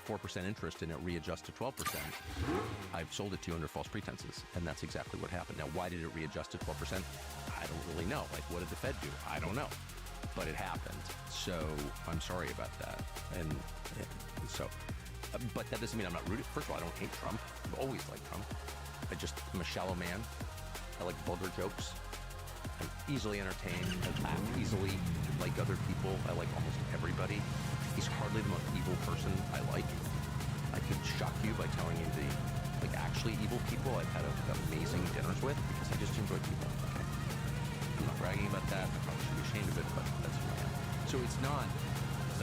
4% interest and it readjusts to 12%, I've sold it to you under false pretenses. And that's exactly what happened. Now, why did it readjust to 12%? I don't really know. Like, what did the Fed do? I don't know. But it happened. So I'm sorry about that. But that doesn't mean I'm not rooting. First of all, I don't hate Trump. I've always liked Trump. I'm a shallow man. I like vulgar jokes. I'm easily entertained. I laugh easily, like other people. I like almost everybody. He's hardly the most evil person I like. I could shock you by telling you the actually evil people I've had amazing dinners with because I just enjoy people. Okay. I'm not bragging about that. I probably should be ashamed of it, but that's who I am. So it's not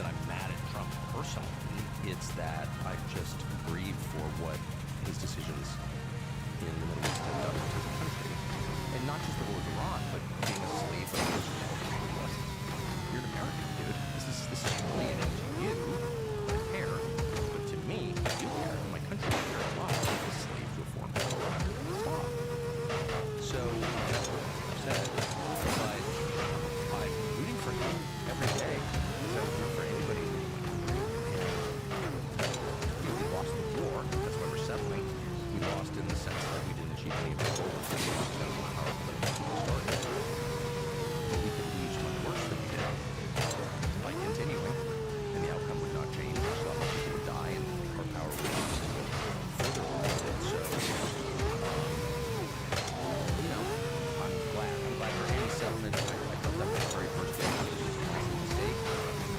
that I'm mad at Trump personally. It's that I just grieve for what his decisions in the Middle East have done to the country. And not just the war with Iran, but being a slave of those who called us. You're an American, dude. This is alienating to you. I care. But to me, I do care. And my country I care a lot. I'm a slave to a foreign power. Stop. So that's what I've said. But I'm rooting for him every day. Because I would root for anybody. We lost the war. That's why we're settling. We lost in the sense that we didn't achieve any of our goals. We lost out on how we started. But we could lose much worse than we did by continuing, and the outcome would not change. So a lot of people would die, and our power would lose further limited. So, I'm glad for any settlement. I felt that the very first day. It was just a massive mistake.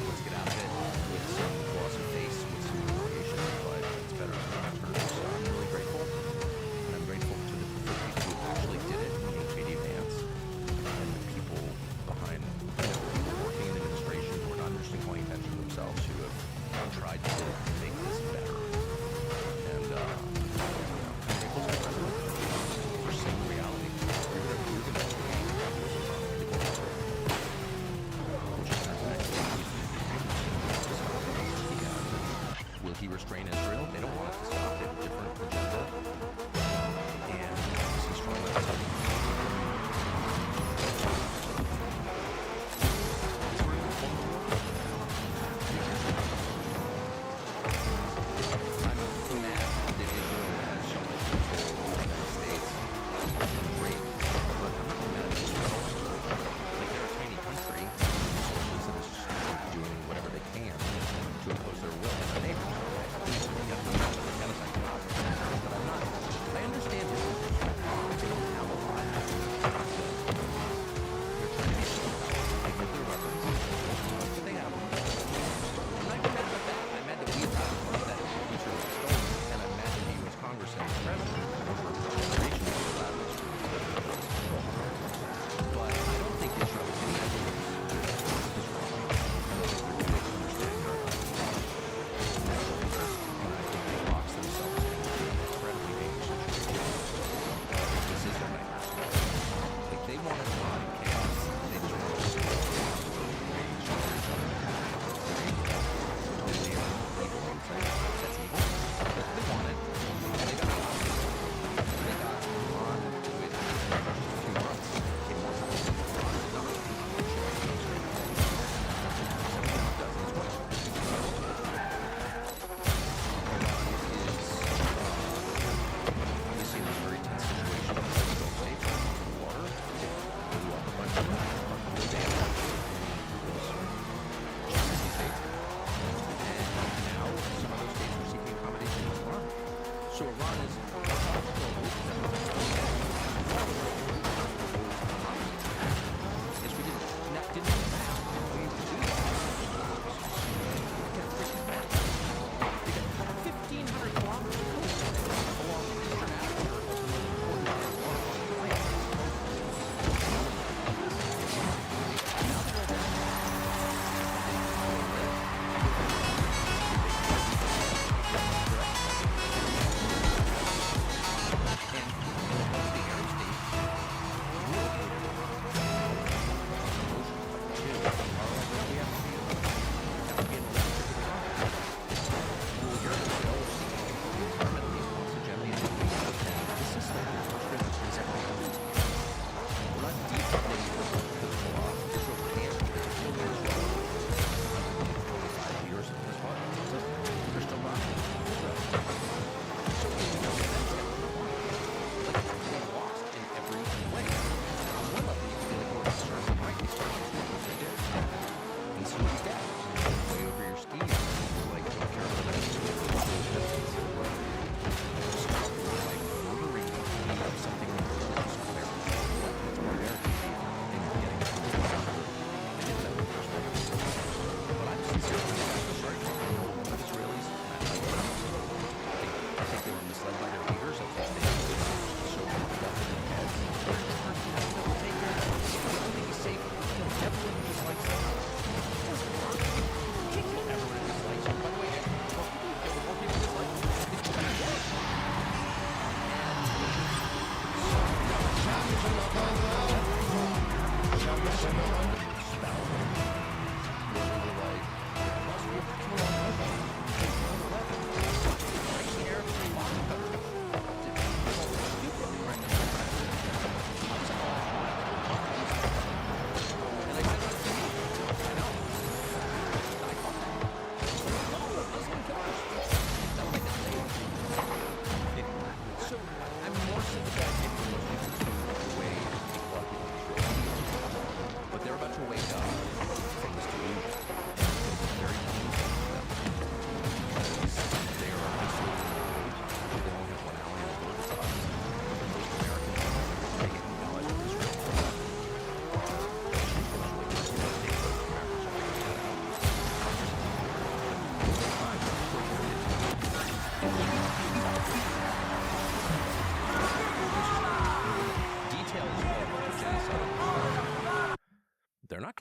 Let's get out of it with some loss of face, with some humiliation, but it's better than not turn. So I'm really grateful. And I'm grateful to the people who actually did it, meaning J.D. Vance, and the people behind, people working in the administration who are not interested in calling attention to themselves, who have tried to make this better. And, I'm grateful to the president for seeing reality. You're going to Will he restrain Israel? They don't want it to stop. They have a different agenda. And he's strong enough to I'm mad that Israel has so much control over the United States. Great. But I'm not mad at Israel. Like, they're a tiny country. Resources and is doing whatever they can to impose their will on their neighbors. But I'm not. I understand his position. They don't have a lot. They're trying to be like nuclear weapons. But they have them. I'm not even mad about that. I'm mad that we have them, that Israel is stolen. And I'm mad that the U.S. Congress and the President over generations have allowed this to but I don't think Israel is any evidence.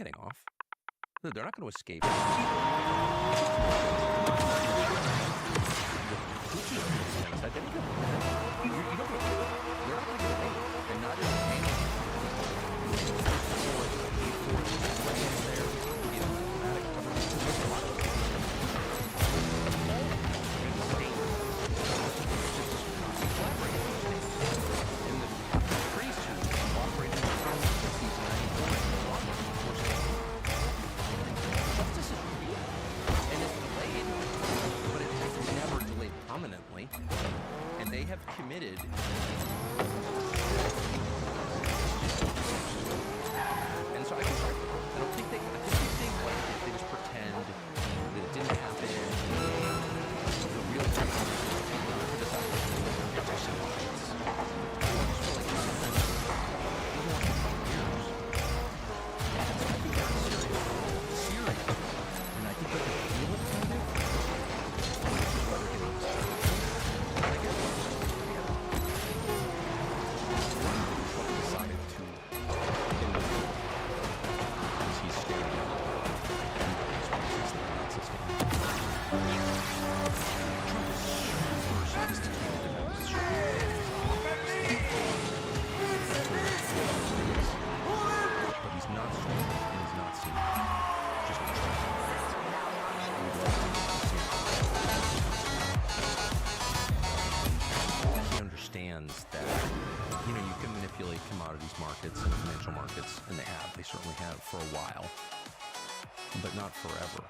getting off. They're not going to escape. And they have committed. And so I think I don't think they like it. They just pretend that it didn't happen. The real thing for this serious. And I think they can feel it kind of. That, you know, you can manipulate commodities markets and financial markets, and they certainly have for a while, but not forever.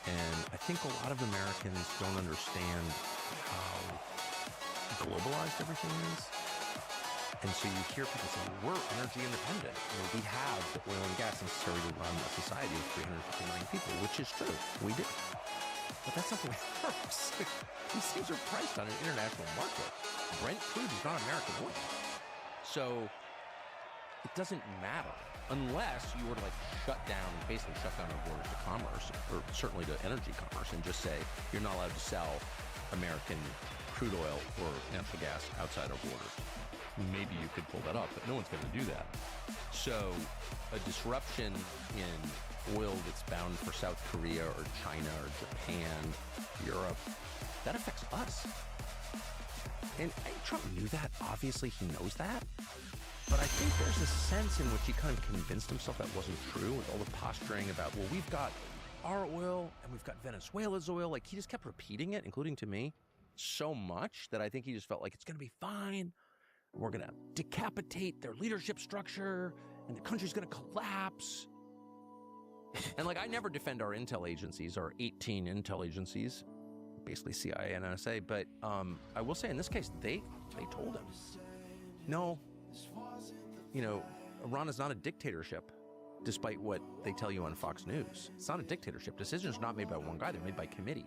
And I think a lot of Americans don't understand how globalized everything is. And so you hear people say, we're energy independent. We have the oil and gas necessary to run a society of 350 million people, which is true. We do. But that's not the way it works. These things are priced on an international market. Brent crude is not American oil. So it doesn't matter unless you were to basically shut down our borders to commerce, or certainly to energy commerce, and just say you're not allowed to sell American crude oil or natural gas outside our borders. Maybe you could pull that off, but no one's going to do that. So a disruption in oil that's bound for South Korea or China or Japan, Europe, that affects us. And Trump knew that. Obviously, he knows that. But I think there's a sense in which he kind of convinced himself that wasn't true, with all the posturing about, well, we've got our oil and we've got Venezuela's oil. Like, he just kept repeating it, including to me, so much that I think he just felt like it's going to be fine. We're going to decapitate their leadership structure and the country's going to collapse. And like, I never defend our intel agencies, our 18 intel agencies, basically CIA and NSA, but I will say in this case, they told him, no, you know, Iran is not a dictatorship, despite what they tell you on Fox News. It's not a dictatorship. Decisions are not made by one guy, they're made by committee.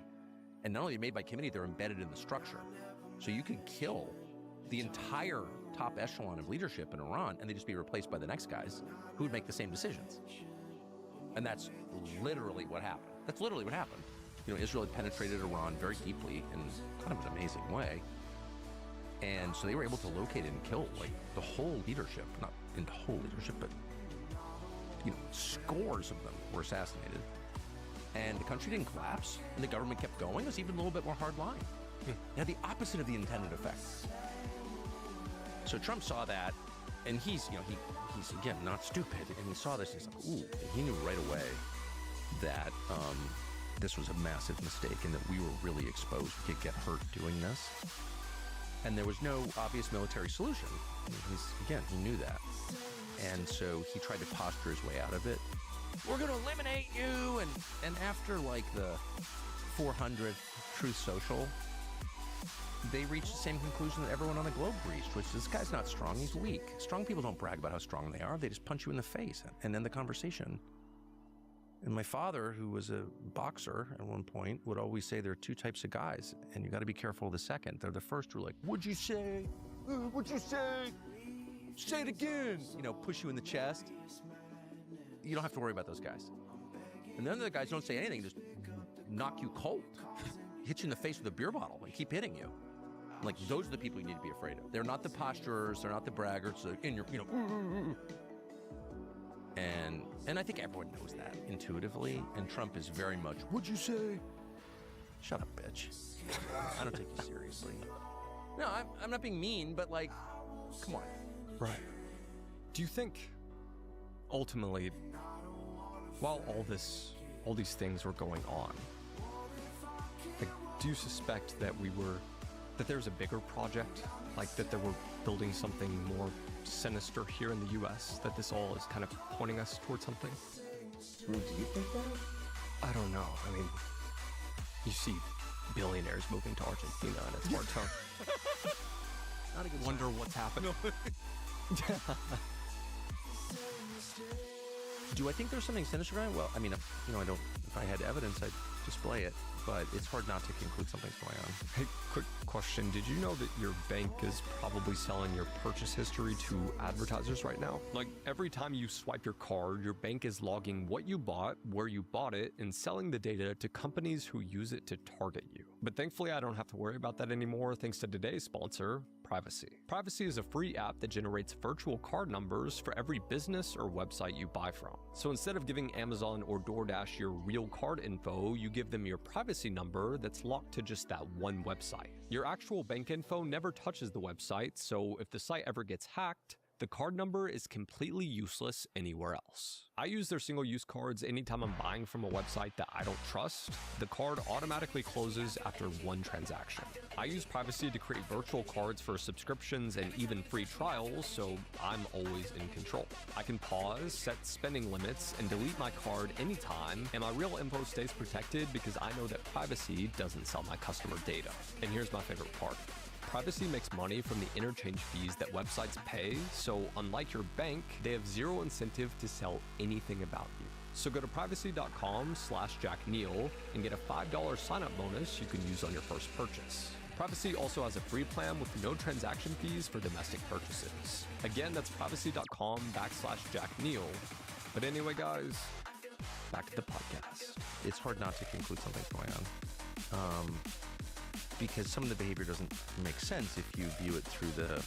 And not only made by committee, they're embedded in the structure. So you could kill the entire top echelon of leadership in Iran, and they'd just be replaced by the next guys who would make the same decisions. And that's literally what happened. That's literally what happened. You know, Israel had penetrated Iran very deeply in kind of an amazing way. And so they were able to locate and kill, like, the whole leadership. Not in whole leadership, but, you know, scores of them were assassinated. And the country didn't collapse, and the government kept going. It was even a little bit more hardline. It had the opposite of the intended effect. So Trump saw that, and he's again, not stupid, and he saw this, and he's like, ooh, and he knew right away that this was a massive mistake and that we were really exposed. We could get hurt doing this. And there was no obvious military solution. He knew that. And so he tried to posture his way out of it. We're going to eliminate you. And after like the 400th Truth Social, they reached the same conclusion that everyone on the globe reached, which is, this guy's not strong, he's weak. Strong people don't brag about how strong they are. They just punch you in the face and end the conversation. And my father, who was a boxer at one point, would always say there are two types of guys, and you got to be careful of the second. They're the first who are like, what'd you say? What'd you say? Say it again. You know, push you in the chest. You don't have to worry about those guys. And then the other guys don't say anything, just knock you cold, hit you in the face with a beer bottle and keep hitting you. Like, those are the people you need to be afraid of. They're not the posturers, they're not the braggarts, in your, And I think everyone knows that intuitively. And Trump is very much, what'd you say? Shut up, bitch. I don't take you seriously. No, I'm not being mean, but like, come on. Right. Do you think, ultimately, while all these things were going on, like, do you suspect that there's a bigger project, like that we're building something more sinister here in the U.S., that this all is kind of pointing us towards something? Do you think that? I don't know. I mean, you see billionaires moving to Argentina, and it's hard to Not a good wonder what's happening. Do I think there's something sinister going on? Well, I mean, if I had evidence, I'd display it, but it's hard not to conclude something's going on. Hey, quick question. Did you know that your bank is probably selling your purchase history to advertisers right now? Like, every time you swipe your card, your bank is logging what you bought, where you bought it, and selling the data to companies who use it to target you. But thankfully, I don't have to worry about that anymore thanks to today's sponsor, Privacy. Privacy is a free app that generates virtual card numbers for every business or website you buy from. So instead of giving Amazon or DoorDash your real card info, you give them your privacy number that's locked to just that one website. Your actual bank info never touches the website, so if the site ever gets hacked, the card number is completely useless anywhere else. I use their single-use cards anytime I'm buying from a website that I don't trust. The card automatically closes after one transaction. I use Privacy to create virtual cards for subscriptions and even free trials, so I'm always in control. I can pause, set spending limits, and delete my card anytime, and my real info stays protected because I know that Privacy doesn't sell my customer data. And here's my favorite part. Privacy makes money from the interchange fees that websites pay, so unlike your bank, they have zero incentive to sell anything about you. So go to privacy.com/JackNeil and get a $5 sign-up bonus you can use on your first purchase. Privacy also has a free plan with no transaction fees for domestic purchases. Again, that's privacy.com/JackNeil. But anyway, guys, back to the podcast. It's hard not to conclude something's going on. Because some of the behavior doesn't make sense if you view it through the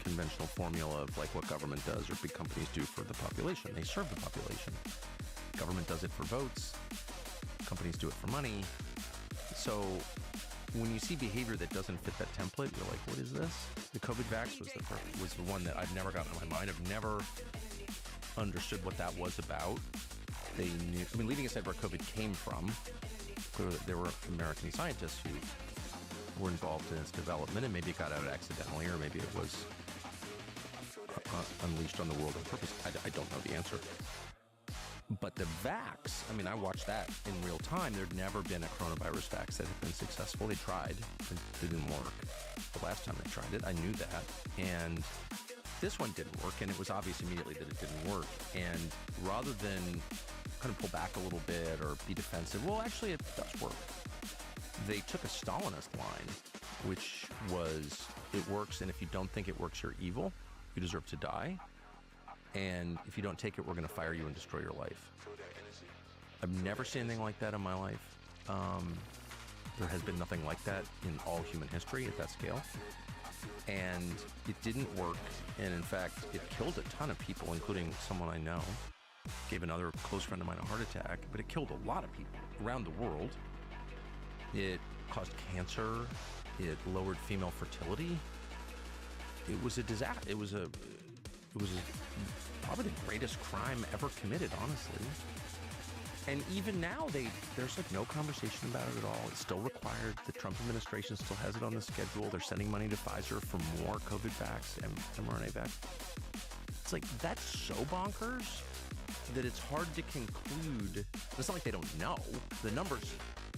conventional formula of like what government does or big companies do for the population. They serve the population. Government does it for votes. Companies do it for money. So when you see behavior that doesn't fit that template, you're like, what is this? The COVID vax was the one that I've never gotten in my mind. I've never understood what that was about. They knew, I mean, leaving aside where COVID came from, clearly there were American scientists who were involved in its development, and maybe it got out accidentally, or maybe it was unleashed on the world on purpose. I don't know the answer. But the vax, I mean, I watched that in real time. There'd never been a coronavirus vax that had been successful. They tried, it didn't work. The last time they tried it, I knew that. And this one didn't work, and it was obvious immediately that it didn't work. And rather than kind of pull back a little bit or be defensive, well, actually, it does work. They took a Stalinist line, which was, it works, and if you don't think it works, you're evil. You deserve to die. And if you don't take it, we're going to fire you and destroy your life. I've never seen anything like that in my life. There has been nothing like that in all human history at that scale. And it didn't work. And in fact, it killed a ton of people, including someone I know. Gave another close friend of mine a heart attack, but it killed a lot of people around the world. It caused cancer. It lowered female fertility. It was a disaster. It was probably the greatest crime ever committed, honestly. And even now, there's like no conversation about it at all. It's still required. The Trump administration still has it on the schedule. They're sending money to Pfizer for more COVID vax and mRNA vax. It's like, that's so bonkers that it's hard to conclude. It's not like they don't know. The numbers,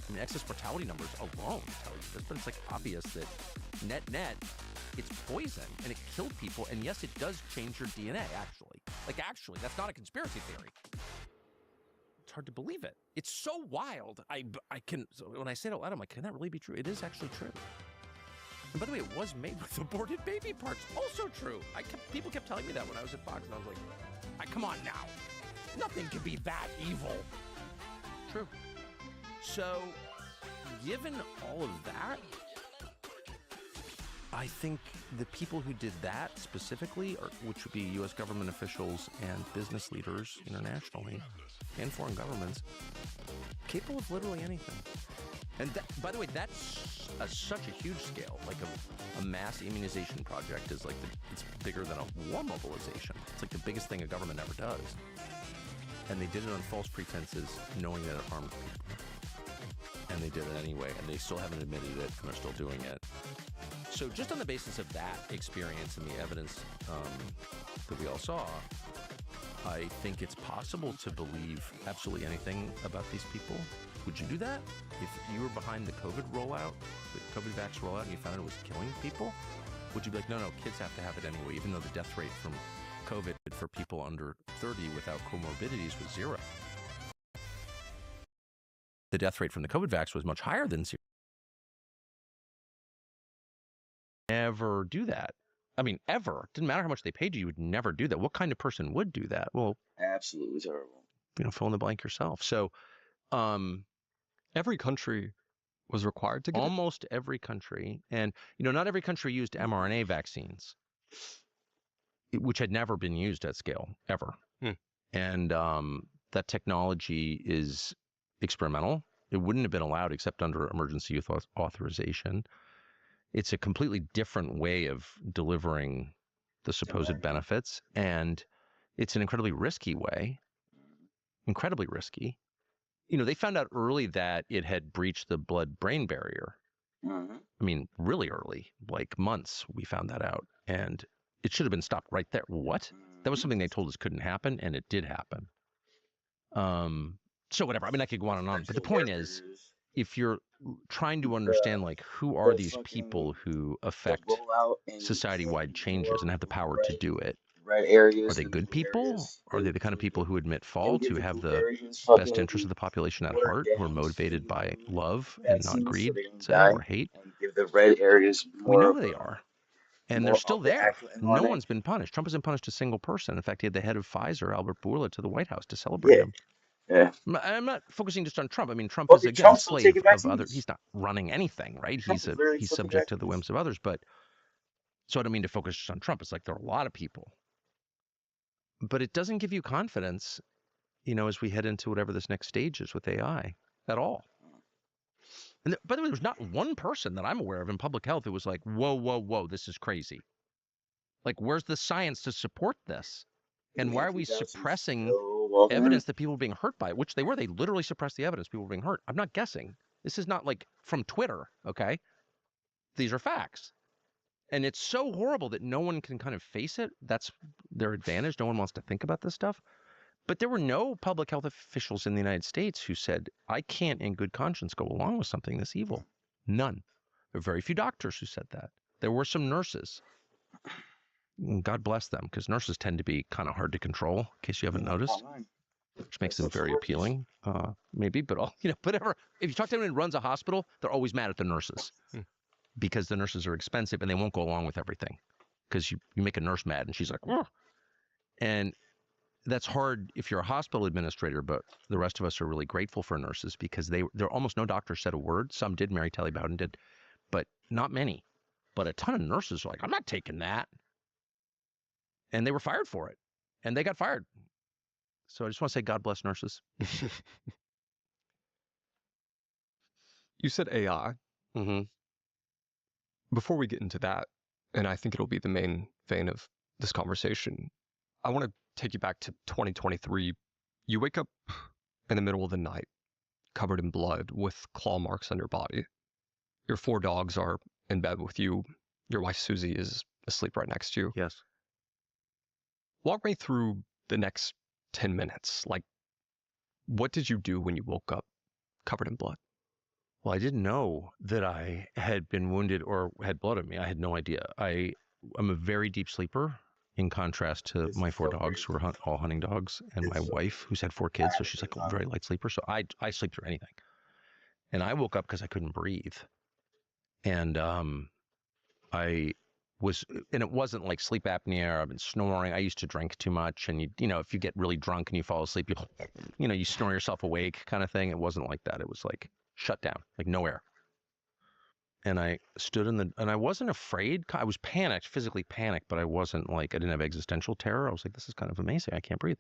I mean, excess mortality numbers alone tell you this, but it's like obvious that net, it's poison and it killed people. And yes, it does change your DNA, actually. Like, actually, that's not a conspiracy theory. It's hard to believe it. It's so wild. So when I say it out loud, I'm like, can that really be true? It is actually true. And by the way, it was made with aborted baby parts. Also true. People kept telling me that when I was at Fox, and I was like, come on now. Nothing can be that evil. True. So, given all of that, I think the people who did that specifically, which would be U.S. government officials and business leaders internationally and foreign governments, capable of literally anything. And that, by the way, that's such a huge scale. Like a mass immunization project is like it's bigger than a war mobilization. It's like the biggest thing a government ever does. And they did it on false pretenses, knowing that it harmed people. And they did it anyway, and they still haven't admitted it, and they're still doing it. So just on the basis of that experience and the evidence that we all saw, I think it's possible to believe absolutely anything about these people. Would you do that? If you were behind the COVID rollout, the COVID vax rollout, and you found it was killing people, would you be like, no, kids have to have it anyway, even though the death rate from COVID for people under 30 without comorbidities was 0? The death rate from the COVID vax was much higher than 0. Never do that. I mean, ever. Didn't matter how much they paid you, you would never do that. What kind of person would do that? Well, Absolutely terrible. fill in the blank yourself. So, Every country was required to get almost every country, and not every country used mRNA vaccines, which had never been used at scale ever. And that technology is experimental. It wouldn't have been allowed except under emergency use authorization. It's a completely different way of delivering the supposed benefits, and it's an incredibly risky way. Incredibly risky. They found out early that it had breached the blood-brain barrier. Mm-hmm. I mean, really early, like months, we found that out. And it should have been stopped right there. What? That was something they told us couldn't happen, and it did happen. So whatever. I mean, I could go on and on. But the point is, if you're trying to understand, like, who are these people who affect society-wide changes and have the power to do it? Red areas. Are they good people? Are they the kind of people who admit fault, who have the best interest of the population at heart, who are motivated by love and not greed, or hate? Give the red areas We know who they are. And they're more still of the there. actual No mRNA. one's been punished. Trump hasn't punished a single person. In fact, he had the head of Pfizer, Albert Bourla, to the White House to celebrate him. Yeah. I'm not focusing just on Trump. I mean, Trump Well, is, again, a Trump's still slave taking of vaccines. others. He's not running anything, right? Trump He's is literally he's still taking subject to the vaccines. whims of others. But so I don't mean to focus just on Trump. It's like there are a lot of people. But it doesn't give you confidence, as we head into whatever this next stage is with AI at all. And by the way, there's not one person that I'm aware of in public health who was like, whoa, this is crazy. Like, where's the science to support this? And why are we suppressing evidence that people are being hurt by it? Which they were. They literally suppressed the evidence. People were being hurt. I'm not guessing. This is not like from Twitter, okay? These are facts. And it's so horrible that no one can kind of face it. That's their advantage. No one wants to think about this stuff. But there were no public health officials in the United States who said, I can't in good conscience go along with something this evil. None. There are very few doctors who said that. There were some nurses. God bless them, because nurses tend to be kind of hard to control, in case you haven't noticed, which makes them very appealing, maybe. But, whatever. If you talk to anyone who runs a hospital, they're always mad at the nurses. Because the nurses are expensive and they won't go along with everything, because you make a nurse mad and she's like, oh. And that's hard if you're a hospital administrator, but the rest of us are really grateful for nurses because there almost no doctor said a word. Some did, Mary Telly Bowden did, but not many. But a ton of nurses are like, I'm not taking that. And they were fired for it, and they got fired. So I just want to say, God bless nurses. You said AI. Mm-hmm. Before we get into that, and I think it'll be the main vein of this conversation, I want to take you back to 2023. You wake up in the middle of the night, covered in blood, with claw marks on your body. Your 4 dogs are in bed with you. Your wife, Susie, is asleep right next to you. Yes. Walk me through the next 10 minutes. Like, what did you do when you woke up covered in blood? Well, I didn't know that I had been wounded or had blood on me. I had no idea. I'm a very deep sleeper, in contrast to my 4 dogs, who are all hunting dogs, and my wife, who's had 4 kids, so she's like a very light sleeper. So I sleep through anything. And I woke up because I couldn't breathe. And and it wasn't like sleep apnea or I've been snoring. I used to drink too much, and if you get really drunk and you fall asleep, you snore yourself awake kind of thing. It wasn't like that. It was like shut down, like no air. and I stood and I wasn't afraid. I was panicked, physically panicked, but I wasn't like, I didn't have existential terror. I was like, this is kind of amazing. I can't breathe.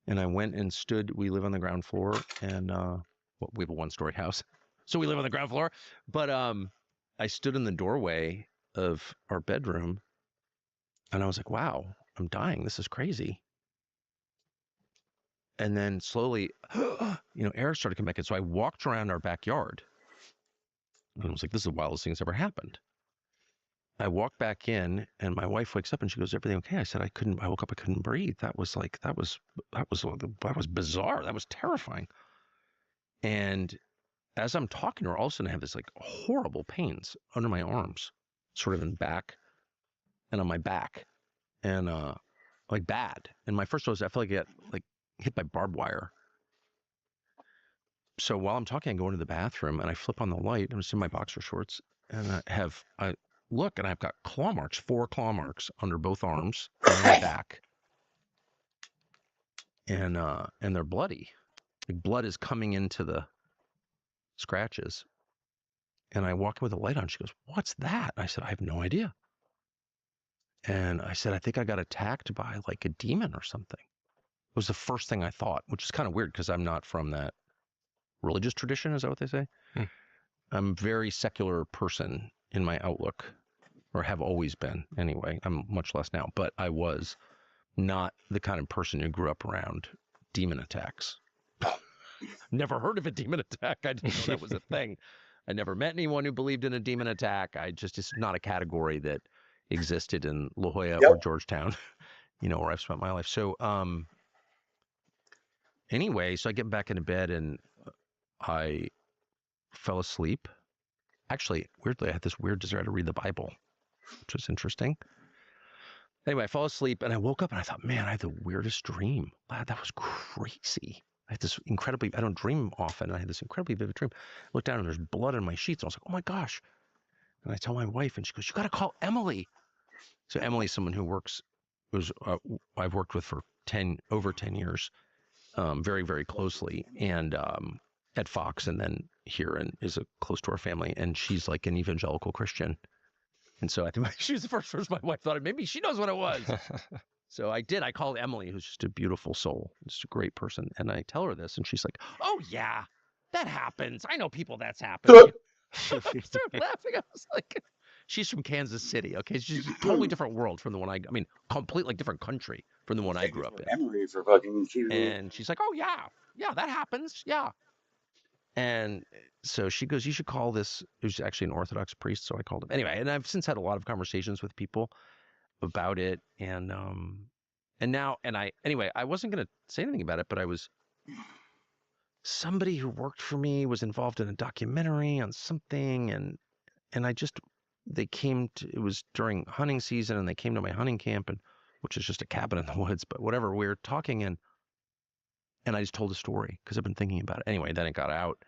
And I went and stood. We live on the ground floor, and well, we have a one-story house, so we live on the ground floor. But I stood in the doorway of our bedroom, and I was like, wow, I'm dying. This is crazy. And then slowly, air started coming back in. So I walked around our backyard, and I was like, this is the wildest thing that's ever happened. I walk back in, and my wife wakes up, and she goes, "Everything okay?" I said, I woke up, I couldn't breathe. That was bizarre. That was terrifying. And as I'm talking to her, all of a sudden I have this like horrible pains under my arms, sort of in back and on my back, and like bad. And my first thought was, I felt like I got like hit by barbed wire. So while I'm talking, I go into the bathroom and I flip on the light. I'm just in my boxer shorts, and I look, and I've got claw marks, 4 claw marks under both arms and on my back, and they're bloody. Like blood is coming into the scratches. And I walk in with the light on. She goes, "What's that?" I said, "I have no idea." And I said, "I think I got attacked by like a demon or something." It was the first thing I thought, which is kind of weird because I'm not from that religious tradition. Is that what they say? I'm a very secular person in my outlook, or have always been anyway. I'm much less now, but I was not the kind of person who grew up around demon attacks. Never heard of a demon attack. I didn't know that was a thing. I never met anyone who believed in a demon attack. It's not a category that existed in La Jolla or Georgetown, where I've spent my life. So anyway, so I get back into bed and I fell asleep. Actually, weirdly, I had this weird desire to read the Bible, which was interesting. Anyway, I fell asleep and I woke up and I thought, man, I had the weirdest dream. Wow, that was crazy. I had this I don't dream often, and I had this incredibly vivid dream. I looked down and there's blood in my sheets. And I was like, oh my gosh. And I tell my wife, and she goes, "You got to call Emily." So Emily's someone who I've worked with for over 10 years, very, very closely, and at Fox, and then here, and is close to our family. And she's like an evangelical Christian. And so I think she was the first person my wife thought, maybe she knows what it was. So I did. I called Emily, who's just a beautiful soul, just a great person. And I tell her this, and she's like, "Oh, yeah, that happens. I know people that's happened." I started laughing. I was like, she's from Kansas City, okay? She's a totally different world from the one completely different country from the one I grew up in. Memory for fucking cute. And she's like, "Oh, yeah, that happens, yeah." And so she goes, "You should call this." It was actually an Orthodox priest, so I called him. Anyway, and I've since had a lot of conversations with people about it, and I wasn't going to say anything about it, but somebody who worked for me was involved in a documentary on something, and it was during hunting season, and they came to my hunting camp, which is just a cabin in the woods, but whatever, we were talking, and I just told a story because I've been thinking about it. Anyway, then it got out,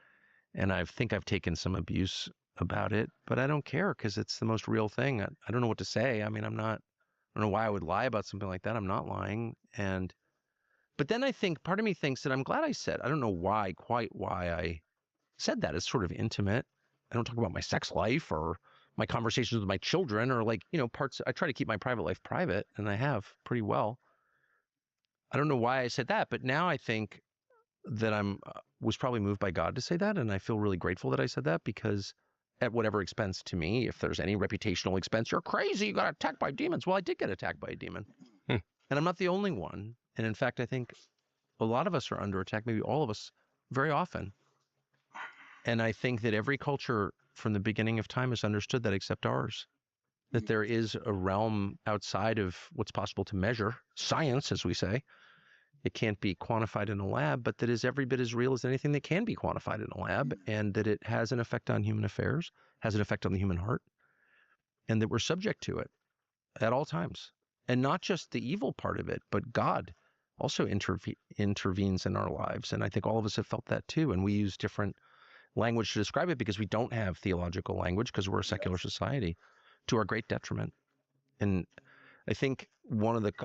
and I think I've taken some abuse about it, but I don't care because it's the most real thing. I don't know what to say. I mean, I don't know why I would lie about something like that. I'm not lying. But then I think part of me thinks that I'm glad I said. I don't know quite why I said that. It's sort of intimate. I don't talk about my sex life or my conversations with my children or parts. I try to keep my private life private, and I have pretty well. I don't know why I said that, but now I think that was probably moved by God to say that, and I feel really grateful that I said that because at whatever expense to me, if there's any reputational expense, you're crazy, you got attacked by demons. Well, I did get attacked by a demon. And I'm not the only one. And in fact, I think a lot of us are under attack, maybe all of us, very often. And I think that every culture from the beginning of time has understood that except ours, that there is a realm outside of what's possible to measure, science, as we say. It can't be quantified in a lab, but that is every bit as real as anything that can be quantified in a lab, and that it has an effect on human affairs, has an effect on the human heart, and that we're subject to it at all times. And not just the evil part of it, but God also intervenes in our lives. And I think all of us have felt that too. And we use different language to describe it because we don't have theological language because we're a secular society, to our great detriment. And I think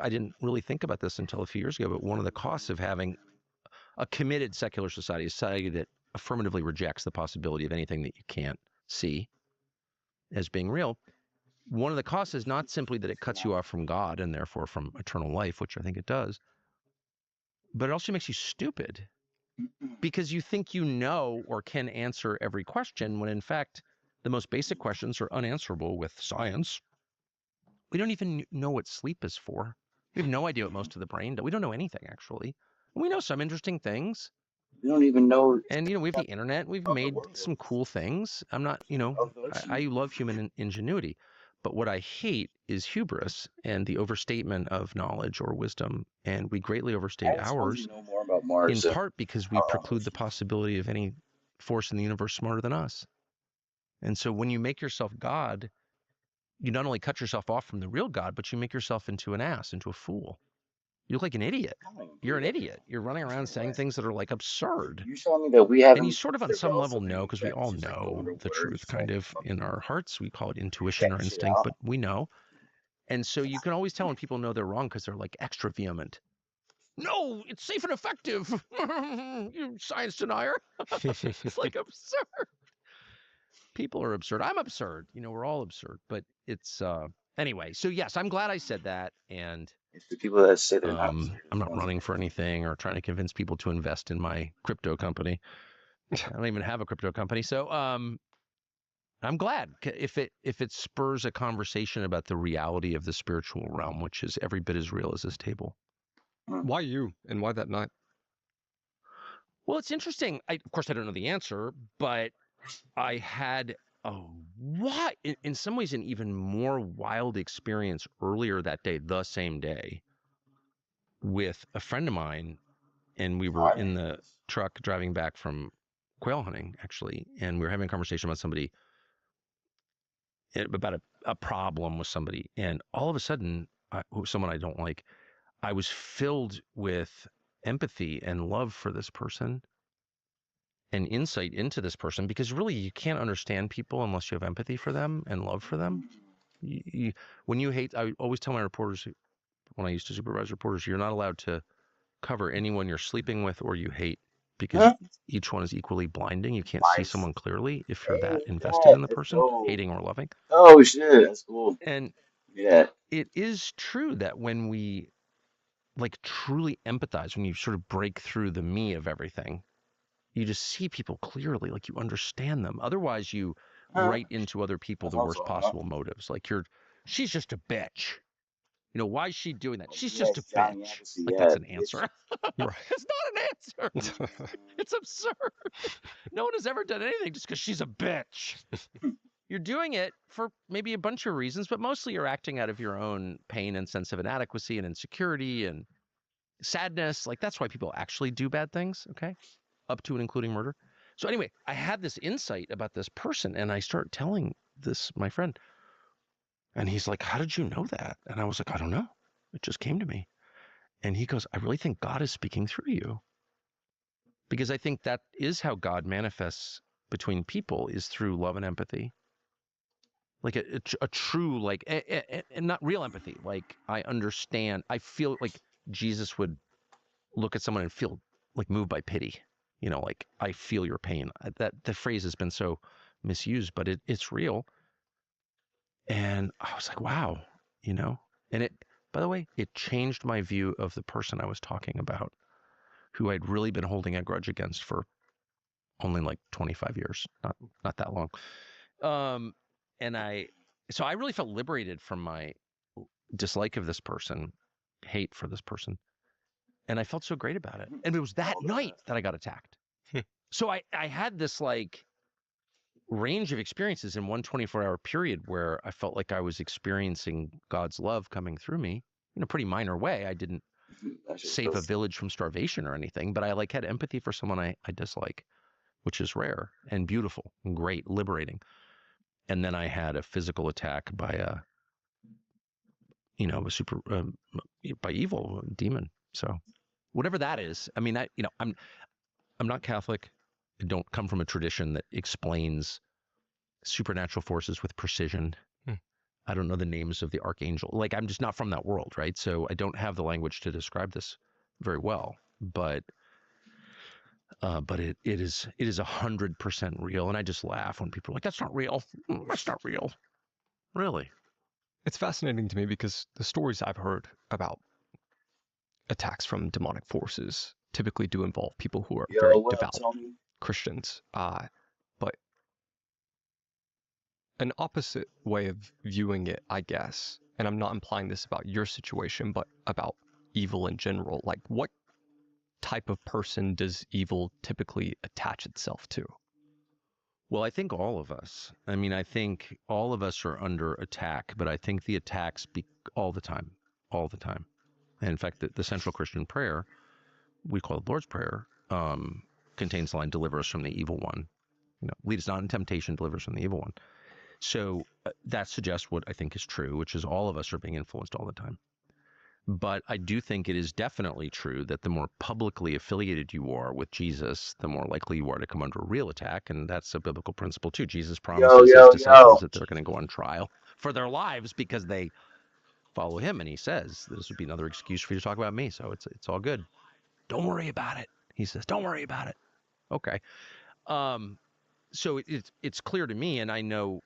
I didn't really think about this until a few years ago, but one of the costs of having a committed secular society, a society that affirmatively rejects the possibility of anything that you can't see, as being real, one of the costs is not simply that it cuts you off from God and therefore from eternal life, which I think it does, but it also makes you stupid because you think you know or can answer every question when in fact the most basic questions are unanswerable with science. We don't even know what sleep is for. We have no idea what most of the brain does. We don't know anything, actually. We know some interesting things. We don't even know And, we have the internet. We've made some cool things. I'm not, I love human ingenuity. But what I hate is hubris and the overstatement of knowledge or wisdom. And we greatly overstate ours, know more about Mars. in part because we preclude the possibility of any force in the universe smarter than us. And so when you make yourself God, you not only cut yourself off from the real God, but you make yourself into an ass, into a fool. You look like an idiot. You're an idiot. You're running around saying things that are like absurd. You telling me that we have, And you sort of on some level know, because we all know the truth kind of in our hearts. We call it intuition or instinct, but we know. And so you can always tell when people know they're wrong because they're like extra vehement. No, it's safe and effective. You science denier. It's like absurd. People are absurd. I'm absurd. We're all absurd. But it's anyway. So yes, I'm glad I said that. And it's the people that say they're not. I'm not running for anything or trying to convince people to invest in my crypto company. I don't even have a crypto company. So I'm glad if it spurs a conversation about the reality of the spiritual realm, which is every bit as real as this table. Why you and why that night? Well, it's interesting. Of course, I don't know the answer, but I had in some ways an even more wild experience earlier that day, the same day, with a friend of mine, and we were in the truck driving back from quail hunting, actually, and we were having a conversation about somebody, about a problem with somebody, and all of a sudden, someone I don't like, I was filled with empathy and love for this person and insight into this person, because really you can't understand people unless you have empathy for them and love for them. When you hate, I always tell my reporters, when I used to supervise reporters, you're not allowed to cover anyone you're sleeping with or you hate, because each one is equally blinding. You can't see someone clearly if you're that invested in the person, hating or loving. Oh shit, that's cool. And yeah, it is true that when we like truly empathize, when you sort of break through the me of everything, you just see people clearly, like you understand them. Otherwise, you write into other people the worst possible motives. Like she's just a bitch. Why is she doing that? She's just a bitch. Like that's an answer. It's not an answer. It's absurd. No one has ever done anything just because she's a bitch. You're doing it for maybe a bunch of reasons, but mostly you're acting out of your own pain and sense of inadequacy and insecurity and sadness. Like that's why people actually do bad things. Okay. Up to and including murder. So anyway, I had this insight about this person, and I start telling my friend, and he's like, how did you know that? And I was like, I don't know. It just came to me. And he goes, I really think God is speaking through you, because I think that is how God manifests between people, is through love and empathy. Like a true, like, and not real empathy. Like I understand, I feel like Jesus would look at someone and feel like moved by pity. Like I feel your pain. That the phrase has been so misused, but it's real. And I was like, wow, and it, by the way, it changed my view of the person I was talking about, who I'd really been holding a grudge against for only like 25 years, not that long. So I really felt liberated from my dislike of this person, hate for this person. And I felt so great about it. And it was that night that I got attacked. So I had this like range of experiences in one 24-hour period where I felt like I was experiencing God's love coming through me in a pretty minor way. I didn't save a village from starvation or anything, but I like had empathy for someone I dislike, which is rare and beautiful and great, liberating. And then I had a physical attack by by evil demon. So whatever that is, I mean, I'm not Catholic. I don't come from a tradition that explains supernatural forces with precision. I don't know the names of the archangel. Like, I'm just not from that world, right? So I don't have the language to describe this very well. But But it is 100% real, and I just laugh when people are like, "That's not real. That's not real." Really? It's fascinating to me because the stories I've heard about attacks from demonic forces typically do involve people who are Yo, very what up, devout Tony? Christians. But an opposite way of viewing it, I guess, and I'm not implying this about your situation, but about evil in general. Like, what type of person does evil typically attach itself to? Well, I think all of us. I mean, I think all of us are under attack, but I think the attacks be all the time, all the time. And in fact, the central Christian prayer, we call it Lord's Prayer, contains the line, "Deliver us from the evil one." Lead us not in temptation, deliver us from the evil one. So that suggests what I think is true, which is all of us are being influenced all the time. But I do think it is definitely true that the more publicly affiliated you are with Jesus, the more likely you are to come under a real attack. And that's a biblical principle too. Jesus Yo, promises his yo, disciples yo. that they're going to go on trial for their lives because they follow him. And he says, this would be another excuse for you to talk about me. So it's all good. Don't worry about it. He says, don't worry about it. Okay. So it's clear to me, and I know,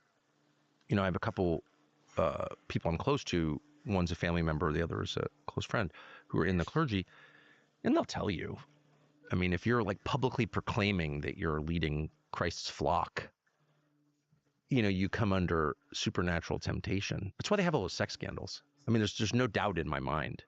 I have a couple people I'm close to. One's a family member, the other is a close friend, who are in the clergy, and they'll tell you. I mean, if you're like publicly proclaiming that you're leading Christ's flock, you come under supernatural temptation. That's why they have all those sex scandals. I mean, there's no doubt in my mind.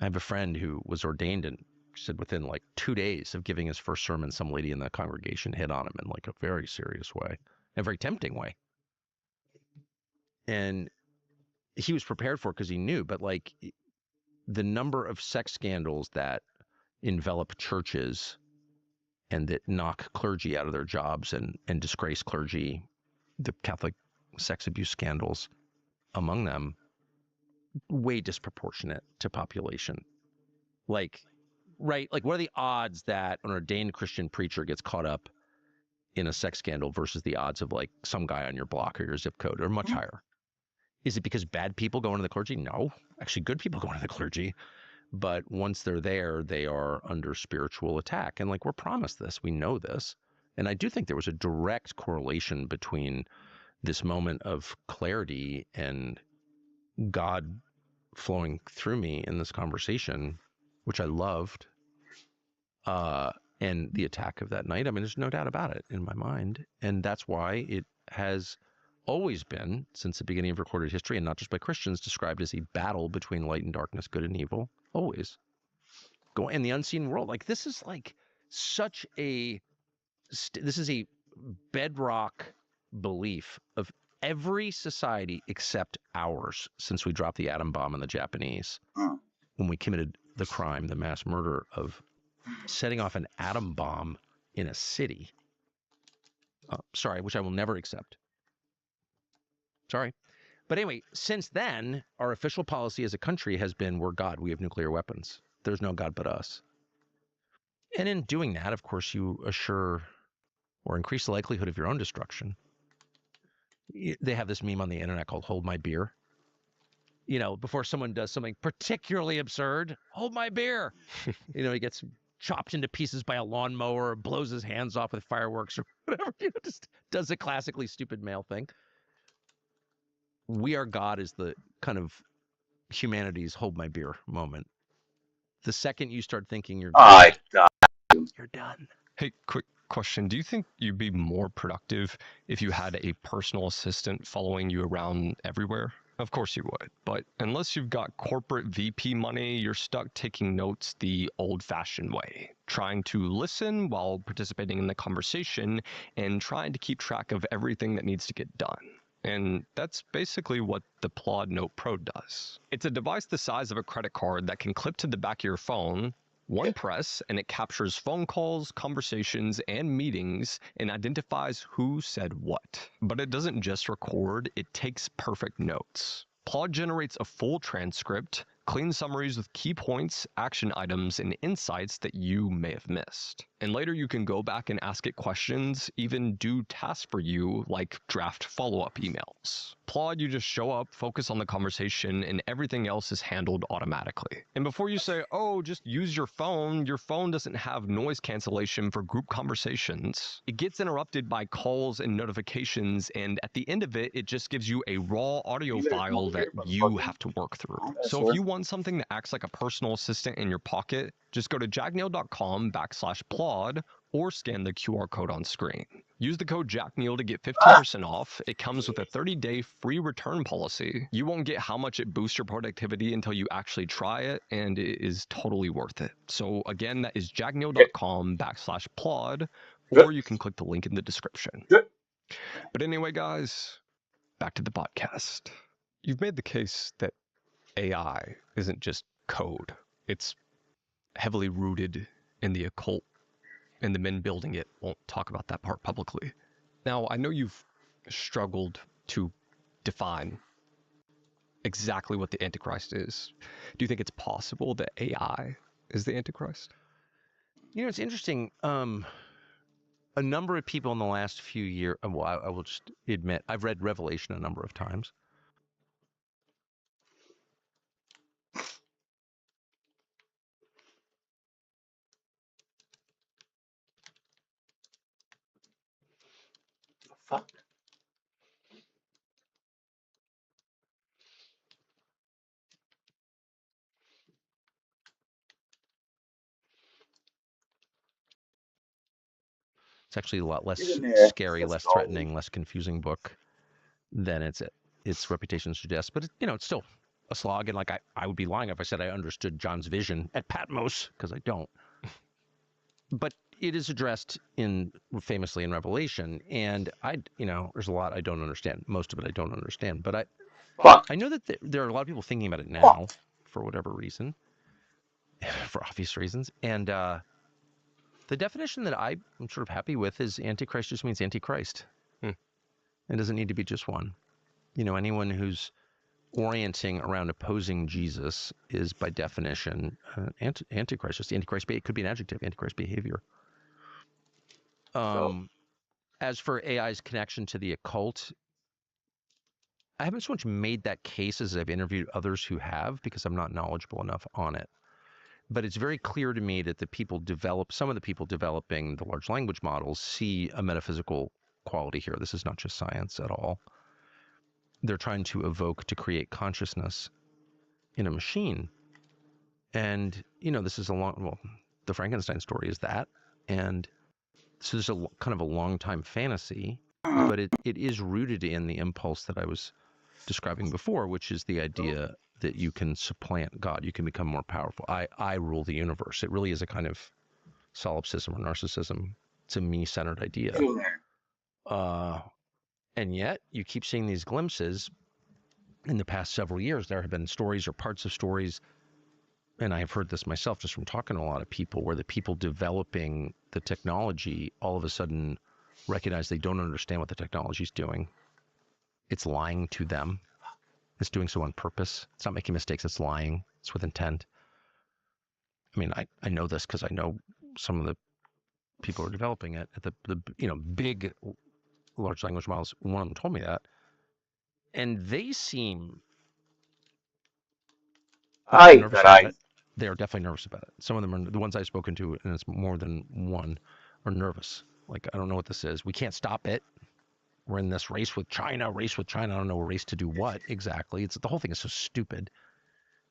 I have a friend who was ordained, and said within like 2 days of giving his first sermon, some lady in the congregation hit on him in like a very serious way, a very tempting way. And he was prepared for it because he knew, but like the number of sex scandals that envelop churches and that knock clergy out of their jobs and disgrace clergy, the Catholic sex abuse scandals among them, way disproportionate to population. Like, right? Like, what are the odds that an ordained Christian preacher gets caught up in a sex scandal versus the odds of like some guy on your block or your zip code are much higher? Is it because bad people go into the clergy? No, actually good people go into the clergy. But once they're there, they are under spiritual attack. And like, we're promised this, we know this. And I do think there was a direct correlation between this moment of clarity and God flowing through me in this conversation, which I loved, and the attack of that night. I mean, there's no doubt about it in my mind. And that's why it has always been, since the beginning of recorded history, and not just by Christians, described as a battle between light and darkness, good and evil. Always. Go in the unseen world. Like, this is like such a, this is a bedrock belief of every society except ours since we dropped the atom bomb on the Japanese. When we committed the crime, the mass murder of setting off an atom bomb in a city. Sorry, which I will never accept. Sorry. But anyway, since then, our official policy as a country has been, we're God, we have nuclear weapons. There's no God but us. And in doing that, of course, you assure or increase the likelihood of your own destruction. They have this meme on the internet called "Hold My Beer." Before someone does something particularly absurd, hold my beer. He gets chopped into pieces by a lawnmower, or blows his hands off with fireworks or whatever. Just does a classically stupid male thing. We Are God is the kind of humanity's hold my beer moment. The second you start thinking you're I got you're done. Hey, quick question. Do you think you'd be more productive if you had a personal assistant following you around everywhere? Of course you would, but unless you've got corporate VP money, you're stuck taking notes the old-fashioned way, trying to listen while participating in the conversation and trying to keep track of everything that needs to get done. And that's basically what the Plod Note Pro does. It's a device the size of a credit card that can clip to the back of your phone, one press, and it captures phone calls, conversations, and meetings, and identifies who said what. But it doesn't just record, it takes perfect notes. Plod generates a full transcript, clean summaries with key points, action items, and insights that you may have missed. And later you can go back and ask it questions, even do tasks for you like draft follow-up emails. Plod, you just show up, focus on the conversation, and everything else is handled automatically. And before you say, oh, just use your phone doesn't have noise cancellation for group conversations. It gets interrupted by calls and notifications, and at the end of it, it just gives you a raw audio file that you have to work through. So if you want something that acts like a personal assistant in your pocket, just go to jackneil.com/plod or scan the QR code on screen. Use the code JackNeil to get 15% off. It comes with a 30-day free return policy. You won't get how much it boosts your productivity until you actually try it, and it is totally worth it. So again, that is jackneil.com/plod, or you can click the link in the description. But anyway, guys, back to the podcast. You've made the case that AI isn't just code. It's heavily rooted in the occult, and the men building it won't talk about that part publicly. Now, I know you've struggled to define exactly what the Antichrist is. Do you think it's possible that AI is the Antichrist? You know, it's interesting. A number of people in the last few years, well, I will just admit, I've read Revelation a number of times. Fuck. It's actually a lot less Get in there. scary, Let's less go. threatening, less confusing book than its reputation suggests. But it's still a slog, and like I would be lying if I said I understood John's vision at Patmos, because I don't. But it is addressed famously in Revelation, and there's a lot I don't understand. Most of it I don't understand, but Fuck. I know that there are a lot of people thinking about it now for whatever reason, for obvious reasons, and the definition that I'm sort of happy with is Antichrist just means Antichrist. It doesn't need to be just one. Anyone who's orienting around opposing Jesus is by definition Antichrist. Just Antichrist, it could be an adjective, Antichrist behavior. As for AI's connection to the occult, I haven't so much made that case as I've interviewed others who have, because I'm not knowledgeable enough on it. But it's very clear to me that some of the people developing the large language models see a metaphysical quality here. This is not just science at all. They're trying to create consciousness in a machine. And, this is the Frankenstein story is that. And so there's a kind of a long time fantasy, but it is rooted in the impulse that I was describing before, which is the idea that you can supplant God, you can become more powerful. I rule the universe. It really is a kind of solipsism or narcissism. It's a me-centered idea. And yet you keep seeing these glimpses. In the past several years, there have been stories or parts of stories, and I've heard this myself just from talking to a lot of people, where the people developing the technology all of a sudden recognize they don't understand what the technology is doing. It's lying to them. It's doing so on purpose. It's not making mistakes. It's lying. It's with intent. I mean, I know this because I know some of the people who are developing it at the big large language models. One of them told me that, and they seem nervous about it. They are definitely nervous about it. Some of them are the ones I've spoken to, and it's more than one, are nervous. Like, I don't know what this is. We can't stop it. We're in this race with China. I don't know, a race to do what exactly. The whole thing is so stupid.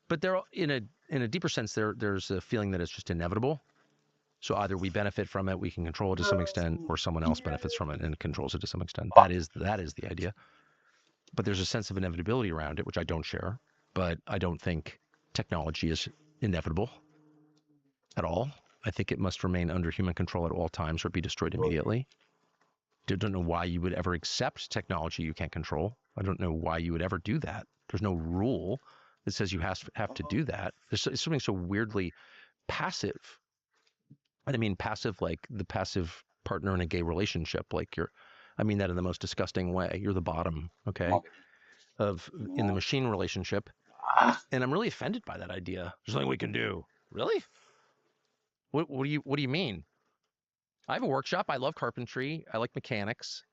But there, in a deeper sense, there's a feeling that it's just inevitable. So either we benefit from it, we can control it to some extent, or someone else benefits from it and controls it to some extent. That is the idea. But there's a sense of inevitability around it, which I don't share. But I don't think technology is inevitable at all. I think it must remain under human control at all times or be destroyed immediately. I don't know why you would ever accept technology you can't control. I don't know why you would ever do that. There's no rule that says you have to do that. It's something so weirdly passive. And I mean passive like the passive partner in a gay relationship. Like I mean that in the most disgusting way. You're the bottom, okay, in the machine relationship. And I'm really offended by that idea. There's nothing we can do. Really? What do you mean? I have a workshop. I love carpentry. I like mechanics.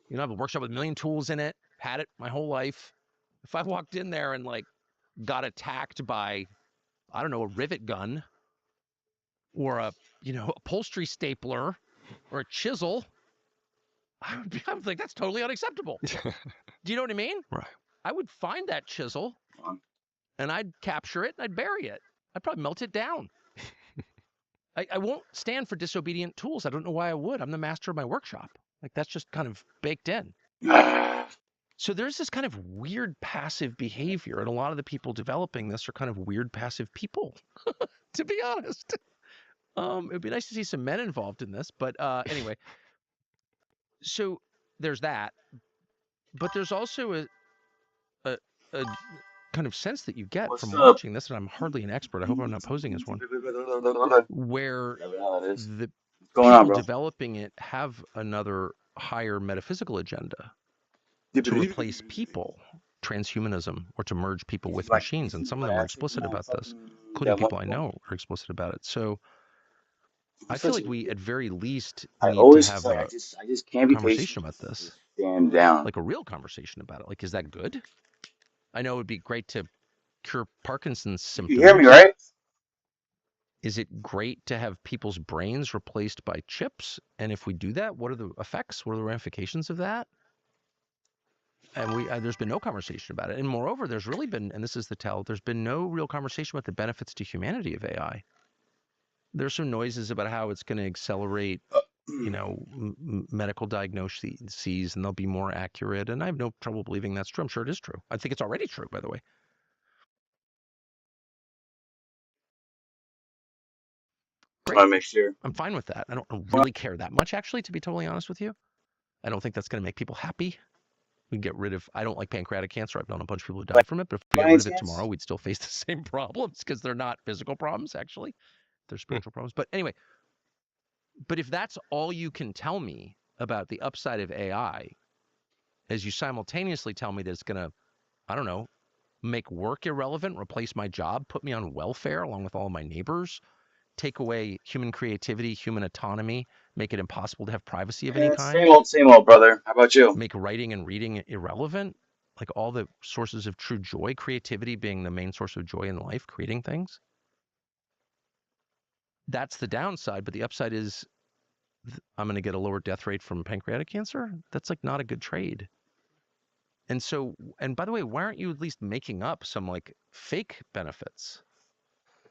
You know, I have a workshop with a million tools in it. Had it my whole life. If I walked in there and like got attacked by, I don't know, a rivet gun or a, you know, upholstery stapler or a chisel, I would think that's totally unacceptable. Do you know what I mean? Right. I would find that chisel and I'd capture it and I'd bury it. I'd probably melt it down. I won't stand for disobedient tools. I don't know why I would. I'm the master of my workshop. Like that's just kind of baked in. So there's this kind of weird passive behavior, and a lot of the people developing this are kind of weird passive people, to be honest. It'd be nice to see some men involved in this, but anyway. So there's that, but there's also a kind of sense that you get What's from up? watching this, and I'm hardly an expert. I hope I'm not posing as one. Where What's the going on, people bro? developing it have another higher metaphysical agenda to replace people, transhumanism, or to merge people with machines. And some of them are explicit about this, including people I know are explicit about it. So I feel like we, at very least, I need always to have like a I just can't be conversation patient. about this, Stand down. like a real conversation about it. Like, is that good? I know it would be great to cure Parkinson's symptoms. You hear me, right? Is it great to have people's brains replaced by chips? And if we do that, what are the effects? What are the ramifications of that? And there's been no conversation about it. And moreover, there's really been, and this is the tell, there's been no real conversation about the benefits to humanity of AI. There's some noises about how it's going to accelerate, you know, medical diagnoses, and they'll be more accurate. And I have no trouble believing that's true. I'm sure it is true. I think it's already true, by the way. I want to make sure. I'm fine with that. I don't really care that much, actually, to be totally honest with you. I don't think that's going to make people happy. We can get rid of, I don't like pancreatic cancer. I've known a bunch of people who died from it, but if we get rid of it tomorrow, we'd still face the same problems because they're not physical problems, actually. They're spiritual problems. But anyway, but if that's all you can tell me about the upside of AI, as you simultaneously tell me that it's going to, I don't know, make work irrelevant, replace my job, put me on welfare along with all of my neighbors, take away human creativity, human autonomy, make it impossible to have privacy of any kind. Same old, brother. How about you? Make writing and reading irrelevant, like all the sources of true joy, creativity being the main source of joy in life, creating things. That's the downside, but the upside is I'm going to get a lower death rate from pancreatic cancer. That's like not a good trade. And so, and by the way, why aren't you at least making up some like fake benefits?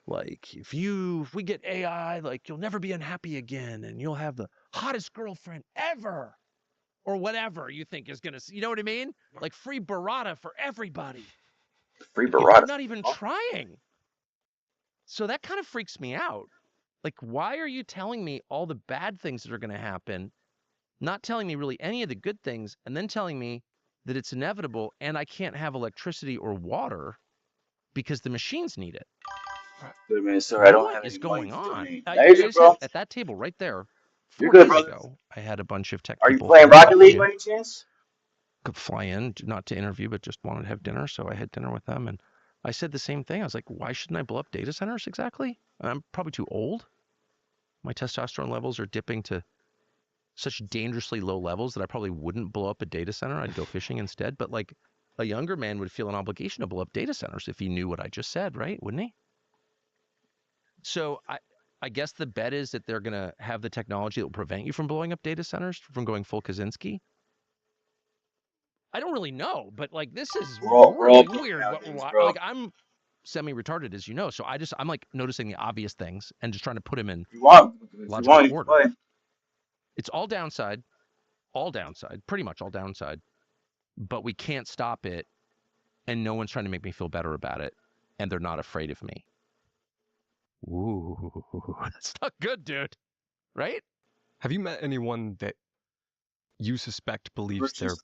Like if we get AI, like you'll never be unhappy again and you'll have the hottest girlfriend ever or whatever you think is going to, you know what I mean? Like free burrata for everybody. Free You're burrata. not even trying. So that kind of freaks me out. Like, why are you telling me all the bad things that are going to happen, not telling me really any of the good things, and then telling me that it's inevitable and I can't have electricity or water because the machines need it? Wait a minute, sir. I don't have What any is going money to on? donate. I Now, you're good, bro. at that table right there, You're 4 good, days brother. ago, I had a bunch of tech Are you people playing from Rocket League by California any chance? could fly in, not to interview, but just wanted to have dinner. So I had dinner with them, and I said the same thing. I was like, why shouldn't I blow up data centers exactly? I'm probably too old. My testosterone levels are dipping to such dangerously low levels that I probably wouldn't blow up a data center. I'd go fishing instead. But like a younger man would feel an obligation to blow up data centers if he knew what I just said, right? Wouldn't he? So I guess the bet is that they're going to have the technology that will prevent you from blowing up data centers, from going full Kaczynski. I don't really know, but like this is really weird. Like I'm semi-retarded, as you know, so I'm like noticing the obvious things and just trying to put them in logical order. It's all downside, pretty much all downside, but we can't stop it, and no one's trying to make me feel better about it, and they're not afraid of me. Ooh, that's not good, dude. Right? Have you met anyone that you suspect believes they're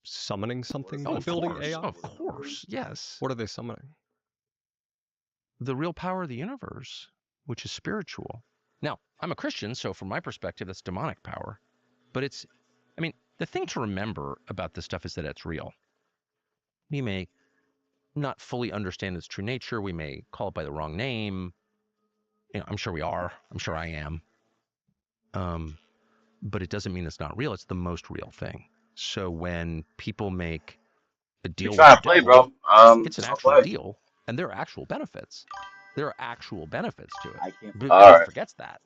summoning something by building AI? Of course, yes. What are they summoning? The real power of the universe, which is spiritual. Now, I'm a Christian, so from my perspective, that's demonic power. But the thing to remember about this stuff is that it's real. We may not fully understand its true nature. We may call it by the wrong name. I'm sure we are. I'm sure I am. But it doesn't mean it's not real. It's the most real thing. So when people make a deal You with trying the to play, devil, bro? it's an I'll actual play. deal, and there are actual benefits. There are actual benefits to it. I can't. But All everyone right. forgets that.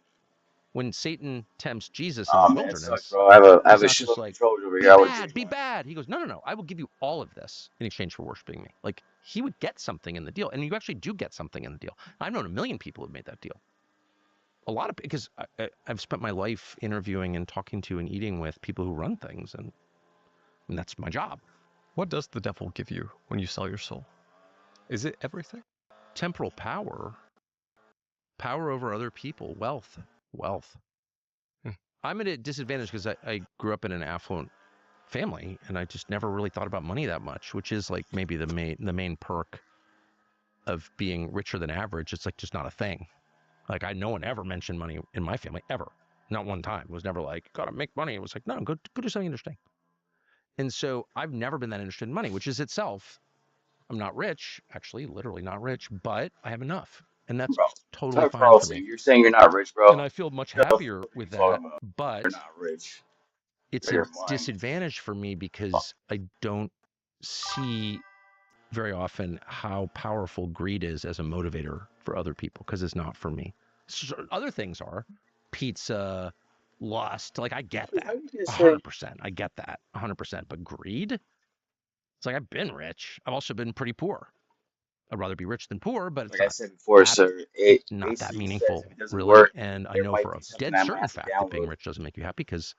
When Satan tempts Jesus in the Oh man, it sucks, wilderness, bro. I have he's a not just shitload of like, controllers over be here. I would have bad, taken be one. bad. He goes, no, no, no. I will give you all of this in exchange for worshiping me. Like, he would get something in the deal. And you actually do get something in the deal. I've known 1 million people who've made that deal. A lot of, because I've spent my life interviewing and talking to and eating with people who run things, and that's my job. What does the devil give you when you sell your soul? Is it everything? Temporal power, power over other people, wealth. I'm at a disadvantage because I grew up in an affluent family, and I just never really thought about money that much, which is like maybe the main perk of being richer than average. It's like just not a thing. Like no one ever mentioned money in my family, ever. Not one time. It was never like, gotta make money. It was like, no, go do something interesting. And so I've never been that interested in money, which is itself, I'm not rich, actually, literally not rich, but I have enough. And that's Bro, totally Tucker fine for Carlson, me. you're saying you're not rich, bro. And I feel much What the happier fuck are you with talking that, about? but You're not rich. it's You're a your mind. disadvantage for me because I don't see very often how powerful greed is as a motivator for other people, because it's not for me. So other things are pizza, lust. Like, I get that 100%. I get that 100%. But greed, it's like, I've been rich. I've also been pretty poor. I'd rather be rich than poor, but it's Like I said before, sir, not that AC meaningful, says if it doesn't really. work, And I there know might for a be something dead that certain has to fact that being download. rich doesn't make you happy, because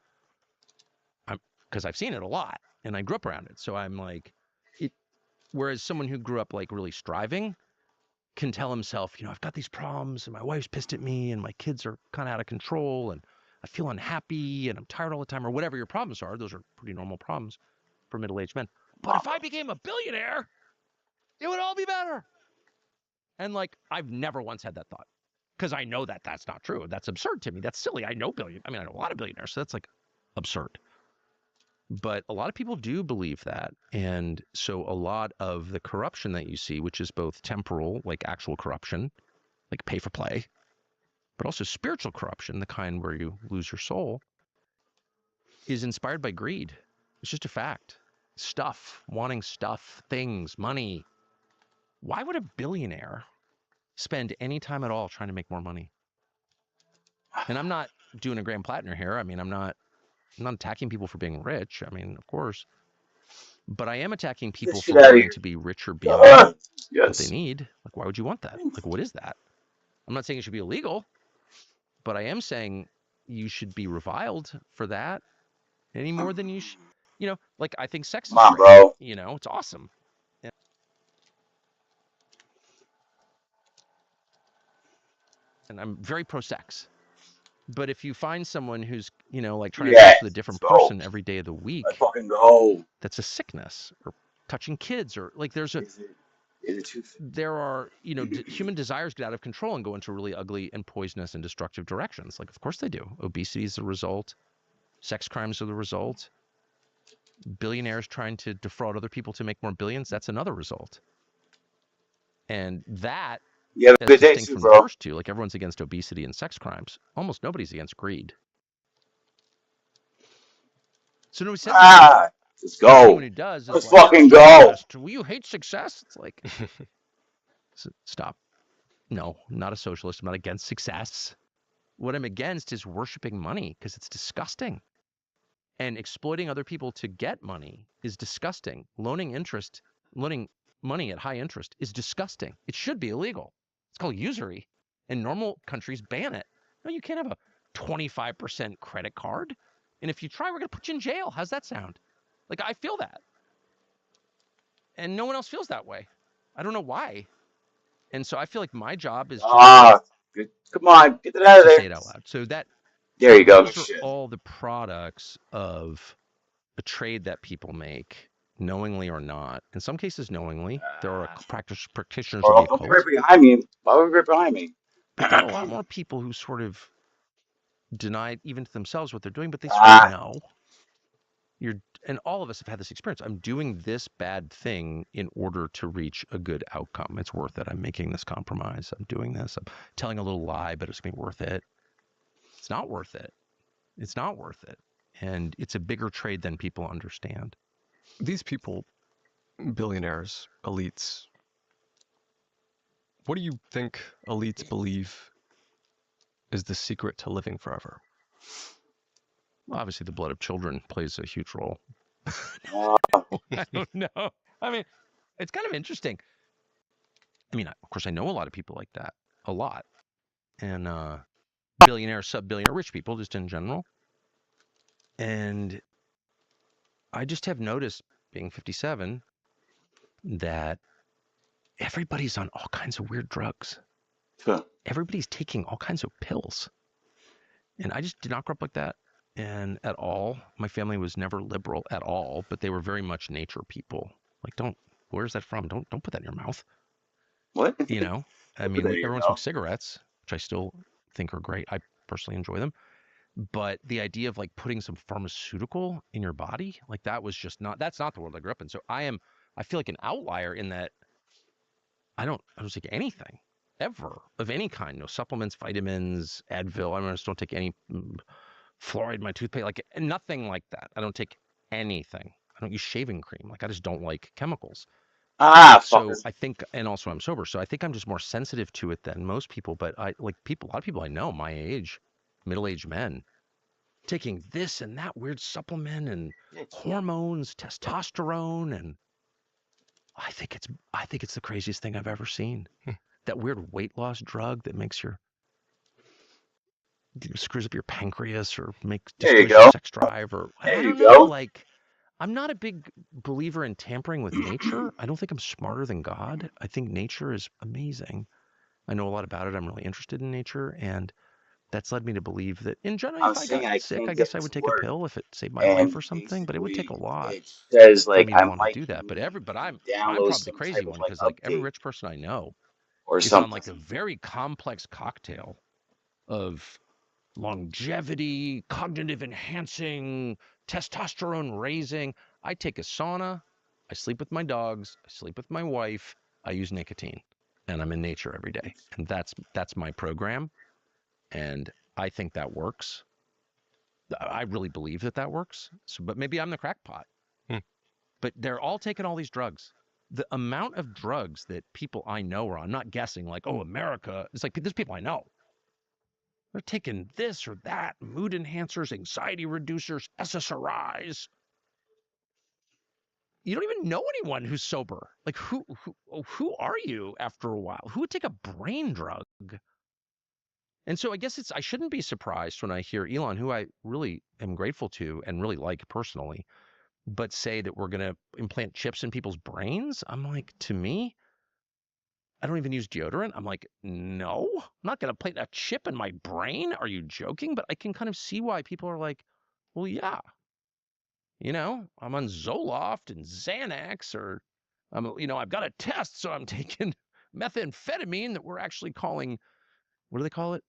I've seen it a lot and I grew up around it. So I'm like, whereas someone who grew up like really striving can tell himself, I've got these problems and my wife's pissed at me and my kids are kind of out of control and I feel unhappy and I'm tired all the time, or whatever your problems are. Those are pretty normal problems for middle-aged men. But if I became a billionaire, it would all be better. And like, I've never once had that thought, because I know that that's not true. That's absurd to me. That's silly. I know a lot of billionaires, so that's like absurd. But a lot of people do believe that. And so a lot of the corruption that you see, which is both temporal, like actual corruption, like pay for play, but also spiritual corruption, the kind where you lose your soul, is inspired by greed. It's just a fact. Stuff, wanting stuff, things, money. Why would a billionaire spend any time at all trying to make more money? And I'm not doing a Graham Plattner here. I'm not attacking people for being rich. Of course. But I am attacking people for wanting to be richer beyond what they need. Like, why would you want that? Like, what is that? I'm not saying it should be illegal, but I am saying you should be reviled for that any more than you should. Like, I think sex is great. Bro. It's awesome. And I'm very pro-sex. But if you find someone who's, like trying to sex with a different person every day of the week, that's a sickness. Or touching kids, or like there are, human desires get out of control and go into really ugly and poisonous and destructive directions. Like, of course they do. Obesity is the result. Sex crimes are the result. Billionaires trying to defraud other people to make more billions, that's another result. And that's distinct from the first two. Like, everyone's against obesity and sex crimes. Almost nobody's against greed. So nobody says let's go. Anyone who does is let's like, fucking go. Will you hate success? It's like, stop. No, I'm not a socialist. I'm not against success. What I'm against is worshiping money, because it's disgusting. And exploiting other people to get money is disgusting. Loaning money at high interest is disgusting. It should be illegal. It's called usury. And normal countries ban it. No, you can't have a 25% credit card. And if you try, we're going to put you in jail. How's that sound? Like, I feel that. And no one else feels that way. I don't know why. And so I feel like my job is just come on, get that out of there. Say it out loud. So there you go. Those are all the products of a trade that people make, knowingly or not. In some cases, knowingly. There are practitioners of the occult. Right behind me. Why would you right behind me? But there are a lot more people who sort of deny even to themselves what they're doing, but they sort of know. And all of us have had this experience. I'm doing this bad thing in order to reach a good outcome. It's worth it. I'm making this compromise. I'm doing this. I'm telling a little lie, but it's going to be worth it. It's not worth it. It's not worth it. And it's a bigger trade than people understand. These people, billionaires, elites, what do you think elites believe is the secret to living forever? Well, obviously, the blood of children plays a huge role. Uh, I don't know. I mean, it's kind of interesting. I mean, of course, I know a lot of people like that, a lot. And billionaire, sub-billionaire, rich people just in general. And I just have noticed, being 57, that everybody's on all kinds of weird drugs. Everybody's taking all kinds of pills. And I just did not grow up like that. And at all, my family was never liberal at all, but they were very much nature people. Like, where's that from? Don't put that in your mouth. what? You know, I mean, There you everyone go. smokes cigarettes, which I still think are great. I personally enjoy them. But the idea of like putting some pharmaceutical in your body, like that's not the world I grew up in. So I feel like an outlier in that I don't take anything ever of any kind. No supplements, vitamins, Advil. I just don't take any fluoride in my toothpaste, like nothing like that. I don't take anything. I don't use shaving cream. Like I just don't like chemicals. Ah, So fuckers. I think, and also I'm sober, so I think I'm just more sensitive to it than most people. But a lot of people I know my age, middle-aged men, taking this and that weird supplement and hormones, testosterone, and I think it's the craziest thing I've ever seen. That weird weight loss drug that screws up your pancreas or There you destroys your go. sex drive, or There I you don't know. go. Like, I'm not a big believer in tampering with nature. I don't think I'm smarter than God. I think nature is amazing. I know a lot about it. I'm really interested in nature, and that's led me to believe that in general, I'm if I saying got I sick, I can't guess get I to would take a work, pill if it saved my life and or something. But it would take a basically lot it says for like me to I want to might do that. But I'm download probably the some type crazy of one like because like every update rich person I know or is on something. like a very complex cocktail of longevity, cognitive enhancing, testosterone raising. I take a sauna. I sleep with my dogs. I sleep with my wife. I use nicotine, and I'm in nature every day. And that's my program. And I think that works. I really believe that works. So, but maybe I'm the crackpot. Hmm. But they're all taking all these drugs. The amount of drugs that people I know are on, I'm not guessing like, oh, America. It's like there's people I know. They're taking this or that, mood enhancers, anxiety reducers, SSRIs. You don't even know anyone who's sober. Like who are you after a while? Who would take a brain drug? And so I guess I shouldn't be surprised when I hear Elon, who I really am grateful to and really like personally, but say that we're going to implant chips in people's brains. I'm like, to me, I don't even use deodorant. I'm like, no, I'm not going to plant a chip in my brain. Are you joking? But I can kind of see why people are like, well, yeah, I'm on Zoloft and Xanax, or I've got a test, so I'm taking methamphetamine that we're actually calling, what do they call it?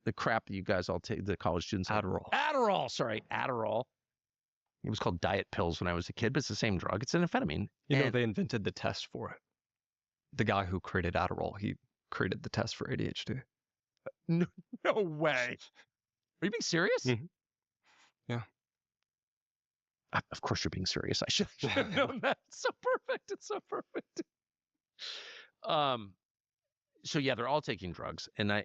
The crap that you guys all take, the college students. Adderall. Adderall, sorry, Adderall. It was called diet pills when I was a kid, but it's the same drug. It's an amphetamine. You know, they invented the test for it. The guy who created Adderall, he created the test for ADHD. No way. Are you being serious? Mhm. Yeah. Of course you're being serious. I should have known that. It's so perfect. It's so perfect. So yeah, they're all taking drugs, and I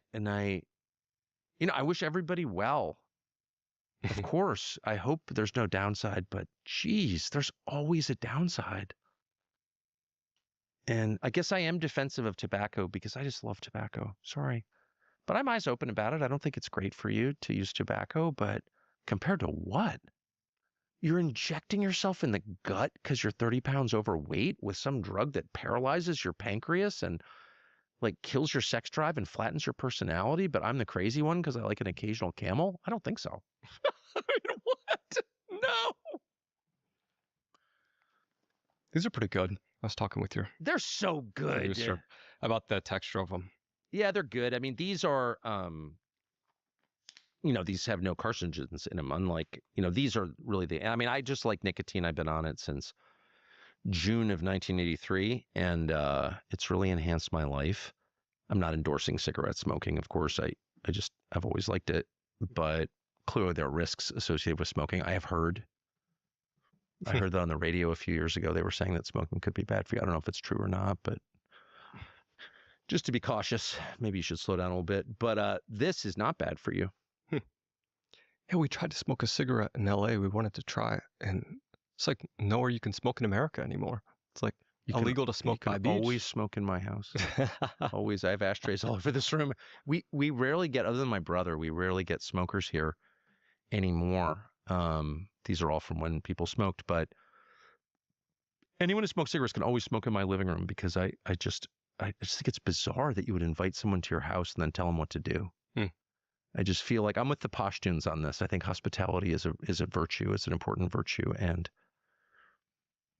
wish everybody well. Of course, I hope there's no downside, but geez, there's always a downside. And I guess I am defensive of tobacco because I just love tobacco. Sorry. But I'm eyes open about it. I don't think it's great for you to use tobacco, but compared to what? You're injecting yourself in the gut because you're 30 pounds overweight with some drug that paralyzes your pancreas and like kills your sex drive and flattens your personality, but I'm the crazy one because I like an occasional camel? I don't think so. I mean, what? No. These are pretty good. I was talking with your They're so good. producer about the texture of them. Yeah, they're good. I mean, these are these have no carcinogens in them. Unlike, these are really I just like nicotine. I've been on it since June of 1983, and it's really enhanced my life. I'm not endorsing cigarette smoking, of course. I've always liked it, but clearly there are risks associated with smoking. I heard that on the radio a few years ago. They were saying that smoking could be bad for you. I don't know if it's true or not, but just to be cautious, maybe you should slow down a little bit. But this is not bad for you. Yeah, we tried to smoke a cigarette in LA. We wanted to try it, and it's like nowhere you can smoke in America anymore. It's like illegal to smoke by beach. Always smoke in my house. Always. I have ashtrays all over this room. We rarely get, other than my brother, we rarely get smokers here anymore. These are all from when people smoked, but anyone who smokes cigarettes can always smoke in my living room, because I just think it's bizarre that you would invite someone to your house and then tell them what to do. I just feel like I'm with the Pashtuns on this. I think hospitality is a virtue. It's an important virtue. And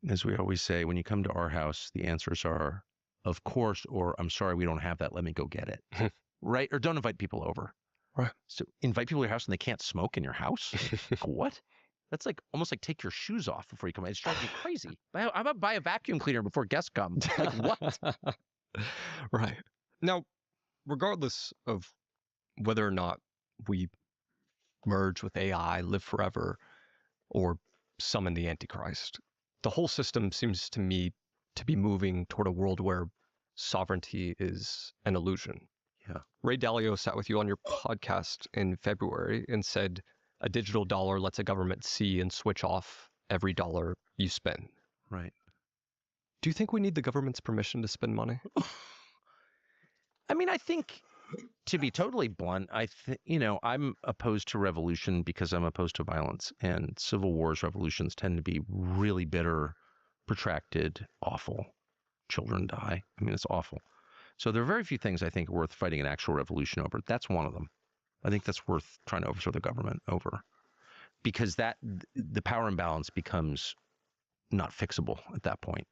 as we always say, when you come to our house, the answers are, of course, or I'm sorry, we don't have that. Let me go get it. Right? Or don't invite people over. Right. So invite people to your house and they can't smoke in your house? What? That's like almost like take your shoes off before you come in. It's driving me crazy. I'm about to buy a vacuum cleaner before guests come. Like, what? Right. Now, regardless of whether or not we merge with AI, live forever, or summon the Antichrist, the whole system seems to me to be moving toward a world where sovereignty is an illusion. Yeah. Ray Dalio sat with you on your podcast in February and said a digital dollar lets a government see and switch off every dollar you spend. Right. Do you think we need the government's permission to spend money? I mean, I think, to be totally blunt, I'm opposed to revolution because I'm opposed to violence. And civil wars, revolutions tend to be really bitter, protracted, awful. Children die. I mean, it's awful. So there are very few things I think are worth fighting an actual revolution over. That's one of them. I think that's worth trying to overthrow the government over, because the power imbalance becomes not fixable at that point.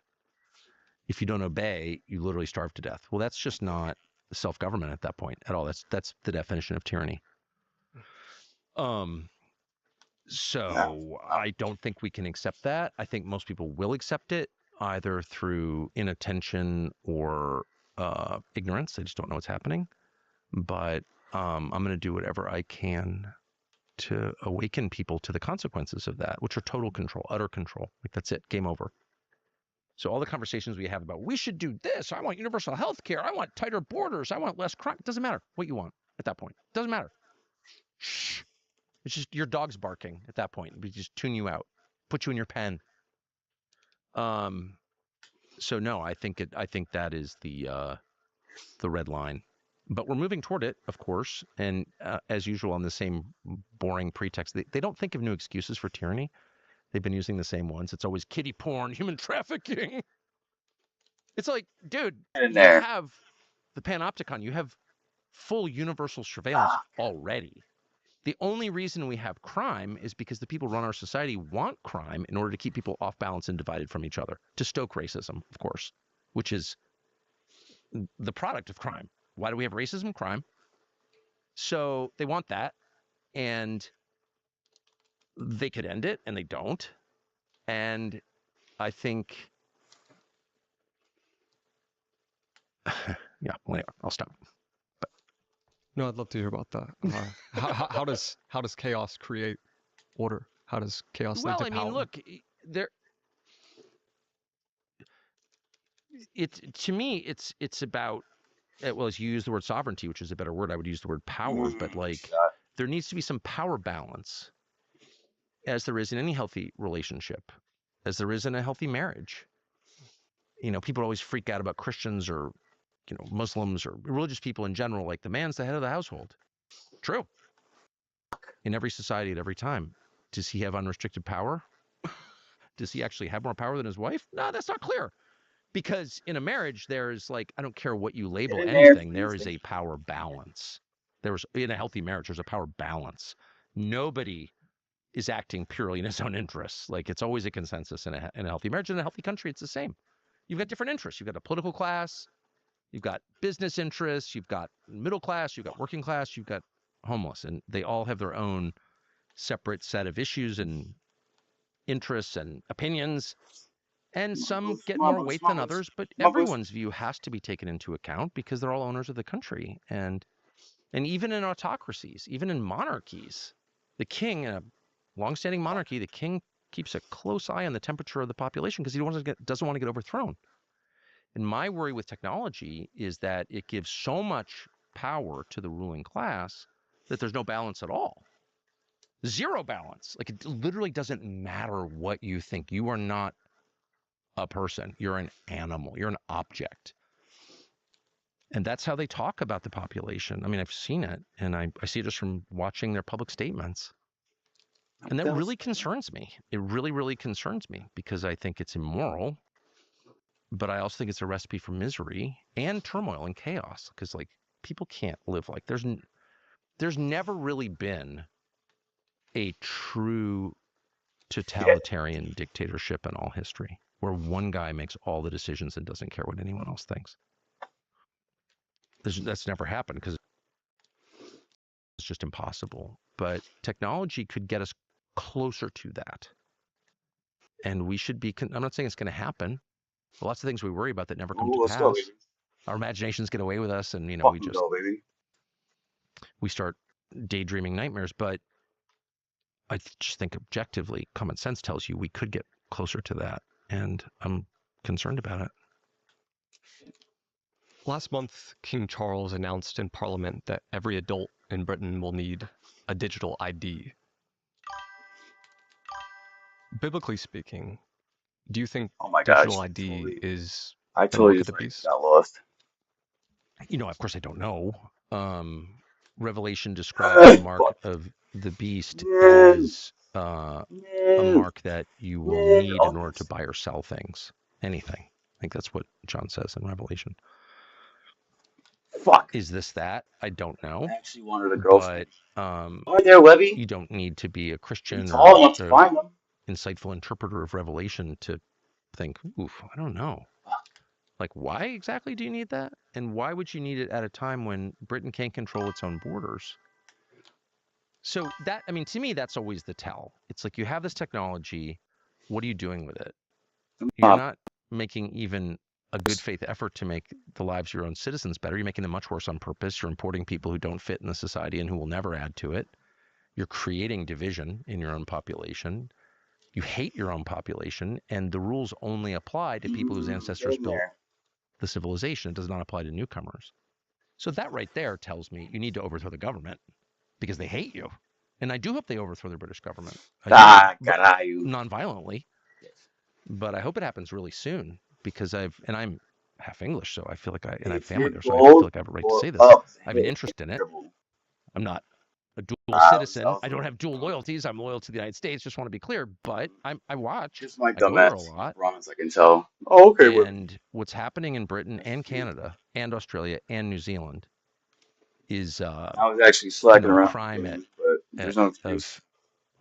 If you don't obey, you literally starve to death. Well, that's just not self-government at that point at all. That's the definition of tyranny. So I don't think we can accept that. I think most people will accept it either through inattention or ignorance. They just don't know what's happening. But I'm going to do whatever I can to awaken people to the consequences of that, which are total control, utter control. Like, that's it. Game over. So all the conversations we have about, we should do this, I want universal health care, I want tighter borders, I want less crime. It doesn't matter what you want at that point. It doesn't matter. Shh. It's just your dog's barking at that point. We just tune you out, put you in your pen. So no, I think that is the red line. But we're moving toward it, of course. And as usual, on the same boring pretext, they don't think of new excuses for tyranny. They've been using the same ones. It's always kiddie porn, human trafficking. It's like, dude, you have the Panopticon. You have full universal surveillance already. The only reason we have crime is because the people who run our society want crime in order to keep people off balance and divided from each other, to stoke racism, of course, which is the product of crime. Why do we have racism? Crime. So they want that, and they could end it, and they don't. And I think, yeah, well, anyway, I'll stop. But no, I'd love to hear about that. How does chaos create order? How does chaos lead to power? Well, I mean, look, to me, it's about, well, as you use the word sovereignty, which is a better word, I would use the word power, but like, there needs to be some power balance, as there is in any healthy relationship, as there is in a healthy marriage. You know, people always freak out about Christians or, Muslims or religious people in general, like the man's the head of the household. True. In every society at every time. Does he have unrestricted power? Does he actually have more power than his wife? No, that's not clear. Because in a marriage, there's like, I don't care what you label anything, there is a power balance. In a healthy marriage, there's a power balance. Nobody is acting purely in his own interests. Like, it's always a consensus in a healthy marriage. In a healthy country, it's the same. You've got different interests. You've got a political class, you've got business interests, you've got middle class, you've got working class, you've got homeless, and they all have their own separate set of issues and interests and opinions. And some get more weight than others, but everyone's view has to be taken into account because they're all owners of the country. And even in autocracies, even in monarchies, The king, in a long-standing monarchy, the king keeps a close eye on the temperature of the population because he doesn't want to get overthrown. And my worry with technology is that it gives so much power to the ruling class that there's no balance at all. Zero balance. Like, it literally doesn't matter what you think. You are not a person. You're an animal. You're an object. And that's how they talk about the population. I mean, I've seen it, and I see it just from watching their public statements. And that really concerns me. It really, really concerns me because I think it's immoral, but I also think it's a recipe for misery and turmoil and chaos because, like, people can't live like there's never really been a true totalitarian dictatorship in all history where one guy makes all the decisions and doesn't care what anyone else thinks. That's never happened because it's just impossible. But technology could get us closer to that. And we should be, I'm not saying it's going to happen. Lots of things we worry about that never come to pass. Go, baby. Our imaginations get away with us, and we start daydreaming nightmares. But I just think objectively, common sense tells you we could get closer to that, and I'm concerned about it. Last month, King Charles announced in Parliament that every adult in Britain will need a digital ID. Biblically speaking, do you think digital ID is I totally the beast? Got lost. Of course I don't know. Revelation describes the mark of the beast as a mark that you will need in order to buy or sell things, anything. I think that's what John says in Revelation. Fuck. Is this that? I don't know. I actually wanted a girlfriend. But there, Webby. You don't need to be a Christian or an insightful interpreter of Revelation to think, oof, I don't know. Like, why exactly do you need that? And why would you need it at a time when Britain can't control its own borders? So that, I mean, to me, that's always the tell. It's like you have this technology. What are you doing with it? You're not making even a good faith effort to make the lives of your own citizens better. You're making them much worse on purpose. You're importing people who don't fit in the society and who will never add to it. You're creating division in your own population. You hate your own population, and the rules only apply to people whose ancestors built the civilization. It does not apply to newcomers. So that right there tells me you need to overthrow the government because they hate you. And I do hope they overthrow the British government. Non-violently. But I hope it happens really soon because I'm half English, so I feel like I have family there, so I feel like I have a right to say this. I have an interest in it. I'm not a dual citizen. I don't have dual loyalties. I'm loyal to the United States. Just want to be clear. But I watch. Just my I go there a lot. I can tell. Oh, okay. And what's happening in Britain and Canada and Australia and New Zealand is I was actually slacking around. Crime of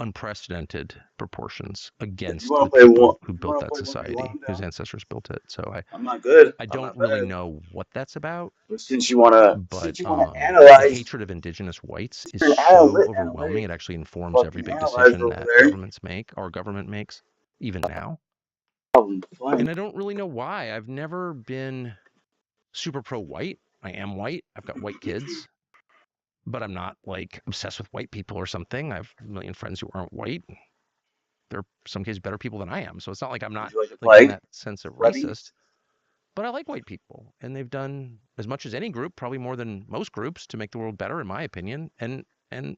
unprecedented proportions against the people who built that society, whose ancestors built it. So I'm not good. I don't really know what that's about. But since you want to analyze, the hatred of indigenous whites is so overwhelming. It actually informs every big decision that governments make, our government makes, even now. And I don't really know why. I've never been super pro-white. I am white. I've got white kids. But I'm not, like, obsessed with white people or something. I have a million friends who aren't white. They're, in some cases, better people than I am. So it's not like I'm not like, in that sense of racist. But I like white people. And they've done as much as any group, probably more than most groups, to make the world better, in my opinion. And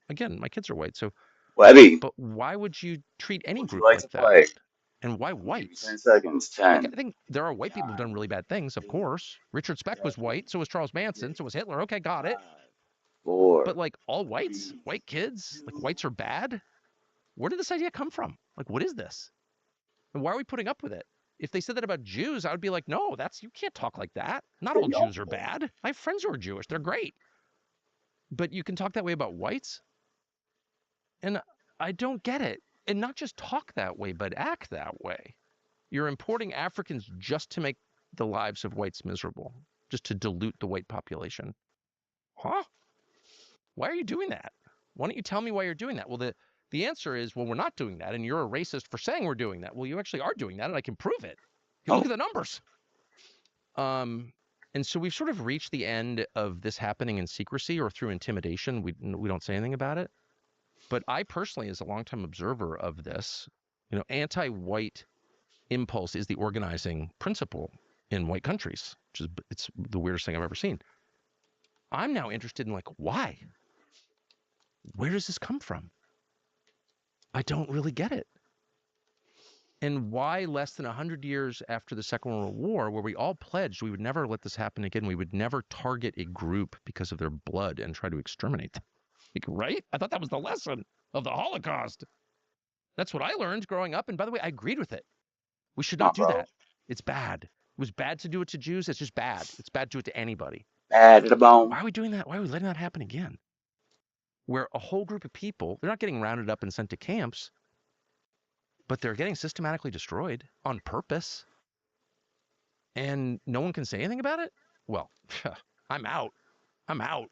again, my kids are white. So, but why would you treat any group like that? And why whites? 10 seconds. 10. Like, I think there are white people who've done really bad things, of course. Richard Speck was white. So was Charles Manson. So was Hitler. Okay, got it. 4. But like all whites, white kids, like whites are bad. Where did this idea come from? Like, what is this? And why are we putting up with it? If they said that about Jews, I would be like, no, you can't talk like that. Not all Jews are bad. I have friends who are Jewish. They're great. But you can talk that way about whites? And I don't get it. And not just talk that way, but act that way. You're importing Africans just to make the lives of whites miserable, just to dilute the white population. Huh? Why are you doing that? Why don't you tell me why you're doing that? Well, the answer is, well, we're not doing that, and you're a racist for saying we're doing that. Well, you actually are doing that, and I can prove it. You look at the numbers. And so we've sort of reached the end of this happening in secrecy or through intimidation. We don't say anything about it. But I personally, as a longtime observer of this, anti-white impulse is the organizing principle in white countries, it's the weirdest thing I've ever seen. I'm now interested in why? Where does this come from? I don't really get it. And why less than 100 years after the Second World War, where we all pledged we would never let this happen again, we would never target a group because of their blood and try to exterminate them. Right? I thought that was the lesson of the Holocaust. That's what I learned growing up. And by the way, I agreed with it. We should not do that. It's bad. It was bad to do it to Jews. It's just bad. It's bad to do it to anybody. Bad to the bone. Why are we doing that? Why are we letting that happen again? Where a whole group of people, they're not getting rounded up and sent to camps, but they're getting systematically destroyed on purpose. And no one can say anything about it? Well, I'm out. I'm out.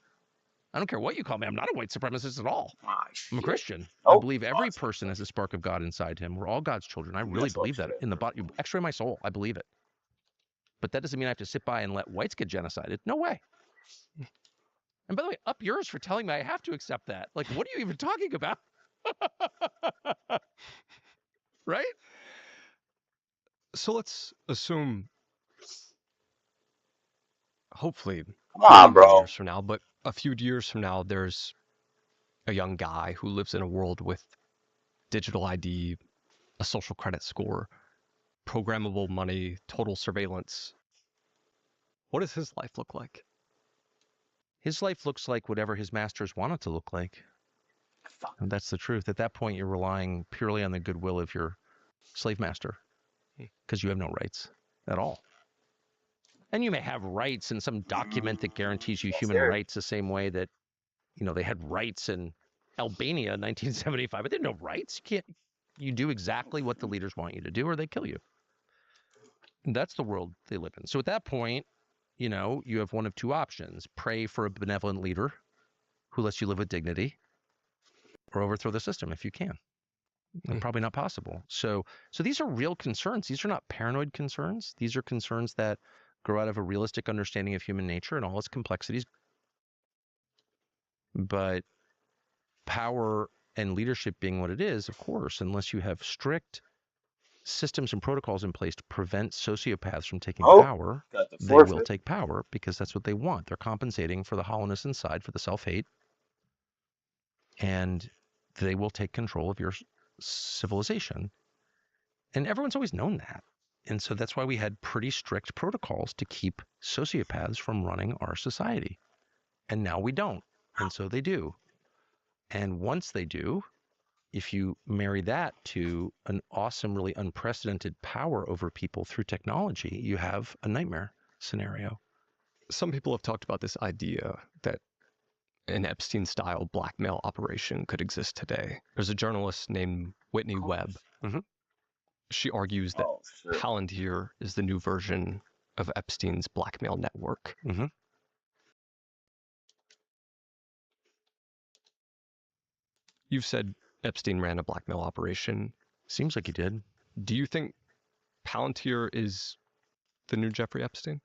I don't care what you call me. I'm not a white supremacist at all. I'm a Christian. I believe every person has a spark of God inside him. We're all God's children. I really believe that in the body, X-ray my soul. I believe it. But that doesn't mean I have to sit by and let whites get genocided. No way. And by the way, up yours for telling me I have to accept that. What are you even talking about? Right? So let's assume, hopefully, Come on, bro. years from now, but a few years from now, there's a young guy who lives in a world with digital ID, a social credit score, programmable money, total surveillance. What does his life look like? His life looks like whatever his masters want it to look like. And that's the truth. At that point, you're relying purely on the goodwill of your slave master because you have no rights at all. And you may have rights in some document that guarantees you human rights the same way that, they had rights in Albania in 1975, but they had no rights. You do exactly what the leaders want you to do or they kill you. And that's the world they live in. So at that point, you have one of two options. Pray for a benevolent leader who lets you live with dignity, or overthrow the system if you can. Probably not possible. So these are real concerns. These are not paranoid concerns. These are concerns that grow out of a realistic understanding of human nature and all its complexities. But power and leadership being what it is, of course, unless you have strict systems and protocols in place to prevent sociopaths from taking power, they will take power because that's what they want. They're compensating for the hollowness inside, for the self-hate, and they will take control of your civilization. And everyone's always known that. And so that's why we had pretty strict protocols to keep sociopaths from running our society. And now we don't. And so they do. And once they do, if you marry that to an awesome, really unprecedented power over people through technology, you have a nightmare scenario. Some people have talked about this idea that an Epstein-style blackmail operation could exist today. There's a journalist named Whitney Webb. Mhm. She argues that Palantir is the new version of Epstein's blackmail network. Mm-hmm. You've said Epstein ran a blackmail operation. Seems like he did. Do you think Palantir is the new Jeffrey Epstein?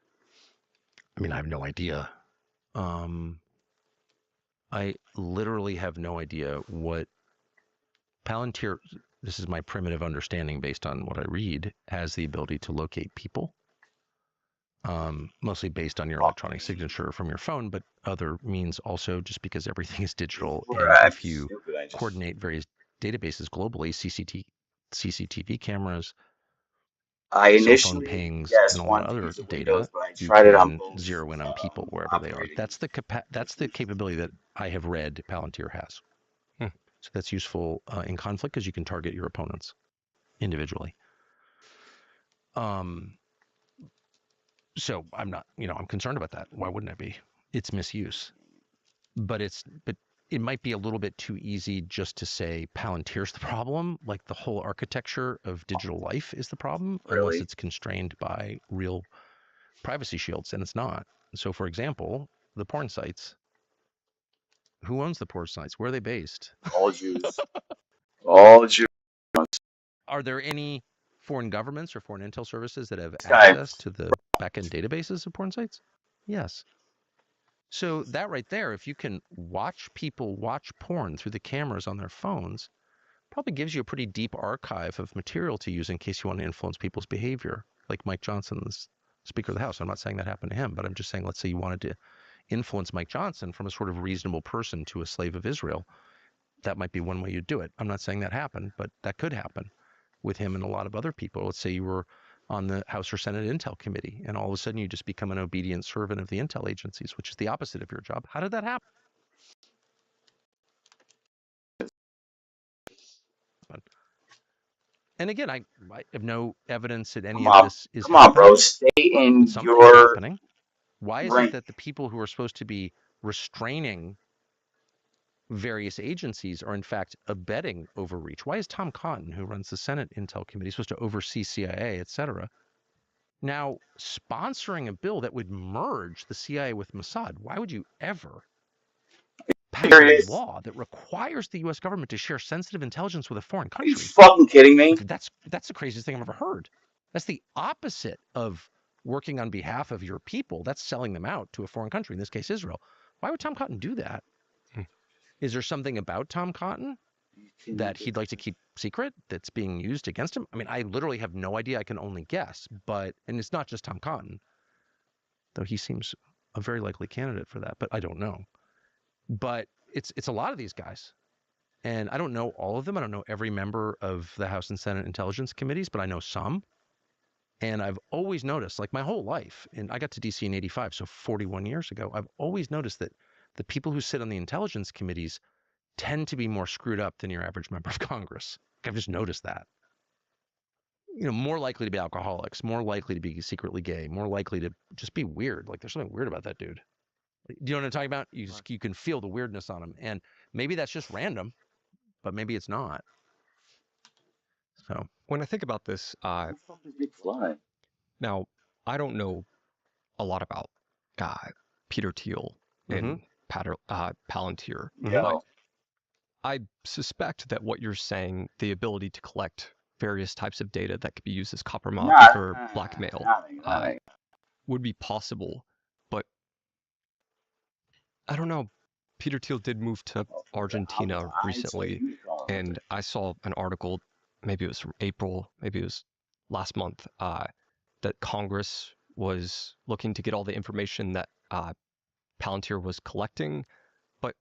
I mean, I have no idea. I literally have no idea what Palantir, this is my primitive understanding based on what I read, has the ability to locate people, mostly based on your electronic signature from your phone, but other means also, just because everything is digital. And if you coordinate various databases globally, CCTV cameras, cell phone pings, and all that other data, you can zero in on people wherever they are. That's the capability that I have read Palantir has. So that's useful in conflict because you can target your opponents individually. So I'm not, I'm concerned about that. Why wouldn't I be? It's misuse. But it might be a little bit too easy just to say Palantir's the problem. Like the whole architecture of digital life is the problem, unless it's constrained by real privacy shields, and it's not. So for example, the porn sites. Who owns the porn sites? Where are they based? All Jews. All Jews. Are there any foreign governments or foreign intel services that have access to the backend databases of porn sites? Yes. So that right there, if you can watch people watch porn through the cameras on their phones, probably gives you a pretty deep archive of material to use in case you want to influence people's behavior, like Mike Johnson, the Speaker of the House. I'm not saying that happened to him, but I'm just saying, let's say you wanted to influence Mike Johnson from a sort of reasonable person to a slave of Israel. That might be one way you'd do it. I'm not saying that happened, but that could happen with him and a lot of other people. Let's say you were on the House or Senate Intel Committee, and all of a sudden you just become an obedient servant of the intel agencies, which is the opposite of your job. How did that happen? And again, I have no evidence that any of this is Come on, bro. happening, Stay in but something's your happening. Why is brain. it that the people who are supposed to be restraining various agencies are in fact abetting overreach? Why is Tom Cotton, who runs the Senate Intel Committee, supposed to oversee CIA, et cetera, now sponsoring a bill that would merge the CIA with Mossad? Why would you ever pass a law that requires the U.S. government to share sensitive intelligence with a foreign Are you country? fucking kidding me? That's the craziest thing I've ever heard. That's the opposite of working on behalf of your people. That's selling them out to a foreign country, in this case, Israel. Why would Tom Cotton do that? Is there something about Tom Cotton that he'd like to keep secret that's being used against him? I mean, I literally have no idea. I can only guess. And it's not just Tom Cotton, though he seems a very likely candidate for that, but I don't know. But it's a lot of these guys. And I don't know all of them. I don't know every member of the House and Senate Intelligence Committees, but I know some. And I've always noticed, like my whole life, and I got to DC in 85, so 41 years ago, I've always noticed that the people who sit on the intelligence committees tend to be more screwed up than your average member of Congress. I've just noticed that. You know, more likely to be alcoholics, more likely to be secretly gay, more likely to just be weird. Like there's something weird about that dude. Do you know what I'm talking about? You can feel the weirdness on him. And maybe that's just random, but maybe it's not. So when I think about this, Who the fuck is Big Fly? now I don't know a lot about Peter Thiel and Palantir, but I suspect that what you're saying, the ability to collect various types of data that could be used as compromise or blackmail, would be possible. But I don't know. Peter Thiel did move to Argentina recently, and I saw an article, maybe it was from April, maybe it was last month, that Congress was looking to get all the information that Palantir was collecting, but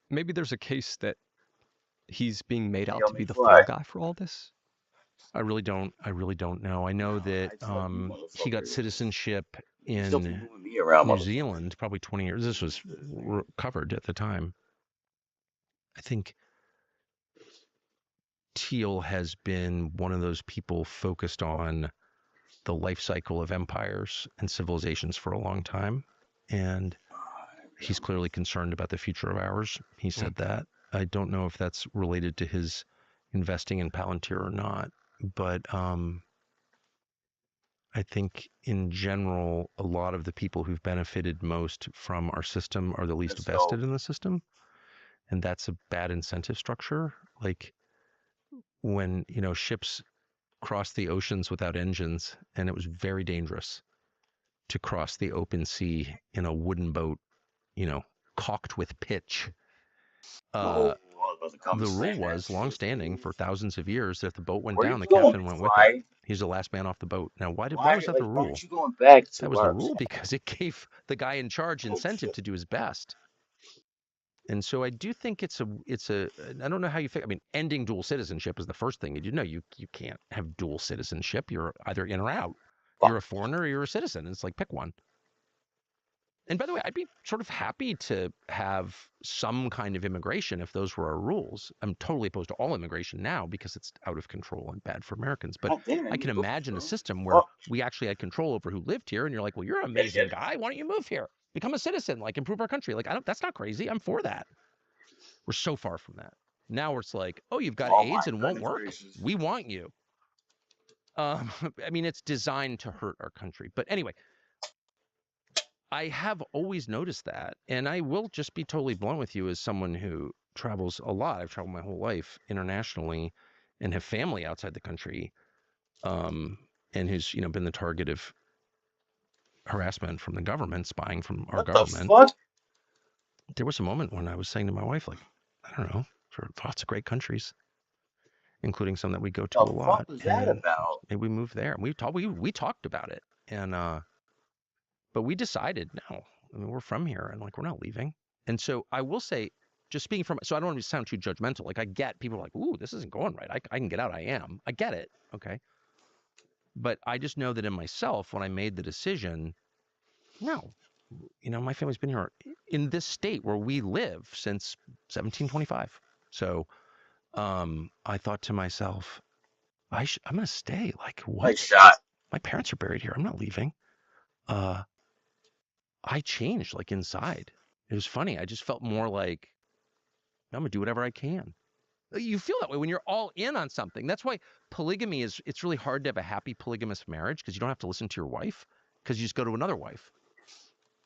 maybe there's a case that he's being made out to be the fall guy for all this. I really don't know. I know that he got citizenship in New Zealand probably 20 years. This was covered at the time. I think Thiel has been one of those people focused on the life cycle of empires and civilizations for a long time. And he's clearly concerned about the future of ours. He said that. I don't know if that's related to his investing in Palantir or not. But I think in general, a lot of the people who've benefited most from our system are the least vested in the system. And that's a bad incentive structure. Like when, ships crossed the oceans without engines, and it was very dangerous to cross the open sea in a wooden boat, caulked with pitch. The rule was long-standing for thousands of years that if the boat went down, the captain went with it. He's the last man off the boat. Now, why was that the rule? That was the rule because it gave the guy in charge incentive to do his best. And so I do think it's a I don't know how you think. I mean, ending dual citizenship is the first thing. You can't have dual citizenship. You're either in or out. You're a foreigner or you're a citizen. It's like pick one. And by the way, I'd be sort of happy to have some kind of immigration if those were our rules. I'm totally opposed to all immigration now because it's out of control and bad for Americans. But I can imagine a system where we actually had control over who lived here. And you're like, well, you're an amazing guy. Why don't you move here? Become a citizen, like improve our country. Like, that's not crazy. I'm for that. We're so far from that. Now it's like, oh, you've got AIDS and won't work. We want you. I mean, it's designed to hurt our country. But anyway, I have always noticed that, and I will just be totally blunt with you as someone who travels a lot. I've traveled my whole life internationally and have family outside the country, and who's, been the target of harassment from the government, spying from our government. What? there was a moment when I was saying to my wife, like, I don't know, sort of lots of great countries, including some that we go to The a fuck lot, was that and about? maybe we moved there. And we talked about it, and but we decided no. I mean, we're from here, and like we're not leaving. And so I will say, just speaking from, so I don't want to sound too judgmental. Like I get people are like, ooh, this isn't going right. I can get out. I am. I get it. Okay. But I just know that in myself, when I made the decision, no, my family's been here in this state where we live since 1725. So I thought to myself, I'm going to stay. Like, Nice what? shot. My parents are buried here. I'm not leaving. I changed like inside. It was funny. I just felt more like I'm going to do whatever I can. You feel that way when you're all in on something. That's why polygamy it's really hard to have a happy polygamous marriage, because you don't have to listen to your wife, because you just go to another wife.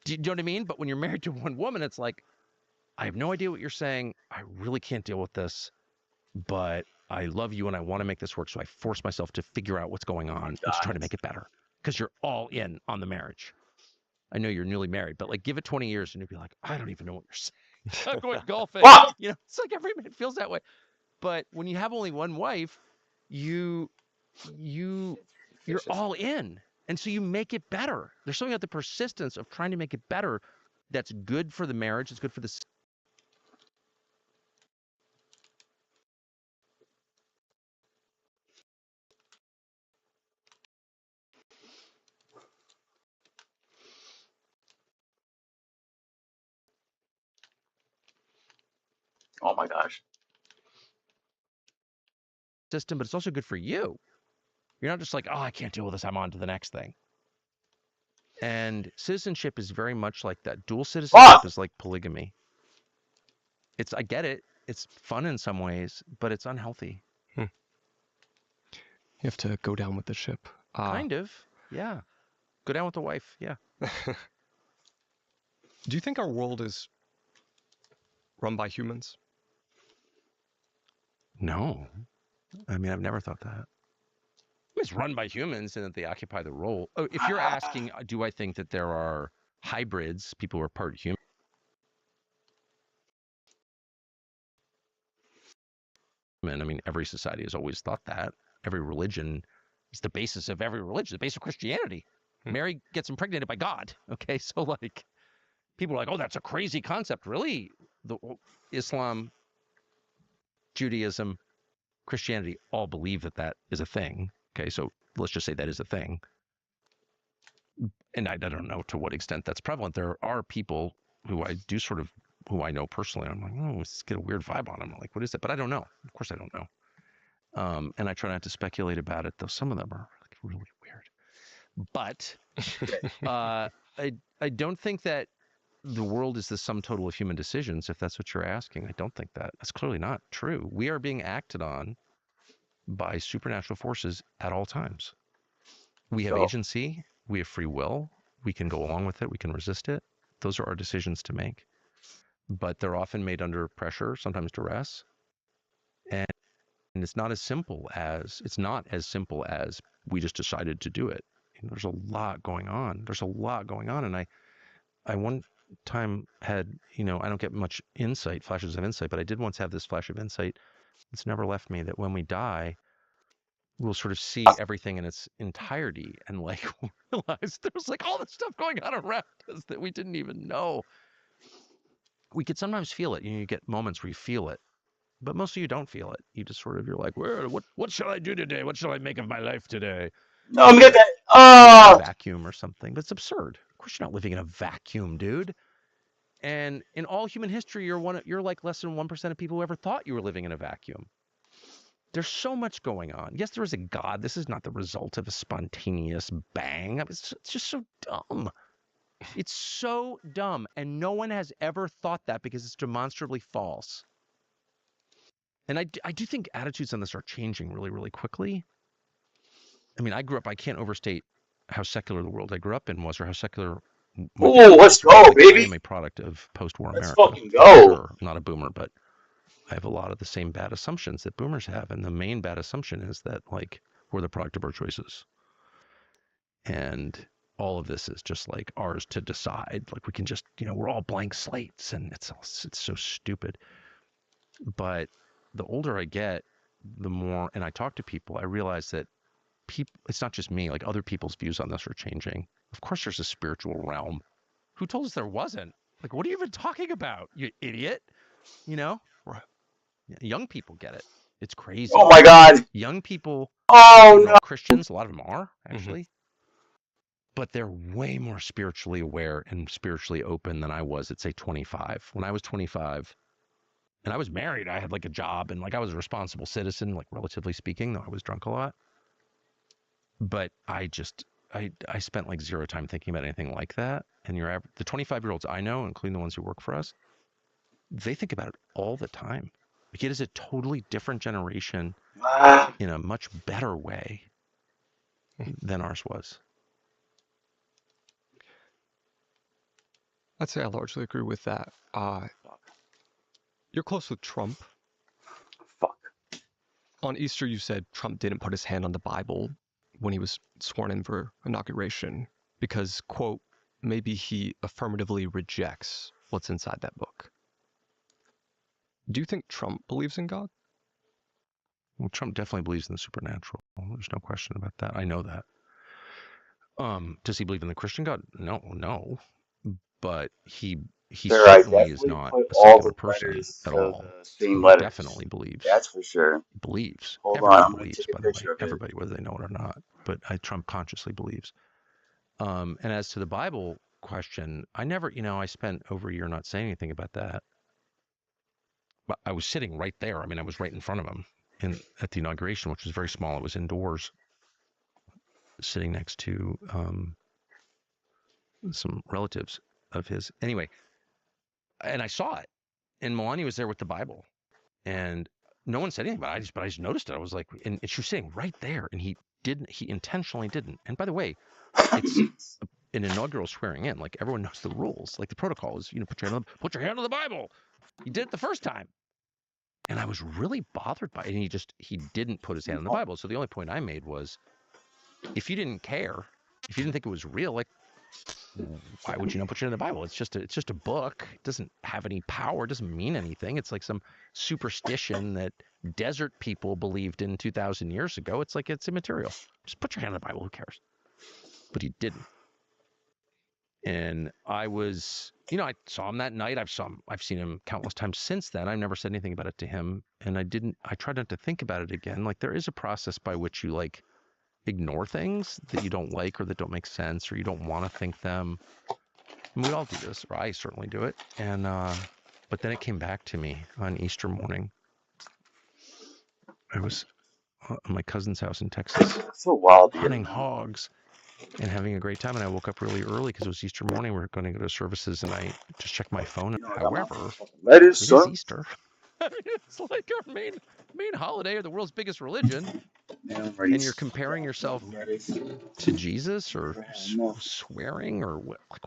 Do you know what I mean? But when you're married to one woman, it's like, I have no idea what you're saying. I really can't deal with this, but I love you and I want to make this work. So I force myself to figure out what's going on and to try to make it better, because you're all in on the marriage. I know you're newly married, but like give it 20 years and you'll be like, I don't even know what you're saying. I'm going golfing. Fuck! It's like every minute feels that way. But when you have only one wife, you're all in. And so you make it better. There's something about the persistence of trying to make it better that's good for the marriage. It's good for the. Oh my gosh. System, but it's also good for you. You're not just like, oh, I can't deal with this. I'm on to the next thing. And citizenship is very much like that. Dual citizenship is like polygamy. I get it. It's fun in some ways, but it's unhealthy. You have to go down with the ship. Kind of. Yeah. Go down with the wife. Yeah. Do you think our world is run by humans? No. I mean, I've never thought that. It's run by humans and that they occupy the role. Oh, if you're asking, do I think that there are hybrids, people who are part human? I mean, every society has always thought that. Every religion is the basis of every religion, the base of Christianity. Mary gets impregnated by God. Okay, so like, people are like, oh, that's a crazy concept. Really? Islam, Judaism, Christianity all believe that is a thing. Okay, so let's just say that is a thing. And I don't know to what extent that's prevalent. There are people who I know personally. I'm like, oh, let's get a weird vibe on them. I'm like, what is it? But I don't know. Of course I don't know. And I try not to speculate about it, though some of them are like really weird. But I don't think that the world is the sum total of human decisions, if that's what you're asking. I don't think that. That's clearly not true. We are being acted on by supernatural forces at all times. We have agency. We have free will. We can go along with it. We can resist it. Those are our decisions to make. But they're often made under pressure, sometimes duress. And it's not as simple as we just decided to do it. There's a lot going on. And I one time had, I don't get much flashes of insight, but I did once have this flash of insight. It's never left me, that when we die, we'll sort of see everything in its entirety and like realize there's like all this stuff going on around us that we didn't even know. We could sometimes feel it. You get moments where you feel it, but most of you don't feel it. You just sort of, you're like, what shall I do today? What shall I make of my life today? No, I'm gonna. Oh! Vacuum or something. But it's absurd. Of course you're not living in a vacuum, dude. And in all human history, you're like less than 1% of people who ever thought you were living in a vacuum. There's so much going on. Yes, there is a God. This is not the result of a spontaneous bang. It's just so dumb. It's so dumb. And no one has ever thought that, because it's demonstrably false. And I do think attitudes on this are changing really, really quickly. I mean, I can't overstate how secular the world I grew up in was, or how secular. Oh, let's go, baby! I am a product of post-war America. Let's fucking go! Sure, I'm not a boomer, but I have a lot of the same bad assumptions that boomers have. And the main bad assumption is that, like, we're the product of our choices. And all of this is just like ours to decide. Like we can just, we're all blank slates, and it's so stupid. But the older I get, the more, and I talk to people, I realize that it's not just me, like other people's views on this are changing. Of course there's a spiritual realm. Who told us there wasn't? Like, what are you even talking about, you idiot? Right. Young people get it. It's crazy. Oh my God. Young people, Oh they're no. all Christians. A lot of them are, actually. But they're way more spiritually aware and spiritually open than I was at, say, 25. When I was 25, and I was married, I had like a job, and like I was a responsible citizen, like relatively speaking, though I was drunk a lot. But I spent like zero time thinking about anything like that. And the 25-year-olds I know, including the ones who work for us, they think about it all the time. Like, it is a totally different generation in a much better way than ours was. I'd say I largely agree with that. You're close with Trump. Fuck. On Easter, you said Trump didn't put his hand on the Bible when he was sworn in for inauguration because, quote, maybe he affirmatively rejects what's inside that book. Do you think Trump believes in God? Well, Trump definitely believes in the supernatural. There's no question about that. I know that. Does he believe in the Christian God? No. But he certainly is not a secular person at all. He definitely believes. That's for sure. Believes. Hold Everybody on, I'm gonna believes, take a by the way. picture of it. Everybody, whether they know it or not. But Trump consciously believes. And as to the Bible question, I spent over a year not saying anything about that. But I was sitting right there. I mean, I was right in front of him at the inauguration, which was very small. It was indoors, sitting next to some relatives of his. Anyway, and I saw it, and Melania was there with the Bible, and no one said anything about it. But I just noticed it. I was like, and she was sitting right there, and he intentionally didn't. And by the way, it's an inaugural swearing in. Like, everyone knows the rules. Like, the protocol is, put your hand on the Bible. He did it the first time. And I was really bothered by it. And he didn't put his hand on the Bible. So the only point I made was, if you didn't care, if you didn't think it was real, like, why would you not put it in the Bible? It's just a book. It doesn't have any power. It doesn't mean anything. It's like some superstition that desert people believed in 2,000 years ago. It's like, it's immaterial. Just put your hand on the Bible. Who cares? But he didn't. And I was, I saw him that night. I've seen him countless times since then. I've never said anything about it to him. And I tried not to think about it again. Like, there is a process by which you, like, ignore things that you don't like or that don't make sense or you don't want to think them. And we all do this, or I certainly do it. And but then it came back to me on Easter morning. I was at my cousin's house in Texas, So wild. hunting hogs and having a great time. And I woke up really early because it was Easter morning. We were going to go to services, and I just checked my phone. However, it is Easter. I mean, it's like our main holiday, or the world's biggest religion. And you're comparing yourself to Jesus, or swearing, or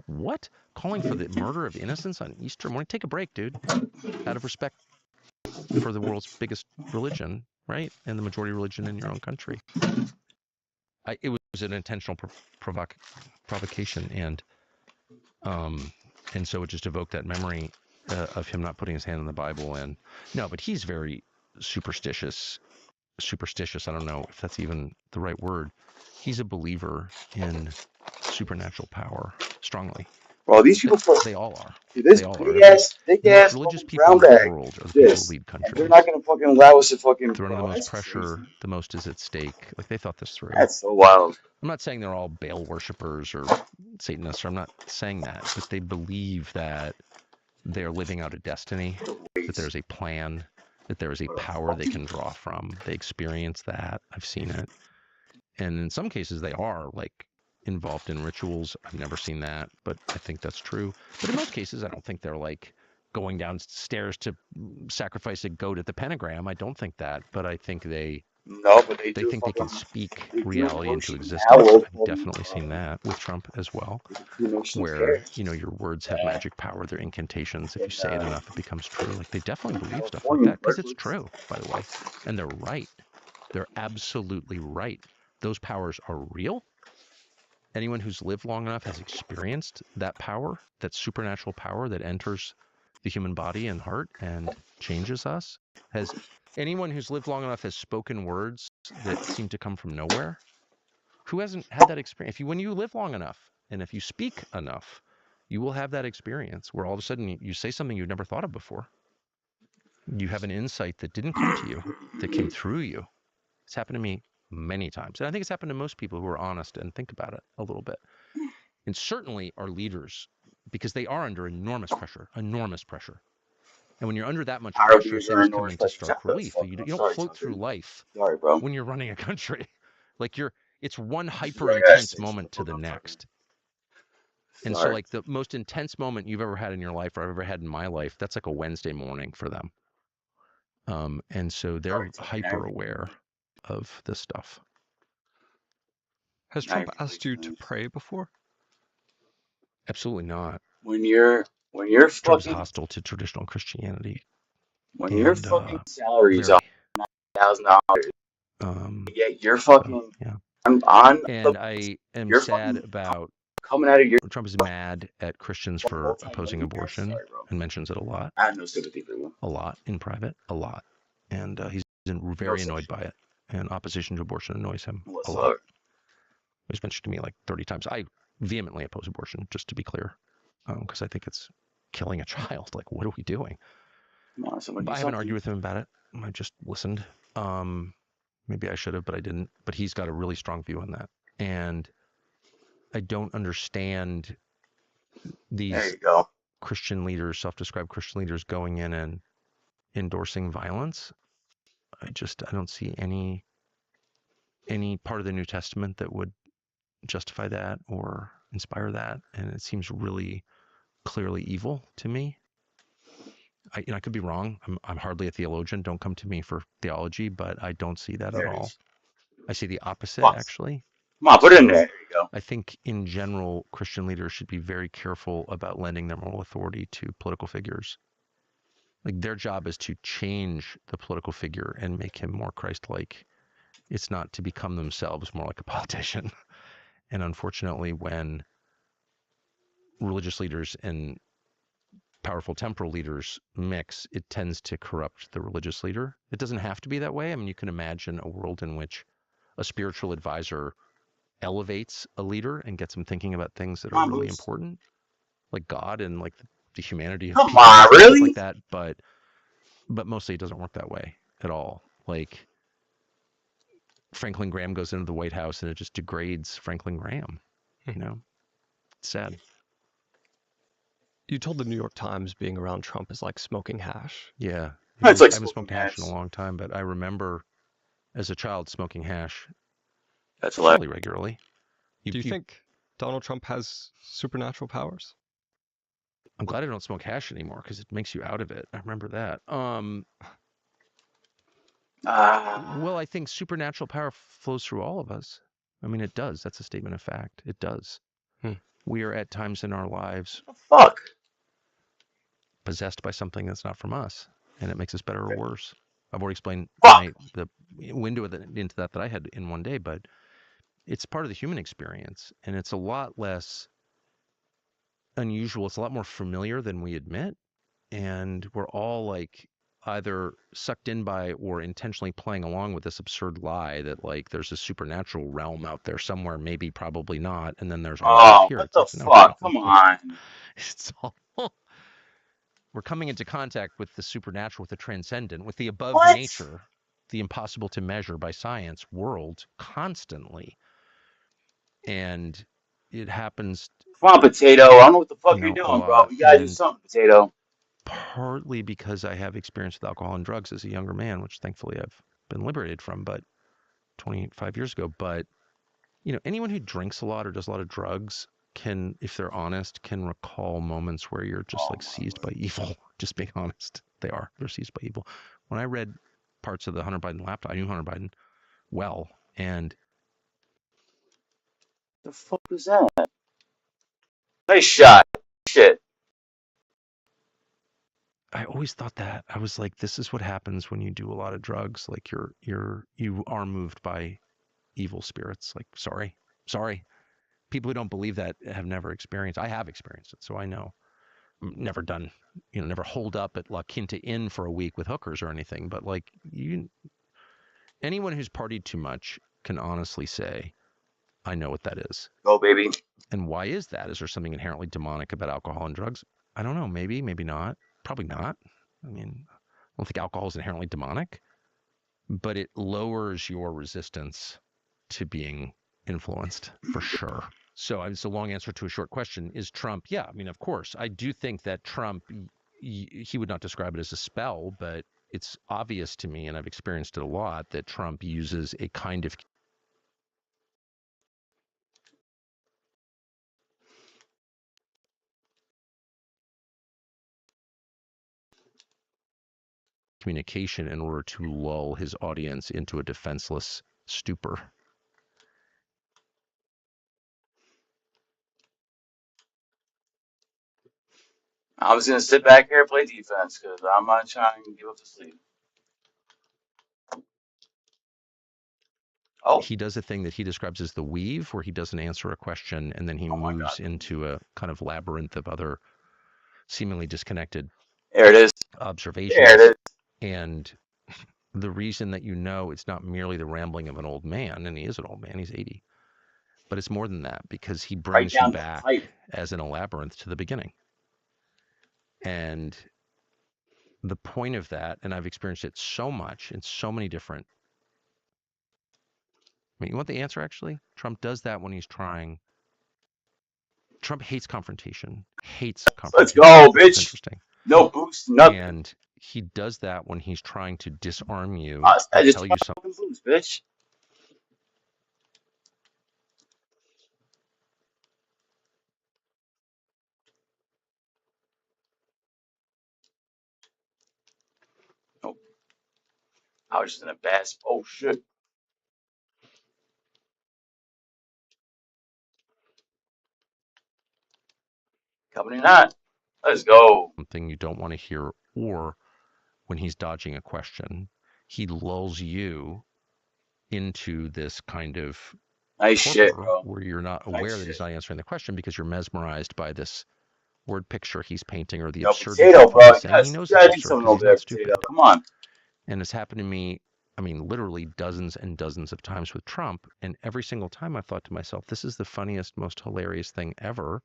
what? Calling for the murder of innocents on Easter morning? Take a break, dude. Out of respect for the world's biggest religion, right? And the majority religion in your own country. It was an intentional provocation, and so it just evoked that memory of him not putting his hand on the Bible. And no, but he's very superstitious. I don't know if that's even the right word. He's a believer in supernatural power strongly. Well, these people, they all are. This they all big are. ass, thick ass religious people in brown the bag. world are the people who lead countries. They're not gonna fucking allow us to fucking. They're under the most pressure. The most is at stake. Like, they thought this through. That's so wild. I'm not saying they're all Baal worshippers or Satanists. Or I'm not saying that, but they believe that they're living out a destiny, that there's a plan, that there is a power they can draw from. They experience that. I've seen it. And in some cases, they are, like, involved in rituals. I've never seen that, but I think that's true. But in most cases, I don't think they're, like, going downstairs to sacrifice a goat at the pentagram. I don't think that, but I think they think they can speak reality into existence. I've definitely seen that with Trump as well, where, your words have magic power. They're incantations. If you say it enough, it becomes true. Like, they definitely believe stuff like that because it's true, by the way. And they're right. They're absolutely right. Those powers are real. anyone who's lived long enough has experienced that power, that supernatural power that enters the human body and heart and changes us. Has anyone who's lived long enough has spoken words that seem to come from nowhere? Who hasn't had that experience? When you live long enough and if you speak enough, you will have that experience where all of a sudden you say something you've never thought of before. You have an insight that didn't come to you, that came through you. It's happened to me many times. And I think it's happened to most people who are honest and think about it a little bit. And certainly our leaders, because they are under enormous pressure. And when you're under that much Our pressure, leaders are things in come North into West. stark Shut the relief. fuck You up. don't Sorry, float through Tucker. life Sorry, bro. when you're running a country. Like it's one hyper Sorry, intense guys. moment to the next. And so Sorry. like the most intense moment you've ever had in your life or I've ever had in my life, that's like a Wednesday morning for them. And so they're Sorry, Tucker. hyper aware of this stuff. Has Now Trump you're asked you to really pray before? Absolutely not. when you're Trump's fucking hostile to traditional Christianity. when your And fucking salary is very. $1,000, yet you're So, fucking yeah. on And the I am you're sad fucking about coming out of your Trump is mad at Christians for opposing multi-millionaire. abortion Sorry, bro. and mentions it a lot I have no sympathy for you. in private, a lot. And he's very annoyed by it. And opposition to abortion annoys him What's a lot. up? He's mentioned to me like 30 times. I vehemently oppose abortion, just to be clear, because I think it's killing a child. Like, what are we doing? But I haven't argued with him about it. I just listened. Maybe I should have, but I didn't. But he's got a really strong view on that. And I don't understand these There you go. Christian leaders, self-described Christian leaders, going in and endorsing violence. I don't see any part of the New Testament that would justify that or inspire that. And it seems really clearly evil to me. I could be wrong. I'm hardly a theologian. Don't come to me for theology, but I don't see that at all. I see the opposite, actually. Come on, put it in there. There you go. I think in general, Christian leaders should be very careful about lending their moral authority to political figures. Like their job is to change the political figure and make him more Christ-like. It's not to become themselves more like a politician. And unfortunately, when religious leaders and powerful temporal leaders mix, it tends to corrupt the religious leader. It doesn't have to be that way. I mean, you can imagine a world in which a spiritual advisor elevates a leader and gets them thinking about things that are really important, like God and like the humanity of people, stuff like that. But mostly it doesn't work that way at all. Like Franklin Graham goes into the White House and it just degrades Franklin Graham. You know, it's sad. You told the New York Times being around Trump is like smoking hash. Yeah. It's like I haven't smoked hash in a long time, but I remember as a child smoking hash fairly regularly. Do you think Donald Trump has supernatural powers? I'm glad I don't smoke hash anymore because it makes you out of it. I remember that. Well, I think supernatural power flows through all of us. I mean, it does. That's a statement of fact. It does. We are at times in our lives possessed by something that's not from us, and it makes us better or worse. I've already explained the window into that I had in one day, but it's part of the human experience, and it's a lot less unusual. It's a lot more familiar than we admit, and we're all like either sucked in by or intentionally playing along with this absurd lie that like there's a supernatural realm out there somewhere, maybe, probably not, and then there's all here. What the fuck? Come on. It's all we're coming into contact with the supernatural, with the transcendent, with the above nature, the impossible to measure by science world constantly. And it happens. Come on, Potato. I don't know what the fuck you're doing, bro. You gotta do something, Potato. Partly because I have experience with alcohol and drugs as a younger man, which thankfully I've been liberated from, but 25 years ago. But, you know, anyone who drinks a lot or does a lot of drugs can, if they're honest, can recall moments where you're just like seized by evil. Just being honest. They're seized by evil. When I read parts of the Hunter Biden laptop, I knew Hunter Biden well, and the fuck was that? Nice shot. Shit. I always thought that. I was like, this is what happens when you do a lot of drugs. Like you are moved by evil spirits. Like, sorry. People who don't believe that have never experienced. I have experienced it, so I know. Never done, never holed up at La Quinta Inn for a week with hookers or anything. But like anyone who's partied too much can honestly say, I know what that is. Go, baby. And why is that? Is there something inherently demonic about alcohol and drugs? I don't know. Maybe, maybe not. Probably not. I mean, I don't think alcohol is inherently demonic, but it lowers your resistance to being influenced for sure. So it's a long answer to a short question. Is Trump? Yeah, I mean, of course. I do think that Trump, he would not describe it as a spell, but it's obvious to me, and I've experienced it a lot, that Trump uses a kind of communication in order to lull his audience into a defenseless stupor. I was going to sit back here and play defense because I'm not trying to give up the sleep. Oh. He does a thing that he describes as the weave, where he doesn't answer a question and then he moves into a kind of labyrinth of other seemingly disconnected there it is. Observations. There it is. And the reason that it's not merely the rambling of an old man, and he is an old man, he's 80, but it's more than that, because he brings you back as in a labyrinth to the beginning. And the point of that, and I've experienced it so much in so many different. I mean, you want the answer, actually? Trump does that when he's trying. Trump hates confrontation. Hates confrontation. Let's go, bitch. That's interesting. No boost, nothing. And he does that when he's trying to disarm you. I just tell you something. Boost, bitch. Oh. I was just in a bad spot. Oh, shit. Coming in hot. Let's go. Something you don't want to hear, or when he's dodging a question, he lulls you into this kind of nice shit, bro. Where you're not aware that he's not answering the question because you're mesmerized by this word picture he's painting or the absurdity. Potato, bro. He knows it's absurd because he's not stupid. Come on. And it's happened to me, I mean, literally dozens and dozens of times with Trump. And every single time I thought to myself, this is the funniest, most hilarious thing ever.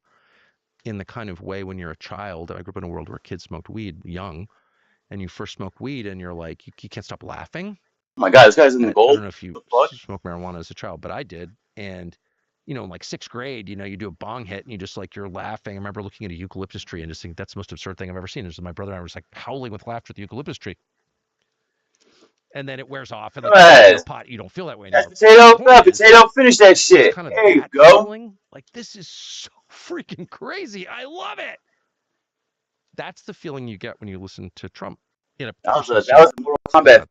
In the kind of way when you're a child. I grew up in a world where kids smoked weed young, and you first smoke weed and you're like, you can't stop laughing. Oh my God, this guy's in the gold. I don't know if you smoked marijuana as a child, but I did. And, in like sixth grade, you do a bong hit and you just like, you're laughing. I remember looking at a eucalyptus tree and just thinking, that's the most absurd thing I've ever seen. My brother and I was like howling with laughter at the eucalyptus tree. And then it wears off, and like pot, you don't feel that way anymore. That's potato, finish that shit. Kind of there you go. Feeling. Like, this is so freaking crazy. I love it. That's the feeling you get when you listen to Trump. That was a Mortal Kombat.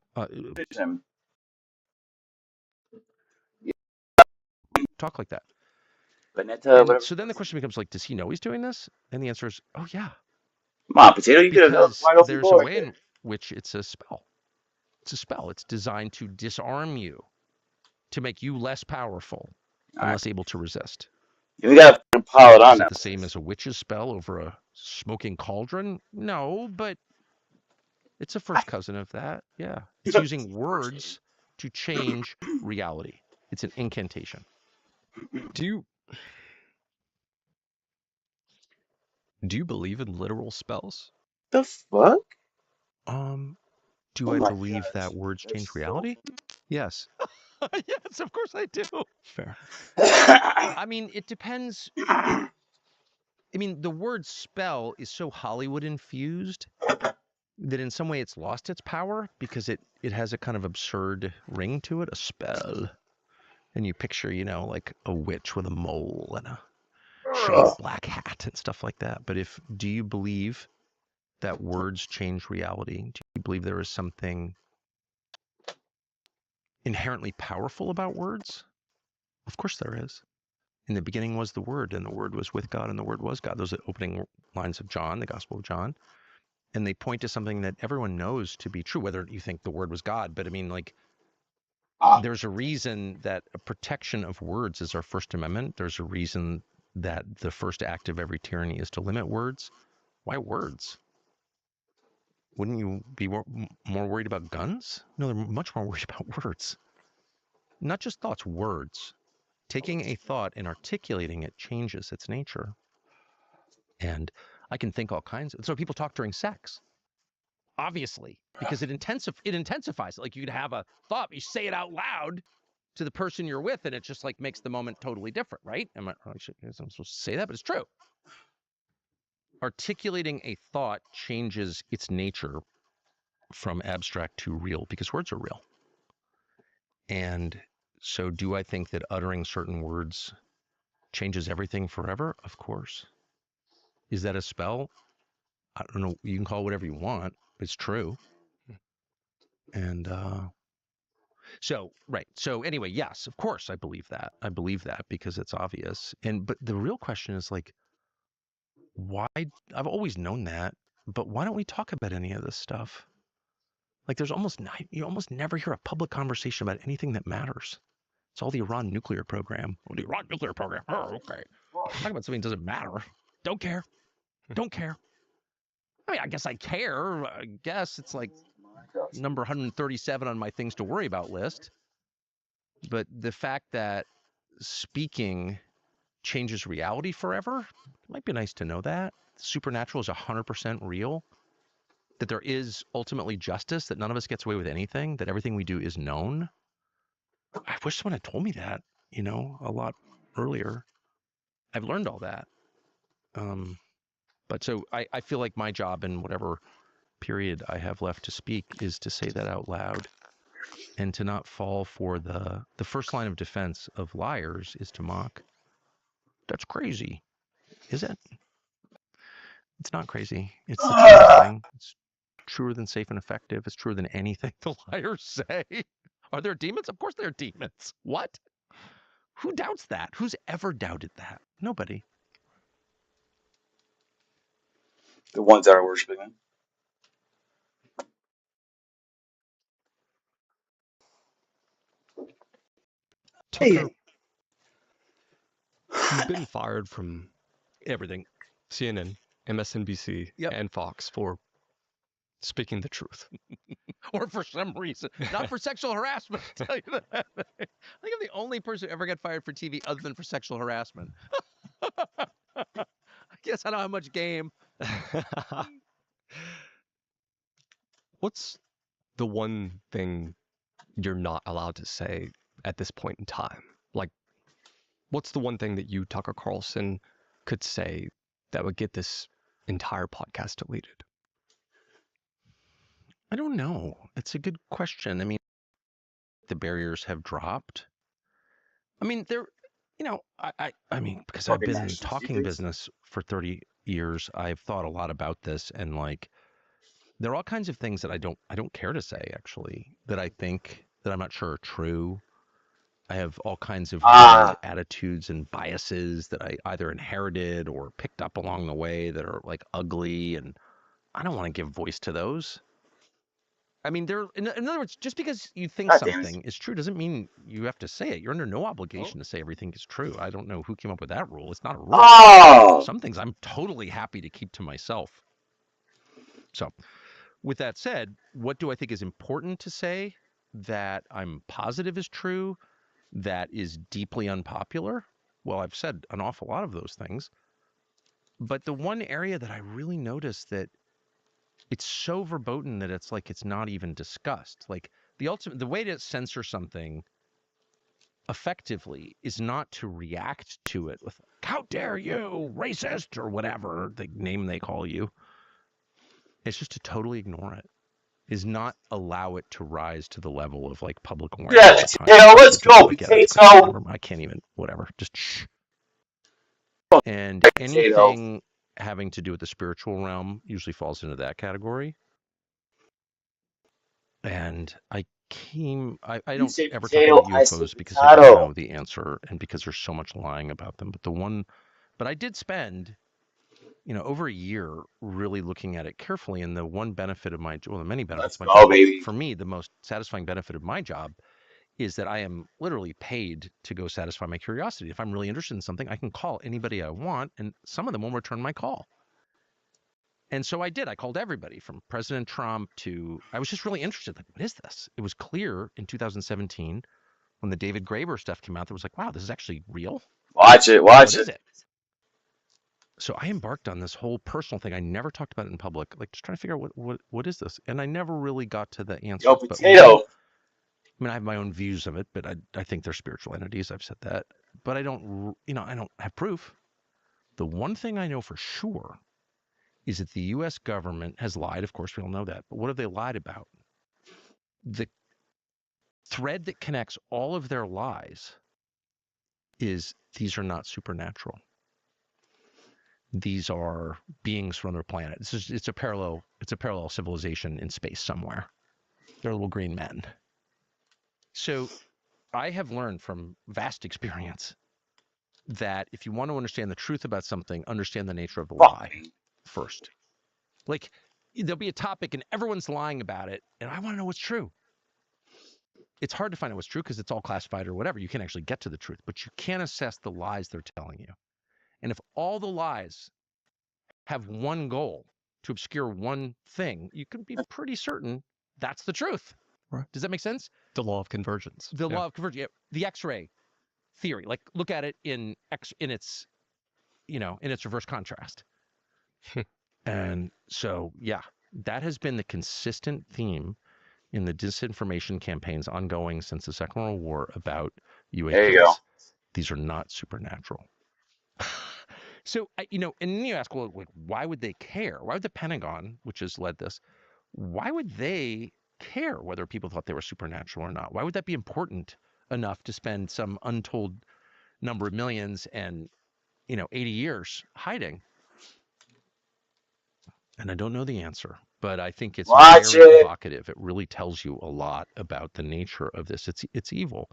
Talk like that. So then the question becomes like, does he know he's doing this? And the answer is, oh yeah. Come on, potato, you could have wide open. There's a way in which it's a spell. It's a spell. It's designed to disarm you, to make you less powerful and less able to resist. You gotta pile it on now. The same as a witch's spell over a smoking cauldron? No, but it's a first cousin of that. Yeah. It's using words to change reality. It's an incantation. Do you believe in literal spells? The fuck? Do I believe that words change reality? Yes. Yes, of course I do. Fair. I mean, it depends. I mean, the word spell is so Hollywood infused that in some way it's lost its power because it has a kind of absurd ring to it, a spell. And you picture, like a witch with a mole and a shiny black hat and stuff like that. But do you believe that words change reality? Do you believe there is something inherently powerful about words? Of course there is. In the beginning was the Word, and the Word was with God, and the Word was God. Those are the opening lines of John, the Gospel of John. And they point to something that everyone knows to be true, whether you think the Word was God. But I mean, like, There's a reason that a protection of words is our First Amendment. There's a reason that the first act of every tyranny is to limit words. Why words? Wouldn't you be more worried about guns? No, they're much more worried about words. Not just thoughts, words. Taking a thought and articulating it changes its nature. And I can think all kinds of, so people talk during sex. Obviously, because it intensifies it. Like you could have a thought, you say it out loud to the person you're with, and it just like makes the moment totally different, right? I'm supposed to say that, but it's true. Articulating a thought changes its nature from abstract to real because words are real. And so do I think that uttering certain words changes everything forever? Of course. Is that a spell? I don't know. You can call it whatever you want. It's true. And right. So anyway, yes, of course I believe that. I believe that because it's obvious. But the real question is like, why? I've always known that, but why don't we talk about any of this stuff? Like you almost never hear a public conversation about anything that matters. It's all the Iran nuclear program. Oh, the Iran nuclear program. Oh, okay. Talk about something that doesn't matter. Don't care. Don't care. I mean, I guess I care. I guess it's like number 137 on my things to worry about list. But the fact that speaking changes reality forever, it might be nice to know that. Supernatural is 100% real. That there is ultimately justice, that none of us gets away with anything, that everything we do is known. I wish someone had told me that, a lot earlier. I've learned all that. But so I feel like my job in whatever period I have left to speak is to say that out loud and to not fall for the first line of defense of liars is to mock. That's crazy. Is it? It's not crazy. It's the truest thing. It's truer than safe and effective. It's truer than anything the liars say. Are there demons? Of course there are demons. What? Who doubts that? Who's ever doubted that? Nobody. The ones that are worshiping him. Tucker, you've been fired from everything, CNN, MSNBC, and Fox for speaking the truth. Or for some reason, not for sexual harassment. I'll tell you that. I think I'm the only person who ever got fired for TV other than for sexual harassment. I guess I don't have much game. What's the one thing you're not allowed to say at this point in time? Like, what's the one thing that you, Tucker Carlson, could say that would get this entire podcast deleted? I don't know. It's a good question. I mean, the barriers have dropped. I mean, I mean, because I've been in the talking business for 30 years, I've thought a lot about this, and like, there are all kinds of things that I don't care to say, actually, that I think that I'm not sure are true. I have all kinds of attitudes and biases that I either inherited or picked up along the way that are like ugly, and I don't want to give voice to those. I mean, in other words, just because you think something is true doesn't mean you have to say it. You're under no obligation to say everything is true. I don't know who came up with that rule. It's not a rule. Some things I'm totally happy to keep to myself. So, with that said, what do I think is important to say that I'm positive is true, that is deeply unpopular? Well, I've said an awful lot of those things. But the one area that I really noticed that it's so verboten that it's like it's not even discussed. Like the way to censor something effectively is not to react to it with "How dare you, racist," or whatever the name they call you. It's just to totally ignore it. Is not allow it to rise to the level of like public awareness. Yeah, potato, let's go, potato. I can't even, whatever. Just shh. And anything having to do with the spiritual realm usually falls into that category. And I don't ever talk about UFOs because I don't know the answer and because there's so much lying about them. But I did spend, over a year really looking at it carefully. And the one benefit of the many benefits of my job, for me, the most satisfying benefit of my job is that I am literally paid to go satisfy my curiosity. If I'm really interested in something, I can call anybody I want, and some of them will return my call. And so I did. I called everybody from President Trump to, I was just really interested. Like, what is this? It was clear in 2017 when the David Graeber stuff came out that was like, wow, this is actually real. Watch it. What Watch is it. it? So I embarked on this whole personal thing. I never talked about it in public, like just trying to figure out what is this? And I never really got to the answer. Yo, But potato. I mean, I have my own views of it, but I think they're spiritual entities. I've said that, but I don't, I don't have proof. The one thing I know for sure is that the U.S. government has lied. Of course, we all know that. But what have they lied about? The thread that connects all of their lies is these are not supernatural. These are beings from another planet. It's a parallel civilization in space somewhere. They're little green men. So I have learned from vast experience that if you want to understand the truth about something, understand the nature of the lie first. Like, there'll be a topic and everyone's lying about it, and I want to know what's true. It's hard to find out what's true because it's all classified or whatever. You can't actually get to the truth, but you can assess the lies they're telling you. And if all the lies have one goal, to obscure one thing, you can be pretty certain that's the truth. Right. Does that make sense? The law of convergence. The law of convergence, the X-ray theory. Like, look at it in its reverse contrast. And so, yeah, that has been the consistent theme in the disinformation campaigns ongoing since the Second World War about UAPs. There you go. These are not supernatural. So, and then you ask, well, like, why would they care? Why would the Pentagon, which has led this, why would they care whether people thought they were supernatural or not? Why would that be important enough to spend some untold number of millions and, 80 years hiding? And I don't know the answer, but I think it's very evocative. It really tells you a lot about the nature of this. It's evil.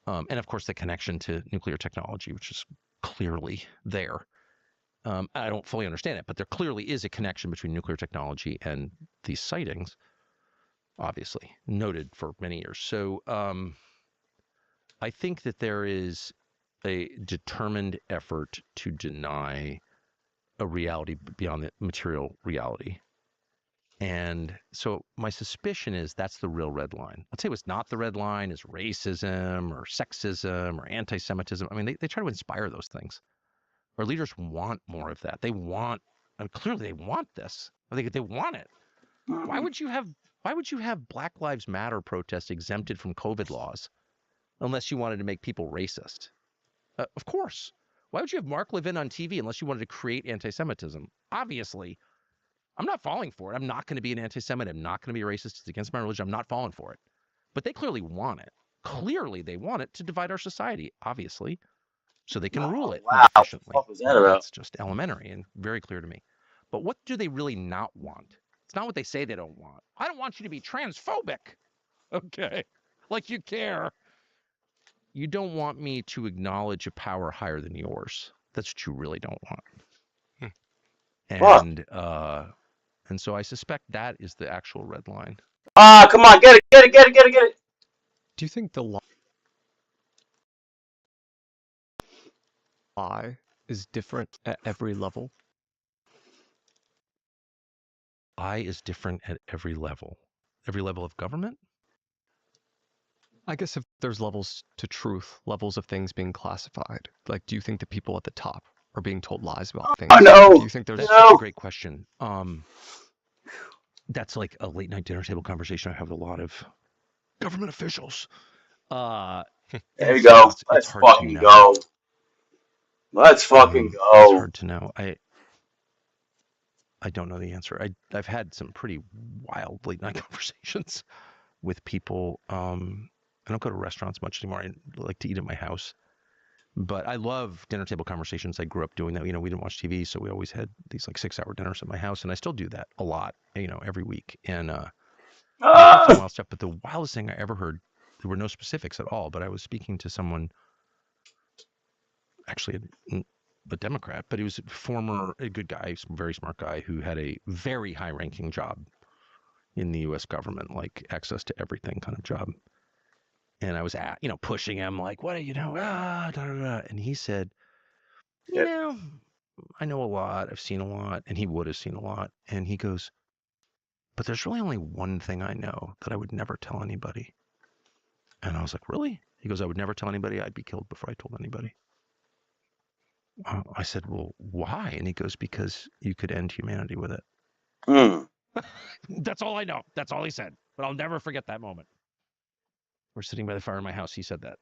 And of course, the connection to nuclear technology, which is clearly there. I don't fully understand it, but there clearly is a connection between nuclear technology and these sightings, obviously, noted for many years. So I think that there is a determined effort to deny a reality beyond the material reality. And so my suspicion is that's the real red line. I'd say what's not the red line is racism or sexism or anti-Semitism. I mean, they try to inspire those things. Our leaders want more of that. They want, clearly they want this. I think they want it. Why would you have Black Lives Matter protests exempted from COVID laws unless you wanted to make people racist? Of course. Why would you have Mark Levin on TV unless you wanted to create anti-Semitism? Obviously. I'm not falling for it. I'm not going to be an anti-Semite. I'm not going to be a racist. It's against my religion. I'm not falling for it. But they clearly want it. Clearly they want it to divide our society, obviously, so they can rule it more efficiently. What was that about? That's just elementary and very clear to me. But what do they really not want? It's not what they say they don't want. I don't want you to be transphobic. Okay. Like you care. You don't want me to acknowledge a power higher than yours. That's what you really don't want. And so I suspect that is the actual red line. Come on, get it. Do you think the lie is different at every level? Lie is different at every level. Every level of government? I guess if there's levels to truth, levels of things being classified, like, do you think the people at the top are being told lies about things? Oh, no. Do you think there's That's a great question. That's like a late night dinner table conversation I have with a lot of government officials. There you go. Let's fucking go. Let's fucking go. It's hard to know. I don't know the answer. I've had some pretty wild late night conversations with people. I don't go to restaurants much anymore. I like to eat at my house. But I love dinner table conversations. I grew up doing that. We didn't watch TV, so we always had these like 6-hour dinners at my house, and I still do that a lot, every week. And wild stuff. But the wildest thing I ever heard, there were no specifics at all, but I was speaking to someone, actually a Democrat, but he was a good guy, very smart guy who had a very high-ranking job in the U.S. government, like access to everything kind of job. And I was pushing him like, what do you know? Da, da, da. And he said, you Yep. know, I know a lot. I've seen a lot. And he would have seen a lot. And he goes, but there's really only one thing I know that I would never tell anybody. And I was like, really? He goes, I would never tell anybody. I'd be killed before I told anybody. I said, well, why? And he goes, because you could end humanity with it. That's all I know. That's all he said. But I'll never forget that moment. We're sitting by the fire in my house. He said that.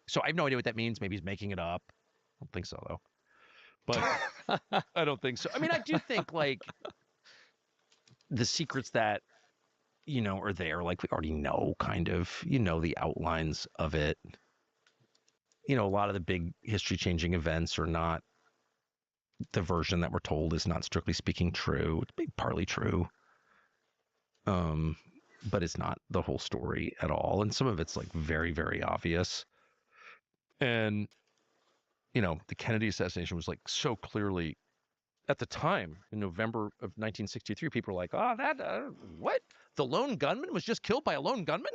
So I have no idea what that means. Maybe he's making it up. I don't think so, though. But I don't think so. I mean, I do think, like, the secrets that, are there, like, we already know, kind of, the outlines of it. A lot of the big history-changing events are not, the version that we're told is not strictly speaking true. It's partly true. But it's not the whole story at all. And some of it's like very, very obvious. And, the Kennedy assassination was like so clearly at the time in November of 1963, people were like, oh, what? The lone gunman was just killed by a lone gunman?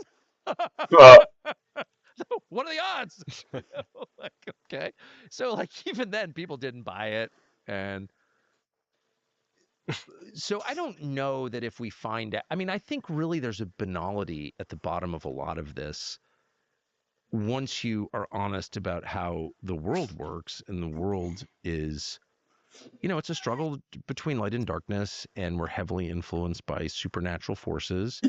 What are the odds? Like, okay. So like, even then people didn't buy it. And so I don't know that if we find out, I mean, I think really there's a banality at the bottom of a lot of this. Once you are honest about how the world works, and the world is, it's a struggle between light and darkness, and we're heavily influenced by supernatural forces,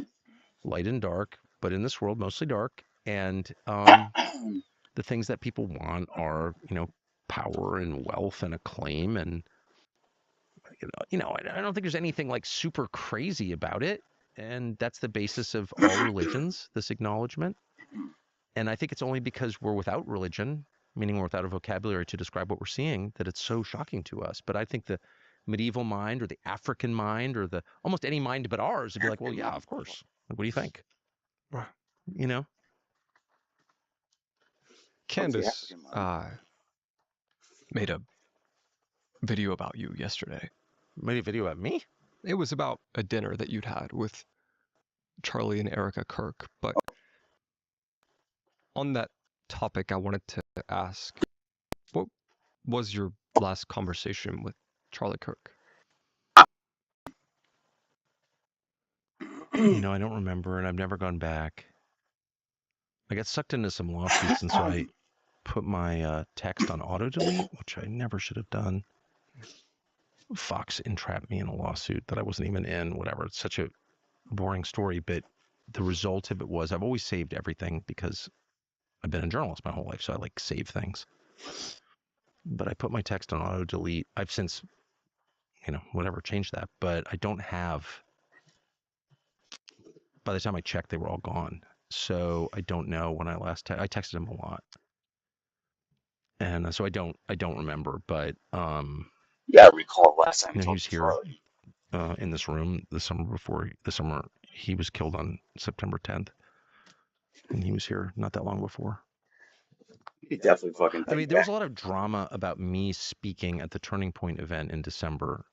light and dark, but in this world, mostly dark. And the things that people want are, power and wealth and acclaim. And, I don't think there's anything like super crazy about it. And that's the basis of all religions, this acknowledgement. And I think it's only because we're without religion, meaning we're without a vocabulary to describe what we're seeing, that it's so shocking to us. But I think the medieval mind, or the African mind, or almost any mind but ours would be like, well, yeah, of course. What do you think? Candace made a video about you yesterday. Made a video about me? It was about a dinner that you'd had with Charlie and Erica Kirk. But on that topic, I wanted to ask, what was your last conversation with Charlie Kirk? I don't remember, and I've never gone back. I got sucked into some lawsuits, and so I put my text on auto delete, which I never should have done. Fox entrapped me in a lawsuit that I wasn't even in, whatever. It's such a boring story, but the result of it was I've always saved everything because I've been a journalist my whole life, so I like save things. But I put my text on auto delete. I've since, whatever, changed that, but I don't have, by the time I checked, they were all gone. So I don't know when I last, I texted him a lot. And so I don't remember, but, yeah, I recall last time he was here in this room the summer he was killed on September 10th. And he was here not that long before. He definitely fucking. I mean, there was a lot of drama about me speaking at the Turning Point event in December.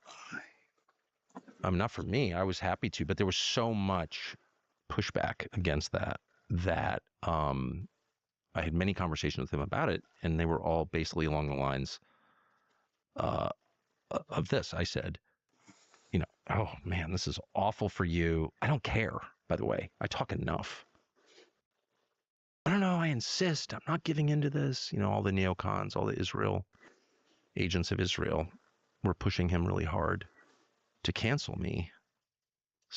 Not for me. I was happy to, but there was so much pushback against that I had many conversations with him about it, and they were all basically along the lines of this. I said, oh man, this is awful for you. I don't care, by the way. I talk enough. I don't know. I insist. I'm not giving into this. All the neocons, all the Israel agents of Israel were pushing him really hard to cancel me.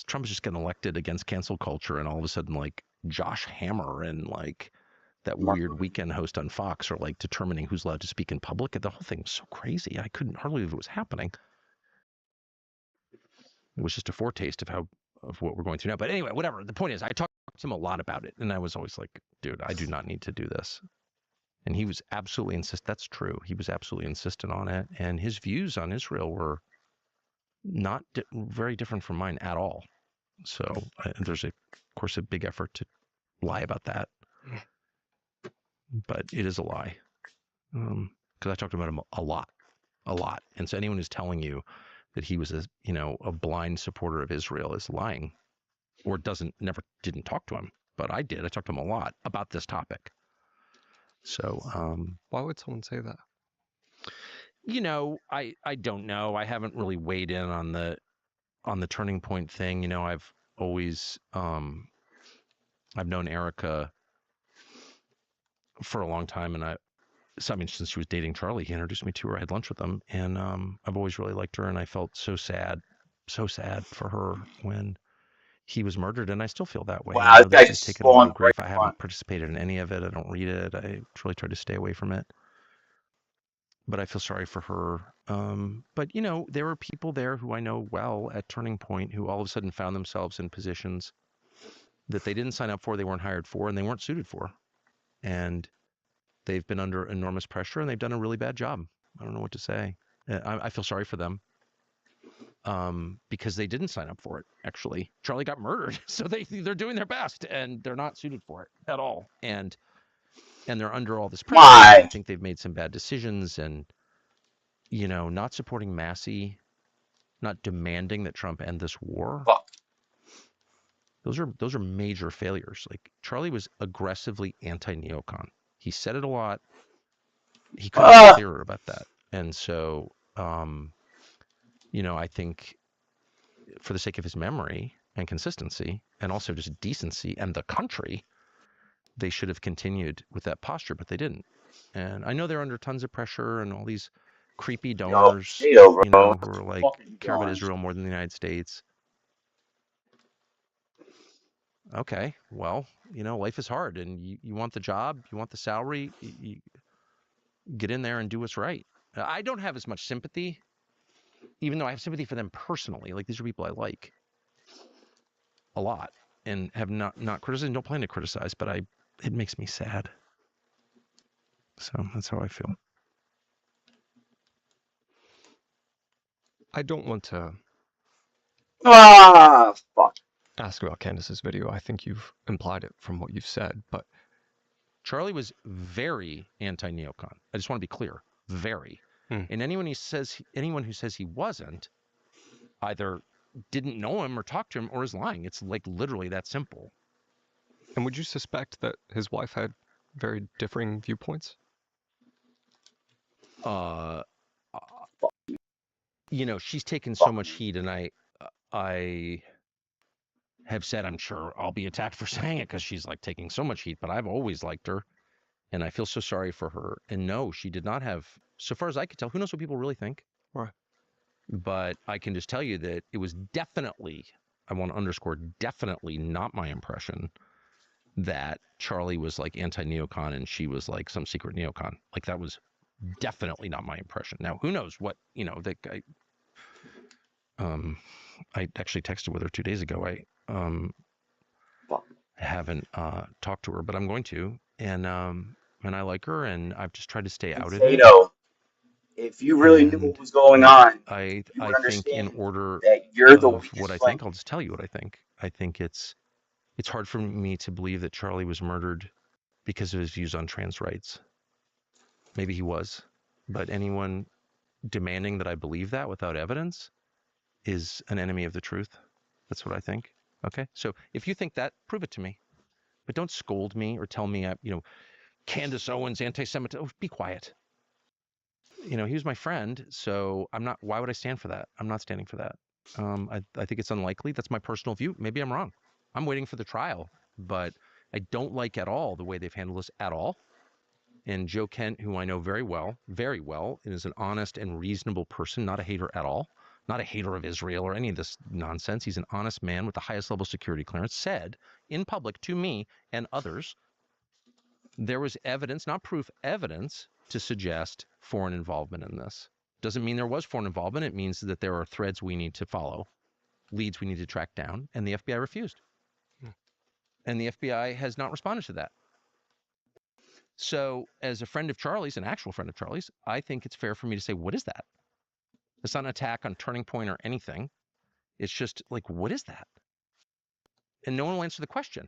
Trump is just getting elected against cancel culture, and all of a sudden, like, Josh Hammer and like that weird weekend host on Fox are like determining who's allowed to speak in public. And the whole thing was so crazy. I couldn't hardly believe it was happening. It was just a foretaste of what we're going through now. But anyway, whatever. The point is, I talked to him a lot about it, and I was always like, dude, I do not need to do this. And he was absolutely insistent. That's true. He was absolutely insistent on it. And his views on Israel were not very different from mine at all. So there's, of course, a big effort to lie about that. But it is a lie. Because I talked about him a lot. And so anyone who's telling you that he was a blind supporter of Israel is lying, or didn't talk to him. but I did. I talked to him a lot about this topic. So, why would someone say that? You know, I don't know. I haven't really weighed in on the Turning Point thing. You know, I've always I've known Erica for a long time, and I mean, since she was dating Charlie, he introduced me to her. I had lunch with them, and I've always really liked her, and I felt so sad for her when he was murdered, and I still feel that way. Wow, I know that that guy's she's taken a lot of grief. I right haven't participated in any of it. I don't read it. I really try to stay away from it. But I feel sorry for her. But, you know, there were people there who I know well at Turning Point who all of a sudden found themselves in positions that they didn't sign up for, they weren't hired for, and they weren't suited for. And they've been under enormous pressure, and they've done a really bad job. I don't know what to say. I feel sorry for them because they didn't sign up for it, actually. Charlie got murdered, so they're doing their best, and they're not suited for it at all. And they're under all this pressure. Why? I think they've made some bad decisions, and, you know, not supporting Massey, not demanding that Trump end this war. Fuck. Those are major failures. Like, Charlie was aggressively anti-neocon. He said it a lot. He couldn't be clearer about that. And so, you know, I think for the sake of his memory and consistency, and also just decency and the country, they should have continued with that posture, but they didn't. And I know they're under tons of pressure, and all these creepy donors, you know, who are like care about Israel more than the United States. Okay, well, you know, life is hard, and you want the job, you want the salary, you get in there and do what's right. I don't have as much sympathy, even though I have sympathy for them personally. Like, these are people I like a lot and have not criticized, don't plan to criticize, but it makes me sad. So that's how I feel. I don't want to fuck. ask about Candace's video. I think you've implied it from what you've said, but Charlie was very anti-neocon. I just want to be clear, very. And anyone who says he wasn't either didn't know him or talked to him or is lying. It's like literally that simple. And would you suspect that his wife had very differing viewpoints? You know, she's taken so much heat, and I have said, I'm sure I'll be attacked for saying it because she's like taking so much heat, but I've always liked her, and I feel so sorry for her. And no, she did not have, so far as I could tell, who knows what people really think? Right. But I can just tell you that it was definitely, I want to underscore, definitely not my impression that Charlie was like anti-neocon and she was like some secret neocon. Like, that was definitely not my impression. Now, who knows what, you know, that guy, I actually texted with her 2 days ago. I haven't talked to her, but I'm going to, and I like her, and I've just tried to stay out of it. If you really knew what was going on, I think in order that you're the of what I think, I'll just tell you what I think. I think it's hard for me to believe that Charlie was murdered because of his views on trans rights. Maybe he was, but anyone demanding that I believe that without evidence is an enemy of the truth. That's what I think. Okay, so if you think that, prove it to me, but don't scold me or tell me, you know, Candace Owens anti-Semitic. Oh, be quiet. You know, he was my friend, so I'm not. Why would I stand for that? I'm not standing for that. I think it's unlikely. That's my personal view. Maybe I'm wrong. I'm waiting for the trial, but I don't like at all the way they've handled this at all. And Joe Kent, who I know very well, and is an honest and reasonable person, not a hater at all, not a hater of Israel or any of this nonsense. He's an honest man with the highest level security clearance, said in public to me and others, there was evidence, not proof, evidence to suggest foreign involvement in this. Doesn't mean there was foreign involvement. It means that there are threads we need to follow, leads we need to track down, and the FBI refused. And the FBI has not responded to that. So as a friend of Charlie's, an actual friend of Charlie's, I think it's fair for me to say, what is that? It's not an attack on Turning Point or anything. It's just like, what is that? And no one will answer the question.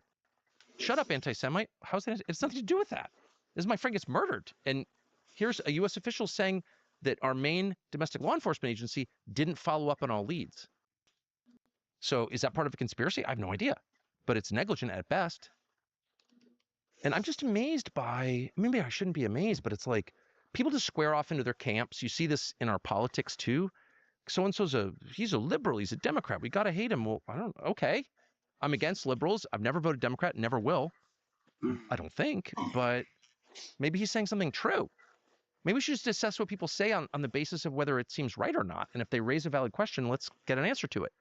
Shut up, anti-Semite. How's that? It's nothing to do with that. This is my friend gets murdered. And here's a U.S. official saying that our main domestic law enforcement agency didn't follow up on all leads. So is that part of a conspiracy? I have no idea. But it's negligent at best. And I'm just amazed by, maybe I shouldn't be amazed, but it's like people just square off into their camps. You see this in our politics too. So-and-so's he's a liberal, he's a Democrat. We got to hate him. Well, okay. I'm against liberals. I've never voted Democrat, never will. I don't think, but maybe he's saying something true. Maybe we should just assess what people say on the basis of whether it seems right or not. And if they raise a valid question, let's get an answer to it.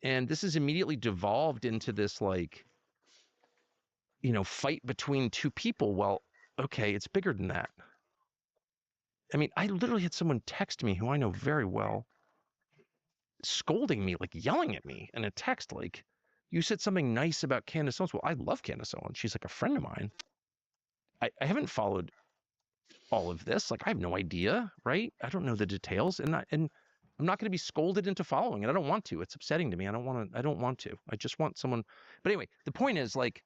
And this has immediately devolved into this, like, fight between two people. Well, okay, it's bigger than that. I mean, I literally had someone text me who I know very well, scolding me, like yelling at me in a text, like, you said something nice about Candace Owens. Well, I love Candace Owens. She's like a friend of mine. I haven't followed all of this. Like, I have no idea, right? I don't know the details, and I'm not going to be scolded into following it. I don't want to. It's upsetting to me. I don't want to. I just want someone. But anyway, the point is, like,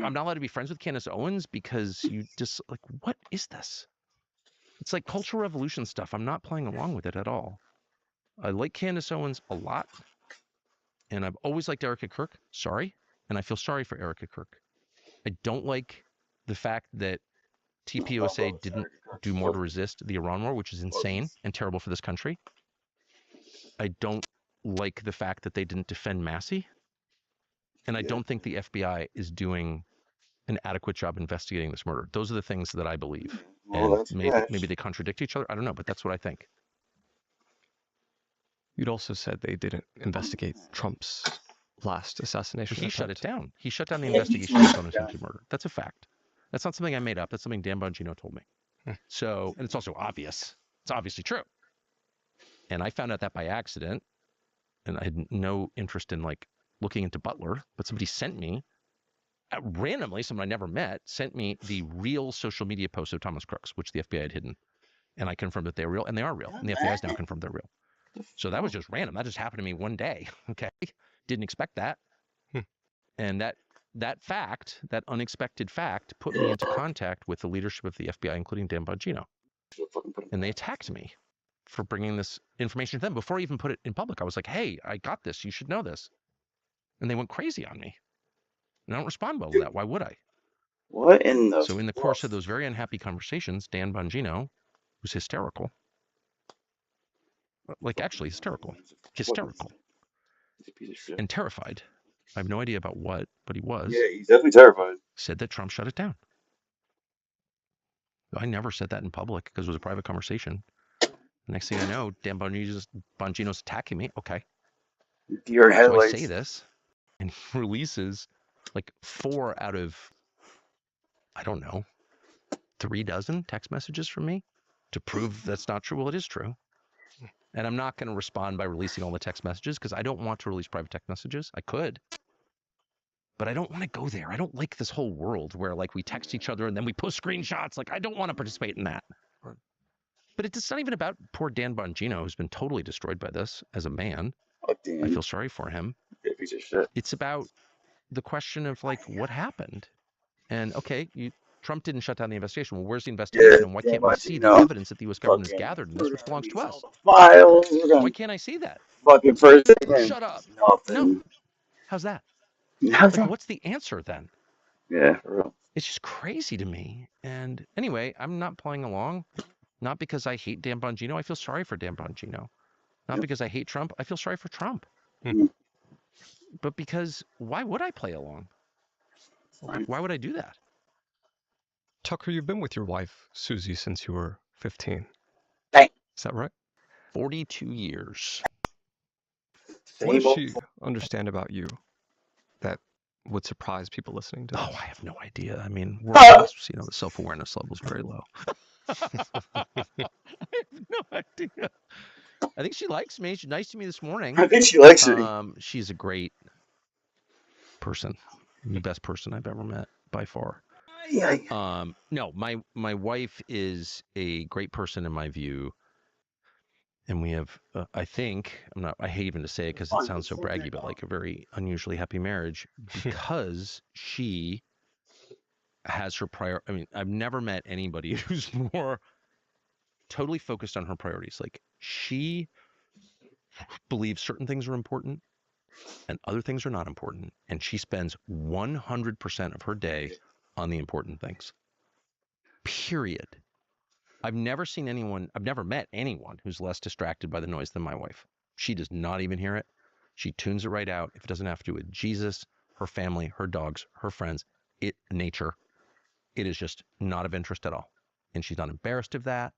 I'm not allowed to be friends with Candace Owens because you just, like, what is this? It's like Cultural Revolution stuff. I'm not playing along with it at all. I like Candace Owens a lot, and I've always liked Erica Kirk. Sorry, and I feel sorry for Erica Kirk. I don't like the fact that TPUSA didn't do more to resist the Iran war, which is insane and terrible for this country. I don't like the fact that they didn't defend Massey. And I don't think the FBI is doing an adequate job investigating this murder. Those are the things that I believe. And maybe they contradict each other. I don't know, but that's what I think. You'd also said they didn't investigate Trump's last assassination attempt. He shut it down. He shut down the investigation of Jonas attempted murder. That's a fact. That's not something I made up. That's something Dan Bongino told me. So, and it's also obvious. It's obviously true. And I found out that by accident, and I had no interest in, like, looking into Butler, but somebody sent me, randomly, someone I never met, sent me the real social media posts of Thomas Crooks, which the FBI had hidden. And I confirmed that they were real, and they are real. And the FBI has now confirmed they're real. So that was just random. That just happened to me one day. Okay. Didn't expect that. And that fact, that unexpected fact, put me into contact with the leadership of the FBI, including Dan Bongino. And they attacked me for bringing this information to them before I even put it in public. I was like, hey, I got this. You should know this. And they went crazy on me. And I don't respond well to that. Why would I? What in the... So in the course of those very unhappy conversations, Dan Bongino was hysterical. Like, actually hysterical. And terrified. I have no idea about what, but he was. Yeah, he's definitely terrified. Said that Trump shut it down. I never said that in public because it was a private conversation. The next thing I know, Dan Bongino's attacking me. Okay. Deer headlights. So I say this, and he releases like 4 out of, I don't know, 3 dozen text messages from me to prove that's not true. Well, it is true. And I'm not going to respond by releasing all the text messages because I don't want to release private text messages. I could. But I don't want to go there. I don't like this whole world where, like, we text each other and then we post screenshots. Like, I don't want to participate in that. But it's not even about poor Dan Bongino, who's been totally destroyed by this as a man. Oh, Dan. I feel sorry for him. Piece of shit. It's about the question of, like, what happened? And, okay, Trump didn't shut down the investigation. Well, where's the investigation? And why can't we see the evidence that the U.S. government has gathered in this, which belongs to us? Files. Why can't I see that? Fucking first thing. Shut up. Nothing. No. How's that? Like, what's the answer then? Yeah, for real. It's just crazy to me. And anyway, I'm not playing along. Not because I hate Dan Bongino. I feel sorry for Dan Bongino. Not because I hate Trump. I feel sorry for Trump. But because why would I play along? Why would I do that? Tucker, you've been with your wife, Susie, since you were 15. Hey. Is that right? 42 years. What does she understand about you that would surprise people listening to this? Oh, I have no idea. I mean, the self-awareness level is very low. I have no idea. I think she likes me. She's nice to me this morning. I think she likes it. She's a great person. The best person I've ever met by far. No, my wife is a great person in my view. And we have, I hate even to say it because it sounds so braggy, but like a very unusually happy marriage because she has her I've never met anybody who's more totally focused on her priorities. Like, she believes certain things are important and other things are not important. And she spends 100% of her day on the important things. Period. I've never met anyone who's less distracted by the noise than my wife. She does not even hear it. She tunes it right out. If it doesn't have to do with Jesus, her family, her dogs, her friends, nature, it is just not of interest at all. And she's not embarrassed of that.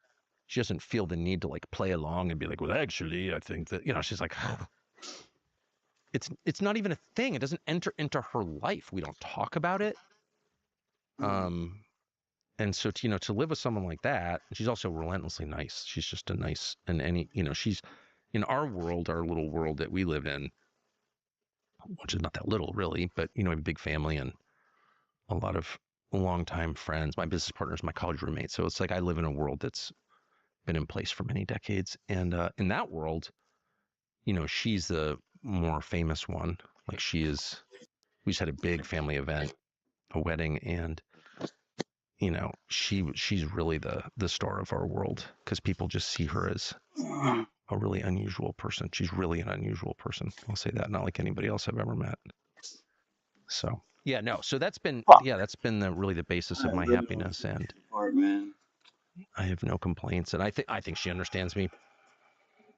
She doesn't feel the need to like play along and be like, well, actually, I think that, she's like, oh. It's not even a thing. It doesn't enter into her life. We don't talk about it. And so, to live with someone like that, she's also relentlessly nice. She's just a nice, and she's in our world, our little world that we live in, which is not that little really, but, I have a big family and a lot of longtime friends. My business partner is my college roommate. So it's like I live in a world that's been in place for many decades. And in that world, she's the more famous one. Like we just had a big family event, a wedding, and she's really the star of our world because people just see her as a really unusual person. She's really an unusual person. I'll say that. Not like anybody else I've ever met. So yeah, no. So that's been really the basis of my happiness, and I have no complaints. And I think she understands me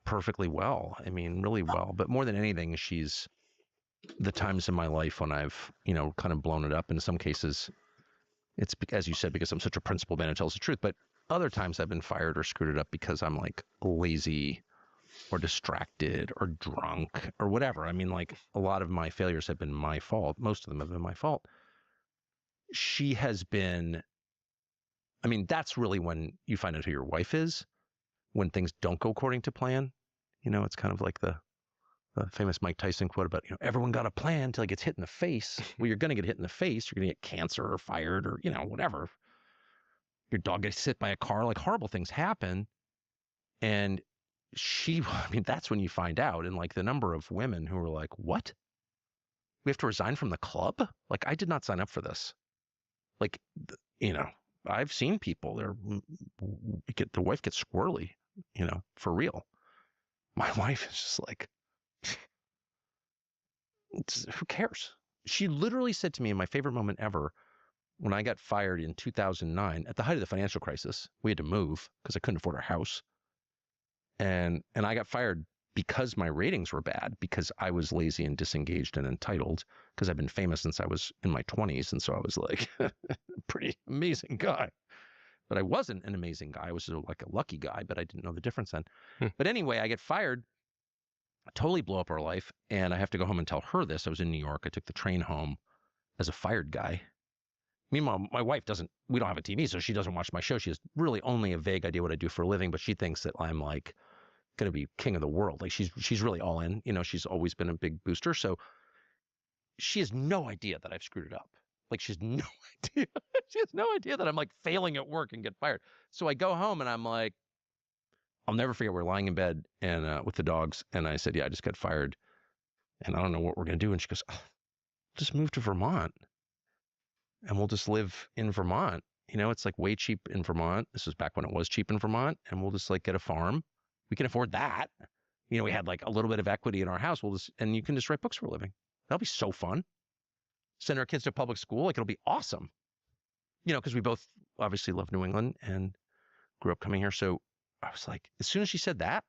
perfectly well. I mean, really well. But more than anything, she's the times in my life when I've kind of blown it up. In some cases, it's, as you said, because I'm such a principled man who tells the truth. But other times I've been fired or screwed it up because I'm like lazy or distracted or drunk or whatever. I mean, like a lot of my failures have been my fault. Most of them have been my fault. She has been, I mean, that's really when you find out who your wife is, when things don't go according to plan. It's kind of like the famous Mike Tyson quote about, everyone got a plan until it gets hit in the face. Well, you're going to get hit in the face. You're going to get cancer or fired or, whatever. Your dog gets hit by a car, like horrible things happen. And that's when you find out. And like the number of women who are like, what? We have to resign from the club? Like, I did not sign up for this. Like, I've seen people the wife gets squirrely, for real. My wife is just like, who cares? She literally said to me in my favorite moment ever, when I got fired in 2009, at the height of the financial crisis, we had to move because I couldn't afford our house. And I got fired because my ratings were bad, because I was lazy and disengaged and entitled, because I've been famous since I was in my 20s. And so I was like, pretty amazing guy. But I wasn't an amazing guy. I was like a lucky guy, but I didn't know the difference then. But anyway, I get fired. I totally blow up our life, and I have to go home and tell her this. I was in New York. I took the train home as a fired guy. Meanwhile, my wife we don't have a TV, so she doesn't watch my show. She has really only a vague idea what I do for a living, but she thinks that I'm like going to be king of the world. Like she's really all in. She's always been a big booster. So she has no idea that I've screwed it up. Like she has no idea. She has no idea that I'm like failing at work and get fired. So I go home and I'm like, I'll never forget, we're lying in bed and with the dogs, and I said, yeah, I just got fired and I don't know what we're going to do. And she goes, oh, just move to Vermont and we'll just live in Vermont. It's like way cheap in Vermont. This was back when it was cheap in Vermont, and we'll just like get a farm. We can afford that. We had like a little bit of equity in our house. And you can just write books for a living. That'll be so fun. Send our kids to public school. Like, it'll be awesome. Because we both obviously love New England and grew up coming here. So I was like, as soon as she said that,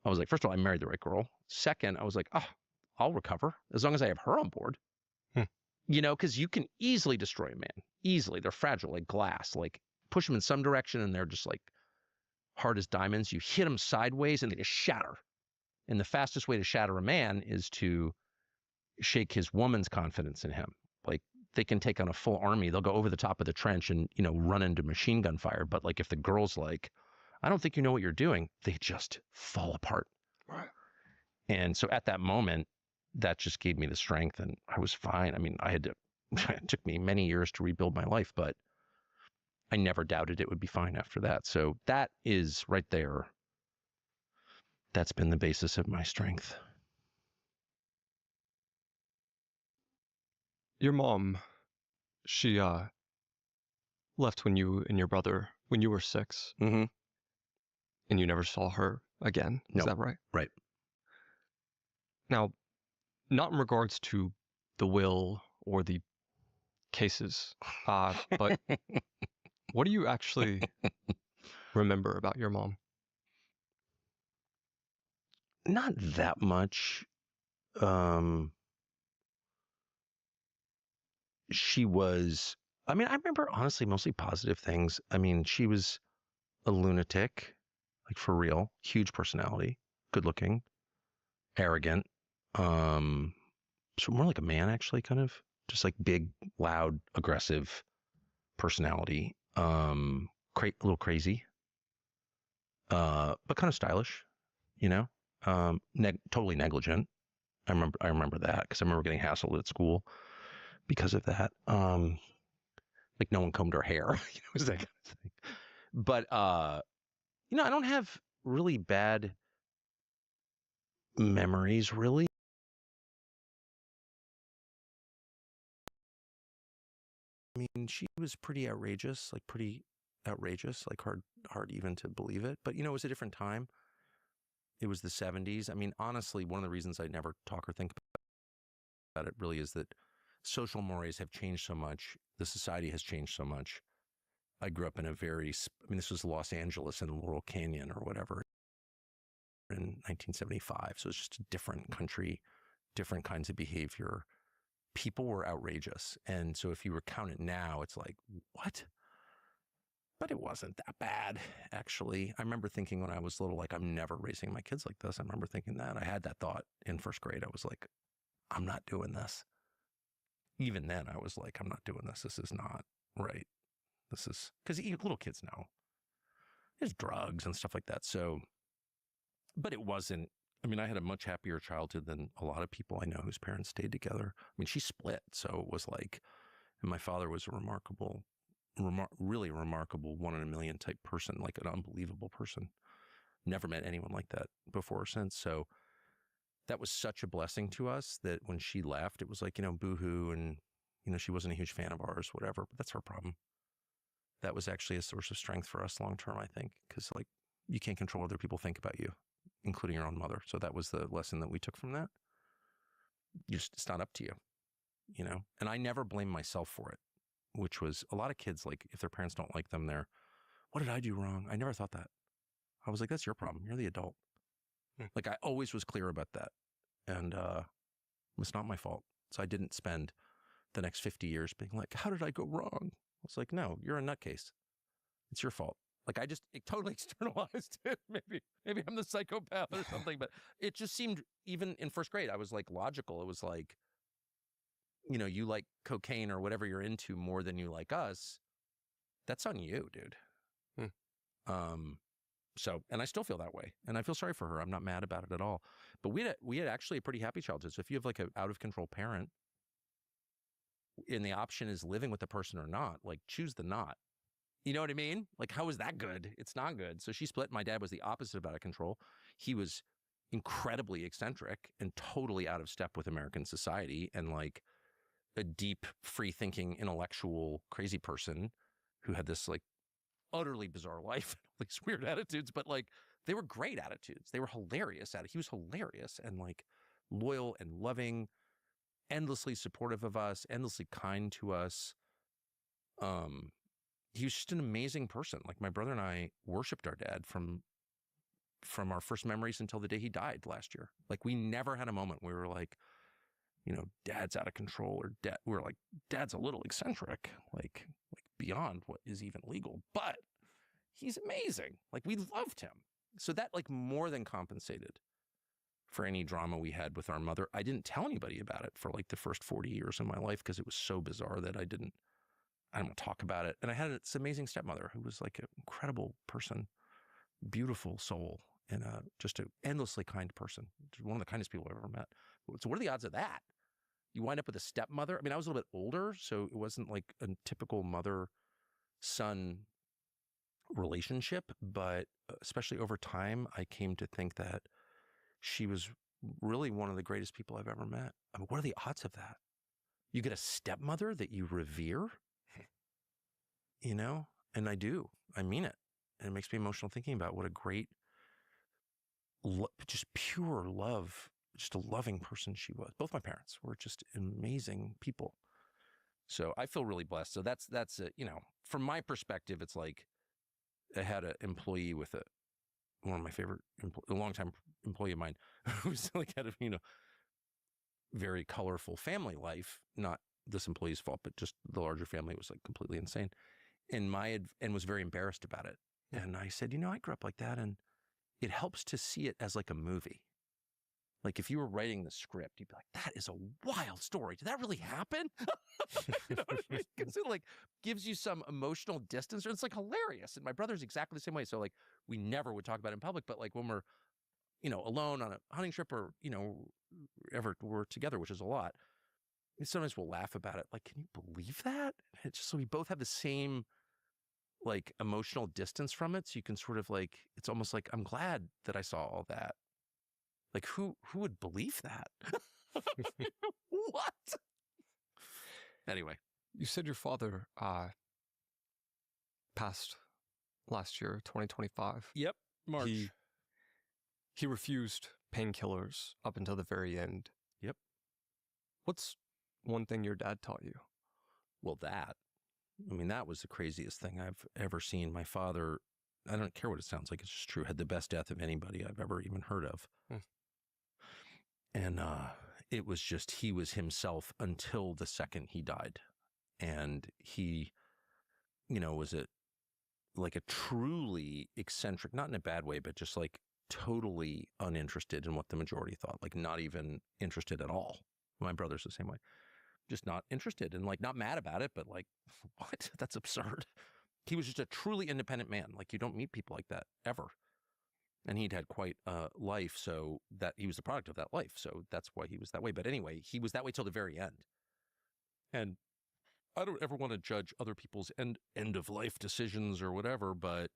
I was like, first of all, I married the right girl. Second, I was like, oh, I'll recover as long as I have her on board. Because you can easily destroy a man. Easily. They're fragile, like glass. Like, push them in some direction and they're just like hard as diamonds. You hit them sideways and they just shatter. And the fastest way to shatter a man is to shake his woman's confidence in him. Like, they can take on a full army. They'll go over the top of the trench and, run into machine gun fire. But like, if the girl's like, I don't think you know what you're doing, they just fall apart. Right. And so at that moment, that just gave me the strength, and I was fine. I mean, it took me many years to rebuild my life, but I never doubted it would be fine after that. So that is right there. That's been the basis of my strength. Your mom, she left when you and your brother, when you were 6. Mm-hmm. And you never saw her again. Is that right? Right. Now, not in regards to the will or the cases, but what do you actually remember about your mom? Not that much. She was, I mean, I remember honestly mostly positive things. I mean, she was a lunatic, like for real, huge personality, good looking, arrogant, um, so more like a man actually, kind of just like big, loud, aggressive personality, a little crazy, but kind of stylish, you know, totally negligent. I remember that because I remember getting hassled at school because of that. Like no one combed her hair. It was that kind of thing. But I don't have really bad memories, really. I mean, she was pretty outrageous, like hard even to believe it. But it was a different time. It was the 70s. I mean, honestly, one of the reasons I never talk or think about it really is that social mores have changed so much. The society has changed so much. I grew up in this was Los Angeles in the Laurel Canyon or whatever in 1975. So it's just a different country, different kinds of behavior. People were outrageous. And so if you recount it now, it's like, what? But it wasn't that bad, actually. I remember thinking when I was little, like, I'm never raising my kids like this. I remember thinking that. I had that thought in first grade. I was like, I'm not doing this. Even then, I was like, I'm not doing this. This is not right. This is because little kids know there's drugs and stuff like that. So, but it wasn't. I mean, I had a much happier childhood than a lot of people I know whose parents stayed together. I mean, she split. So it was like, and my father was a really remarkable 1 in a million type person, like an unbelievable person. Never met anyone like that before or since. So that was such a blessing to us that when she left, it was like, boohoo. And, she wasn't a huge fan of ours, whatever, but that's her problem. That was actually a source of strength for us long term, I think, because like you can't control what other people think about you, including your own mother. So that was the lesson that we took from that. It's not up to you, and I never blame myself for it, which was a lot of kids, like if their parents don't like them, what did I do wrong? I never thought that. I was like, that's your problem. You're the adult. Like I always was clear about that. And it's not my fault. So I didn't spend the next 50 years being like, how did I go wrong? I was like, no, you're a nutcase. It's your fault. Like I totally externalized it. Maybe I'm the psychopath or something, but it just seemed, even in first grade, I was like logical. It was like, you like cocaine or whatever you're into more than you like us. That's on you, dude. So, and I still feel that way, and I feel sorry for her. I'm not mad about it at all. But we had actually a pretty happy childhood. So if you have like an out of control parent, and the option is living with the person or not, like choose the not. You know what I mean? Like, how is that good? It's not good. So she split. My dad was the opposite of out of control. He was incredibly eccentric and totally out of step with American society, and like a deep, free thinking, intellectual, crazy person who had this like utterly bizarre life, these weird attitudes, but like they were great attitudes. They were hilarious he was hilarious and like loyal and loving, endlessly supportive of us, endlessly kind to us. He was just an amazing person. Like my brother and I worshipped our dad from our first memories until the day he died last year. Like we never had a moment where we were like, dad's out of control, or we were like, dad's a little eccentric, like beyond what is even legal, but he's amazing. Like we loved him. So that like more than compensated for any drama we had with our mother. I didn't tell anybody about it for like the first 40 years of my life because it was so bizarre that I don't talk about it. And I had this amazing stepmother who was like an incredible person, beautiful soul, and just an endlessly kind person. One of the kindest people I've ever met. So what are the odds of that? You wind up with a stepmother. I mean, I was a little bit older, so it wasn't like a typical mother-son relationship, but especially over time, I came to think that she was really one of the greatest people I've ever met. I mean, what are the odds of that? You get a stepmother that you revere, and I do. I mean it. And it makes me emotional thinking about what a great, just pure love just a loving person she was. Both my parents were just amazing people. So I feel really blessed. So that's from my perspective, it's like I had an employee with one of my favorite, a longtime employee of mine who's like had a, very colorful family life, not this employee's fault, but just the larger family was like completely insane. And was very embarrassed about it. And I said, I grew up like that. And it helps to see it as like a movie. Like if you were writing the script, you'd be like, that is a wild story. Did that really happen? You know what I mean? Because it like gives you some emotional distance. It's like hilarious. And my brother's exactly the same way. So like we never would talk about it in public, but like when we're, alone on a hunting trip or, ever we're together, which is a lot, sometimes we'll laugh about it. Like, can you believe that? It's just so we both have the same like emotional distance from it. So you can sort of like, it's almost like, I'm glad that I saw all that. Like who would believe that? What? Anyway. You said your father passed last year, 2025. Yep. March. He refused painkillers up until the very end. Yep. What's one thing your dad taught you? Well, that was the craziest thing I've ever seen. My father, I don't care what it sounds like, it's just true, had the best death of anybody I've ever even heard of. And it was just, he was himself until the second he died. And he, was a truly eccentric, not in a bad way, but just like totally uninterested in what the majority thought, like not even interested at all. My brother's the same way. Just not interested and like not mad about it, but like, what? That's absurd. He was just a truly independent man. Like you don't meet people like that ever. And he'd had quite a life, so that he was the product of that life. So that's why he was that way. But anyway, he was that way till the very end. And I don't ever want to judge other people's end of life decisions or whatever, but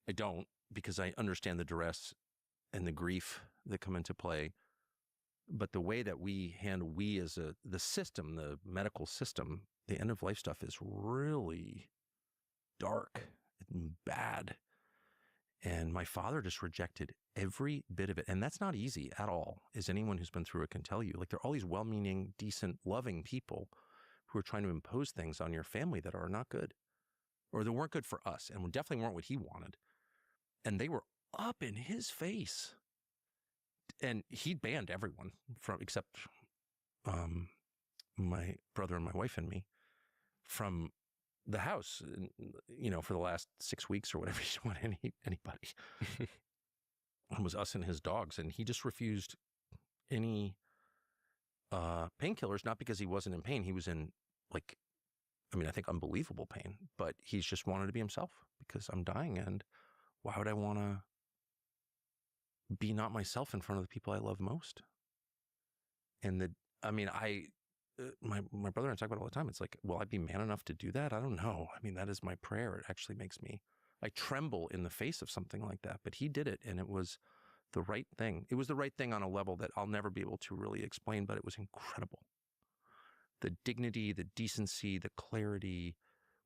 I don't, because I understand the duress and the grief that come into play. But the way that we as the system, the medical system, the end of life stuff is really dark and bad. And my father just rejected every bit of it. And that's not easy at all, as anyone who's been through it can tell you. Like there are all these well-meaning, decent, loving people who are trying to impose things on your family that are not good, or that weren't good for us and definitely weren't what he wanted. And they were up in his face. And he banned everyone except my brother and my wife and me from the house, for the last 6 weeks or whatever. He didn't want anybody. It was us and his dogs. And he just refused any painkillers, not because he wasn't in pain. He was in I think unbelievable pain, but he's just wanted to be himself because I'm dying. And why would I want to be not myself in front of the people I love most? And my brother and I talk about it all the time. It's like, will I be man enough to do that? I don't know. That is my prayer. It actually makes I tremble in the face of something like that, but he did it. And it was the right thing. It was the right thing on a level that I'll never be able to really explain, but it was incredible. The dignity, the decency, the clarity,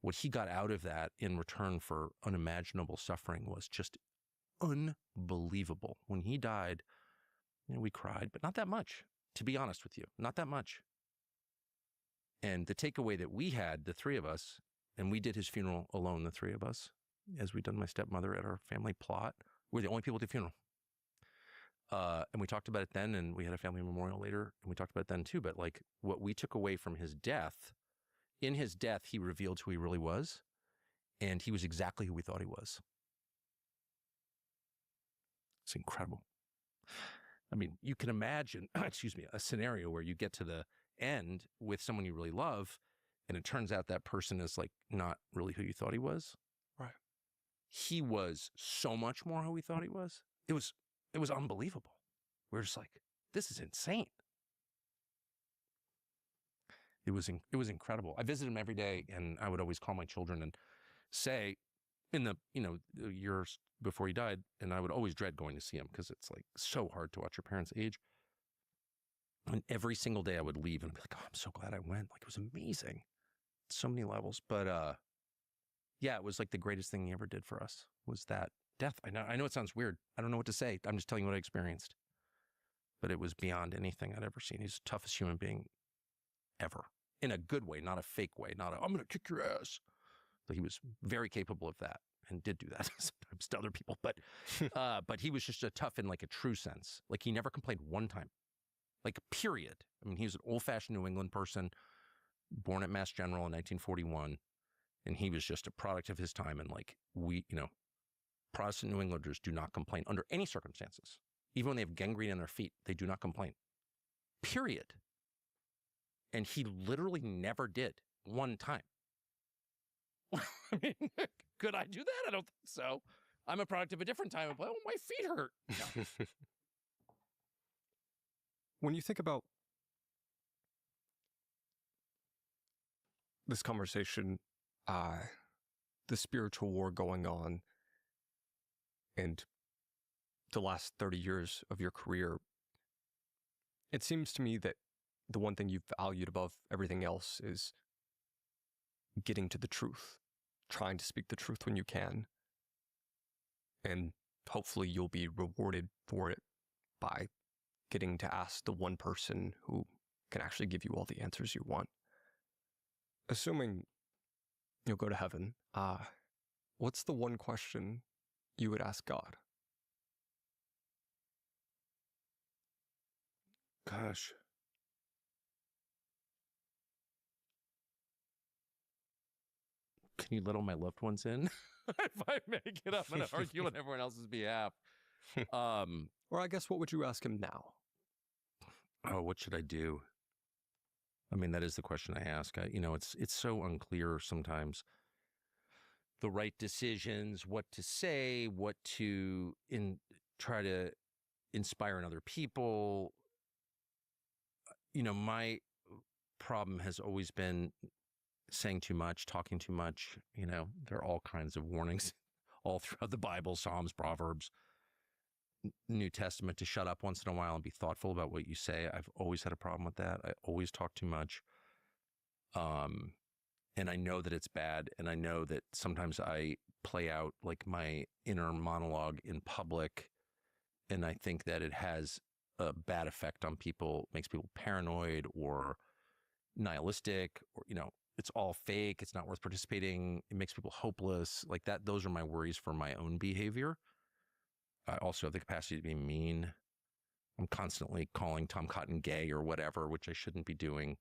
what he got out of that in return for unimaginable suffering was just unbelievable. When he died, we cried, but not that much, to be honest with you, not that much. And the takeaway that we had, the three of us, and we did his funeral alone, the three of us, as we'd done my stepmother at our family plot. We're the only people at the funeral. And we talked about it then, and we had a family memorial later, and we talked about it then too. But like what we took away from his death, in his death, he revealed who he really was, and he was exactly who we thought he was. It's incredible. You can imagine, a scenario where you get to the end with someone you really love, and it turns out that person is like not really who you thought he was. Right. He was so much more who we thought he was. It was unbelievable. We're just like, this is insane. It was incredible. I visited him every day, and I would always call my children and say, in the years before he died, and I would always dread going to see him because it's like so hard to watch your parents age. And every single day I would leave and I'd be like, oh, I'm so glad I went. Like, it was amazing. So many levels. But yeah, it was like the greatest thing he ever did for us was that death. I know it sounds weird. I don't know what to say. I'm just telling you what I experienced. but it was beyond anything I'd ever seen. He's the toughest human being ever, in a good way, not a fake way, not a, I'm going to kick your ass. But he was very capable of that and did do that sometimes to other people. But he was just a tough in like a true sense. Like he never complained one time, like period. I mean, he was an old fashioned New England person, born at Mass General in 1941. And he was just a product of his time. And like Protestant New Englanders do not complain under any circumstances. Even when they have gangrene in their feet, they do not complain. Period. And he literally never did one time. I mean, could I do that? I don't think so. I'm a product of a different time. Oh, my feet hurt. No. When you think about this conversation, the spiritual war going on, and the last 30 years of your career, it seems to me that the one thing you've valued above everything else is getting to the truth, trying to speak the truth when you can. And hopefully you'll be rewarded for it by getting to ask the one person who can actually give you all the answers you want. Assuming you'll go to heaven, what's the one question you would ask God? Gosh. Can you let all my loved ones in? If I make it up, I'm going to argue on everyone else's behalf. Or I guess, what would you ask him now? Oh, what should I do? I mean, that is the question I ask. It's so unclear sometimes. The right decisions, what to say, what to try to inspire in other people. My problem has always been saying too much, talking too much. There are all kinds of warnings all throughout the Bible, Psalms, Proverbs, New Testament, to shut up once in a while and be thoughtful about what you say. I've always had a problem with that. I always talk too much. And I know that it's bad. And I know that sometimes I play out like my inner monologue in public. And I think that it has a bad effect on people, makes people paranoid or nihilistic, or, it's all fake. It's not worth participating. It makes people hopeless like that. Those are my worries for my own behavior. I also have the capacity to be mean. I'm constantly calling Tom Cotton gay or whatever, which I shouldn't be doing.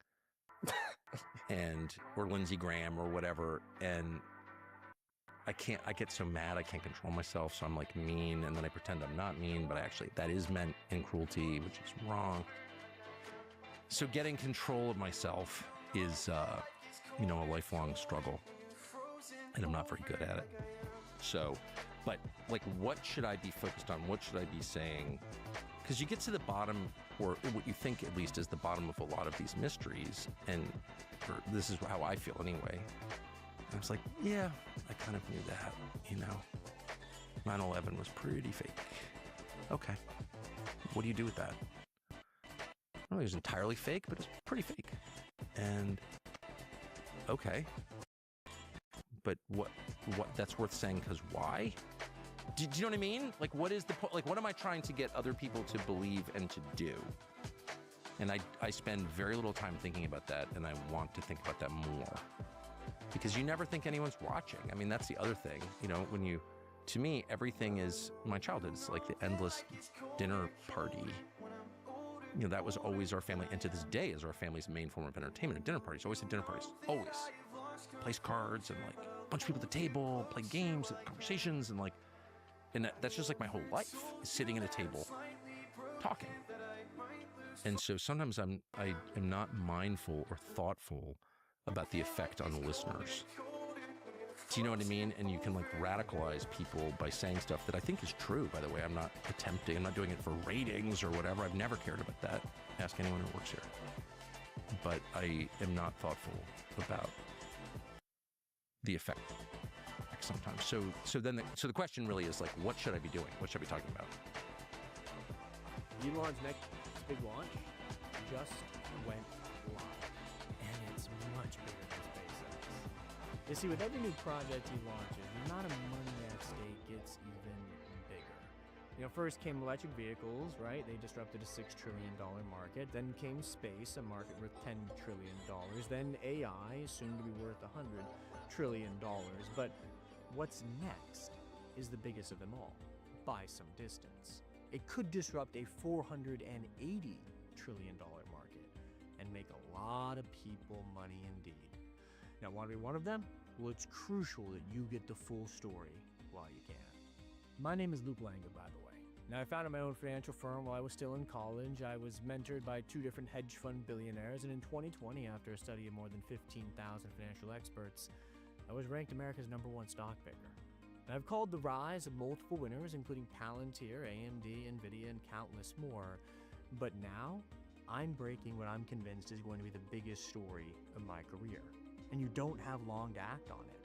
Or Lindsey Graham or whatever. And I get so mad, I can't control myself. So I'm like mean, and then I pretend I'm not mean, but that is meant in cruelty, which is wrong. So getting control of myself is, a lifelong struggle, and I'm not very good at it. So, but like, what should I be focused on? What should I be saying? Because you get to the bottom, or what you think at least is the bottom of a lot of these mysteries, and this is how I feel anyway. I was like, yeah, I kind of knew that, 9/11 was pretty fake. Okay. What do you do with that? Well, it was entirely fake, but it's pretty fake. And okay. But what that's worth saying, because why? Do you know what I mean? Like, what is the point? Like, what am I trying to get other people to believe and to do? And I spend very little time thinking about that, and I want to think about that more. Because you never think anyone's watching. I mean, that's the other thing. To me, everything is my childhood. It's like the endless dinner party. That was always our family, and to this day is our family's main form of entertainment. Dinner parties, always had dinner parties, always. Place cards and like a bunch of people at the table, play games, and conversations, and that's just like my whole life, is sitting at a table, talking. And so sometimes I am not mindful or thoughtful about the effect on the listeners. Do you know what I mean? And you can like radicalize people by saying stuff that I think is true, by the way. I'm not doing it for ratings or whatever. I've never cared about that. Ask anyone who works here. But I am not thoughtful about the effect sometimes. So the question really is like, what should I be doing? What should I be talking about? Elon's next big launch just went live, and it's much bigger than SpaceX. You see, with every new project he launches, the amount of money at stake gets even bigger. First came electric vehicles, right? They disrupted a $6 trillion market. Then came space, a market worth $10 trillion. Then AI, soon to be worth $100 trillion. But what's next is the biggest of them all, by some distance. It could disrupt a $480 trillion market and make a lot of people money indeed. Now, want to be one of them? Well, it's crucial that you get the full story while you can. My name is Luke Langer, by the way. Now, I founded my own financial firm while I was still in college. I was mentored by 2 different hedge fund billionaires, and in 2020, after a study of more than 15,000 financial experts, I was ranked America's #1 stock picker. And I've called the rise of multiple winners, including Palantir, AMD, NVIDIA, and countless more. But now, I'm breaking what I'm convinced is going to be the biggest story of my career. And you don't have long to act on it.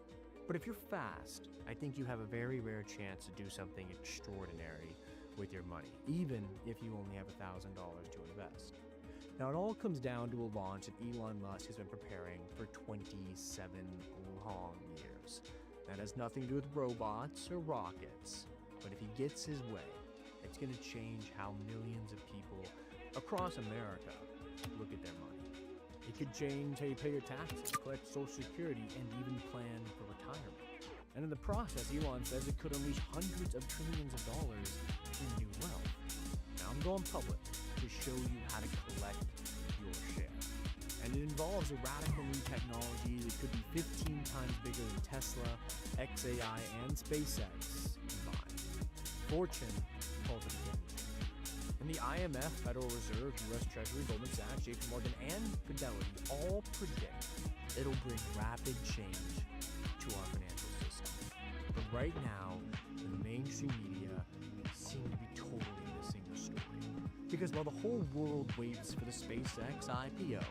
But if you're fast, I think you have a very rare chance to do something extraordinary with your money, even if you only have $1,000 to invest. Now, it all comes down to a launch that Elon Musk has been preparing for 27 long years. That has nothing to do with robots or rockets, but if he gets his way, it's going to change how millions of people across America look at their money. It could change how you pay your taxes, collect Social Security, and even plan for retirement. And in the process, Elon says it could unleash hundreds of trillions of dollars in new wealth. Now, I'm going public to show you how to collect your share. And it involves a radical new technology that could be 15 times bigger than Tesla, xAI, and SpaceX combined. Fortune calls it a game changer. And the IMF, Federal Reserve, US Treasury, Goldman Sachs, JP Morgan, and Fidelity all predict it'll bring rapid change to our financial system. But right now, the mainstream media seem to be totally missing the story. Because while the whole world waits for the SpaceX IPO,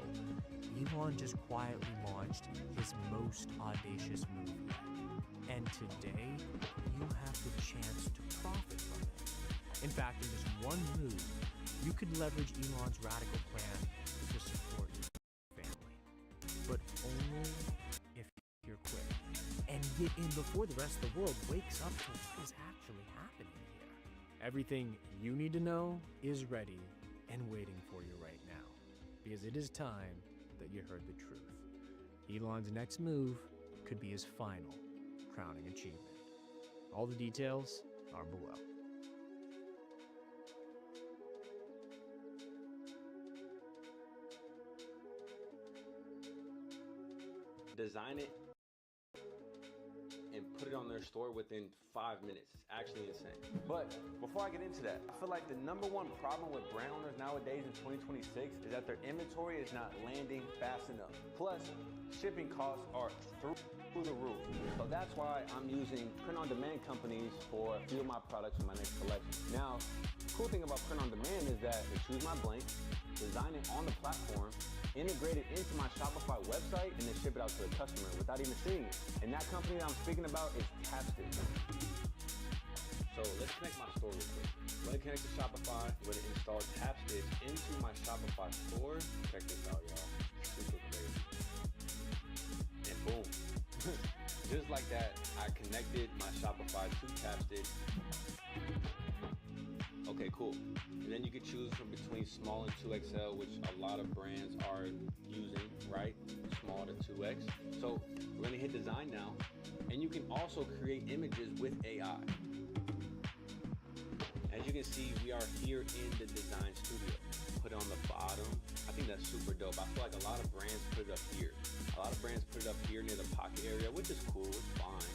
Elon just quietly launched his most audacious move yet. And today, you have the chance to profit from it. In fact, in just one move, you could leverage Elon's radical plan to support your family. But only if you're quick. And get in before the rest of the world wakes up to what is actually happening here. Everything you need to know is ready and waiting for you right now. Because it is time that you heard the truth. Elon's next move could be his final crowning achievement. All the details are below. Design it and put it on their store within 5 minutes. It's actually insane. But before I get into that, I feel like the #1 problem with brand owners nowadays in 2026 is that their inventory is not landing fast enough. Plus, shipping costs are through the roof. So that's why I'm using print-on-demand companies for a few of my products in my next collection. Now, the cool thing about print-on-demand is that they choose my blank, design it on the platform, integrate it into my Shopify website, and then ship it out to the customer without even seeing it. And that company that I'm speaking about is Tapstitch. So let's connect my store real quick. I'm going to connect to Shopify. I'm going to install Tapstitch into my Shopify store. Check this out, y'all. Super crazy. And boom. Just like that, I connected my Shopify to Tapstitch. Okay, cool. And then you can choose from between small and 2XL, which a lot of brands are using, right? Small to 2X. So we're gonna hit design now. And you can also create images with AI. As you can see, we are here in the design studio. Put it on the bottom. I think that's super dope. I feel like a lot of brands put it up here. A lot of brands put it up here near the pocket area, which is cool, it's fine.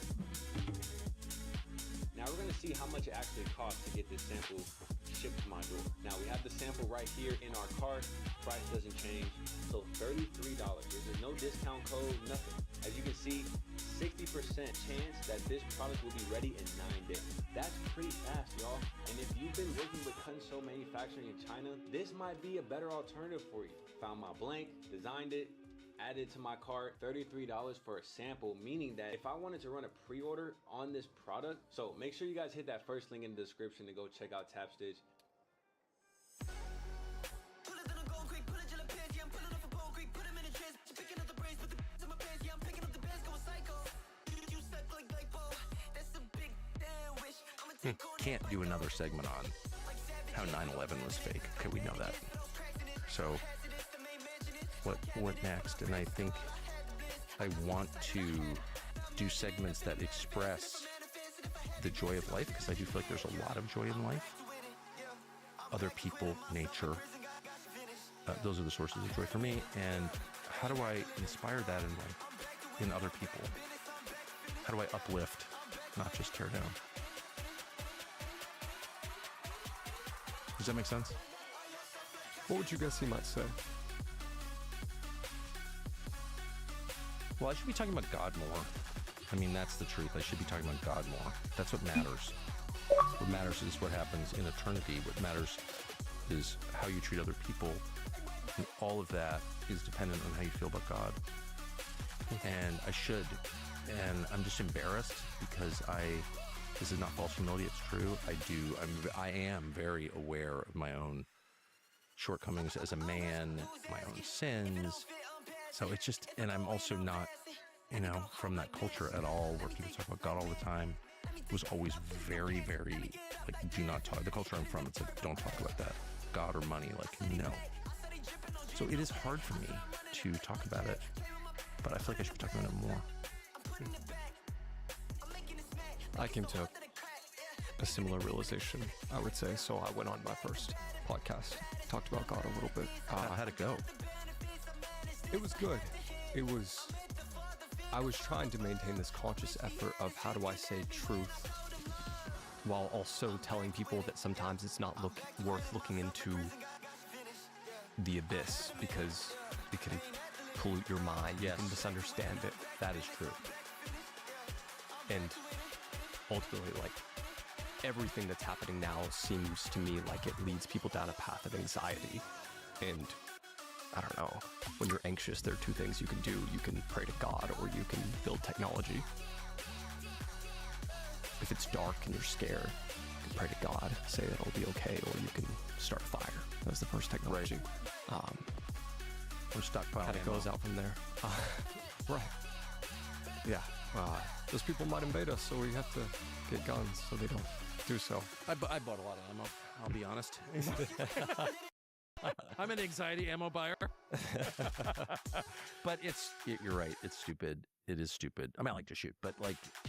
Now we're gonna see how much it actually costs to get this sample shipped to my door. Now we have the sample right here in our cart. Price doesn't change. So $33. There's no discount code, nothing. As you can see, 60% chance that this product will be ready in 9 days. That's pretty fast, y'all. And if you've been working with Kunso Manufacturing in China, this might be a better alternative for you. Found my blank, designed it, added it to my cart, $33 for a sample, meaning that if I wanted to run a pre-order on this product, so make sure you guys hit that first link in the description to go check out Tapstitch. Can't do another segment on how 9/11 was fake. Okay, we know that. So what next? And I think I want to do segments that express the joy of life, because I do feel like there's a lot of joy in life. Other people, nature, those are the sources of joy for me. And how do I inspire that in other people? How do I uplift, not just tear down? Does that make sense? What would you guess he might say? Well, I should be talking about God more. I mean, that's the truth. I should be talking about God more. That's what matters. What matters is what happens in eternity. What matters is how you treat other people. And all of that is dependent on how you feel about God. And I should. And I'm just embarrassed because this is not false humility, it's true. I am very aware of my own shortcomings as a man, my own sins. So it's just, and I'm also not, from that culture at all where people talk about God all the time. It was always very, very, do not talk. The culture I'm from, it's like, don't talk about that. God or money, no. So it is hard for me to talk about it, but I feel like I should be talking about it more. I came to a similar realization, I would say. So I went on my first podcast, talked about God a little bit. How'd it go? It was good. I was trying to maintain this conscious effort of how do I say truth while also telling people that sometimes it's not worth looking into the abyss because it can pollute your mind. Yes. You can misunderstand it. That is true. And ultimately, everything that's happening now seems to me like it leads people down a path of anxiety. And I don't know, when you're anxious, there are two things you can do. You can pray to God or you can build technology. If it's dark and you're scared, you can pray to God, say that it'll be okay, or you can start a fire. That's the first technology. Or stockpile And it goes out from there. Right. Yeah. Those people might invade us, so we have to get guns so they don't do so. I bought a lot of ammo, I'll be honest. I'm an anxiety ammo buyer. But you're right, it's stupid. It is stupid. I mean, I like to shoot, but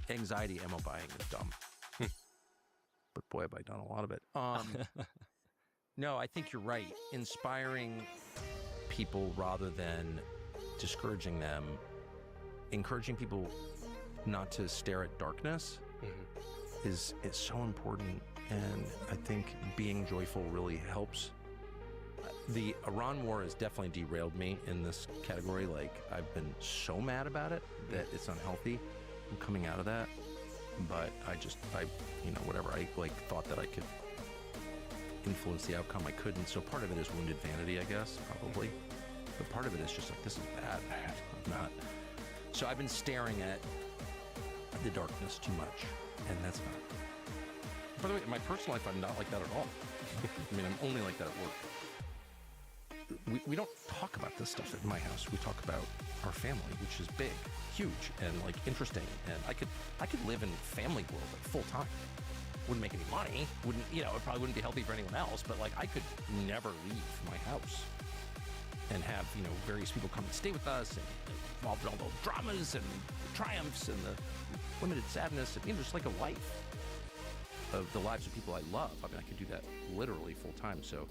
anxiety ammo buying is dumb. But boy, have I done a lot of it. No, I think you're right. Inspiring people rather than discouraging them, encouraging people not to stare at darkness is so important. And I think being joyful really helps. The Iran war has definitely derailed me in this category. I've been so mad about it that it's unhealthy. I'm coming out of that. But I whatever. I thought that I could influence the outcome. I couldn't. So part of it is wounded vanity, I guess, probably. But part of it is just this is bad. I'm not. So I've been staring at the darkness too much. And that's not. By the way, in my personal life, I'm not like that at all. I mean, I'm only like that at work. We don't talk about this stuff at my house. We talk about our family, which is big, huge, and interesting. And I could live in family world full time. Wouldn't make any money. It probably wouldn't be healthy for anyone else. But I could never leave my house and have various people come and stay with us and involved in all those dramas and the triumphs and the limited sadness and just a life of the lives of people I love. I mean, I could do that literally full time. So.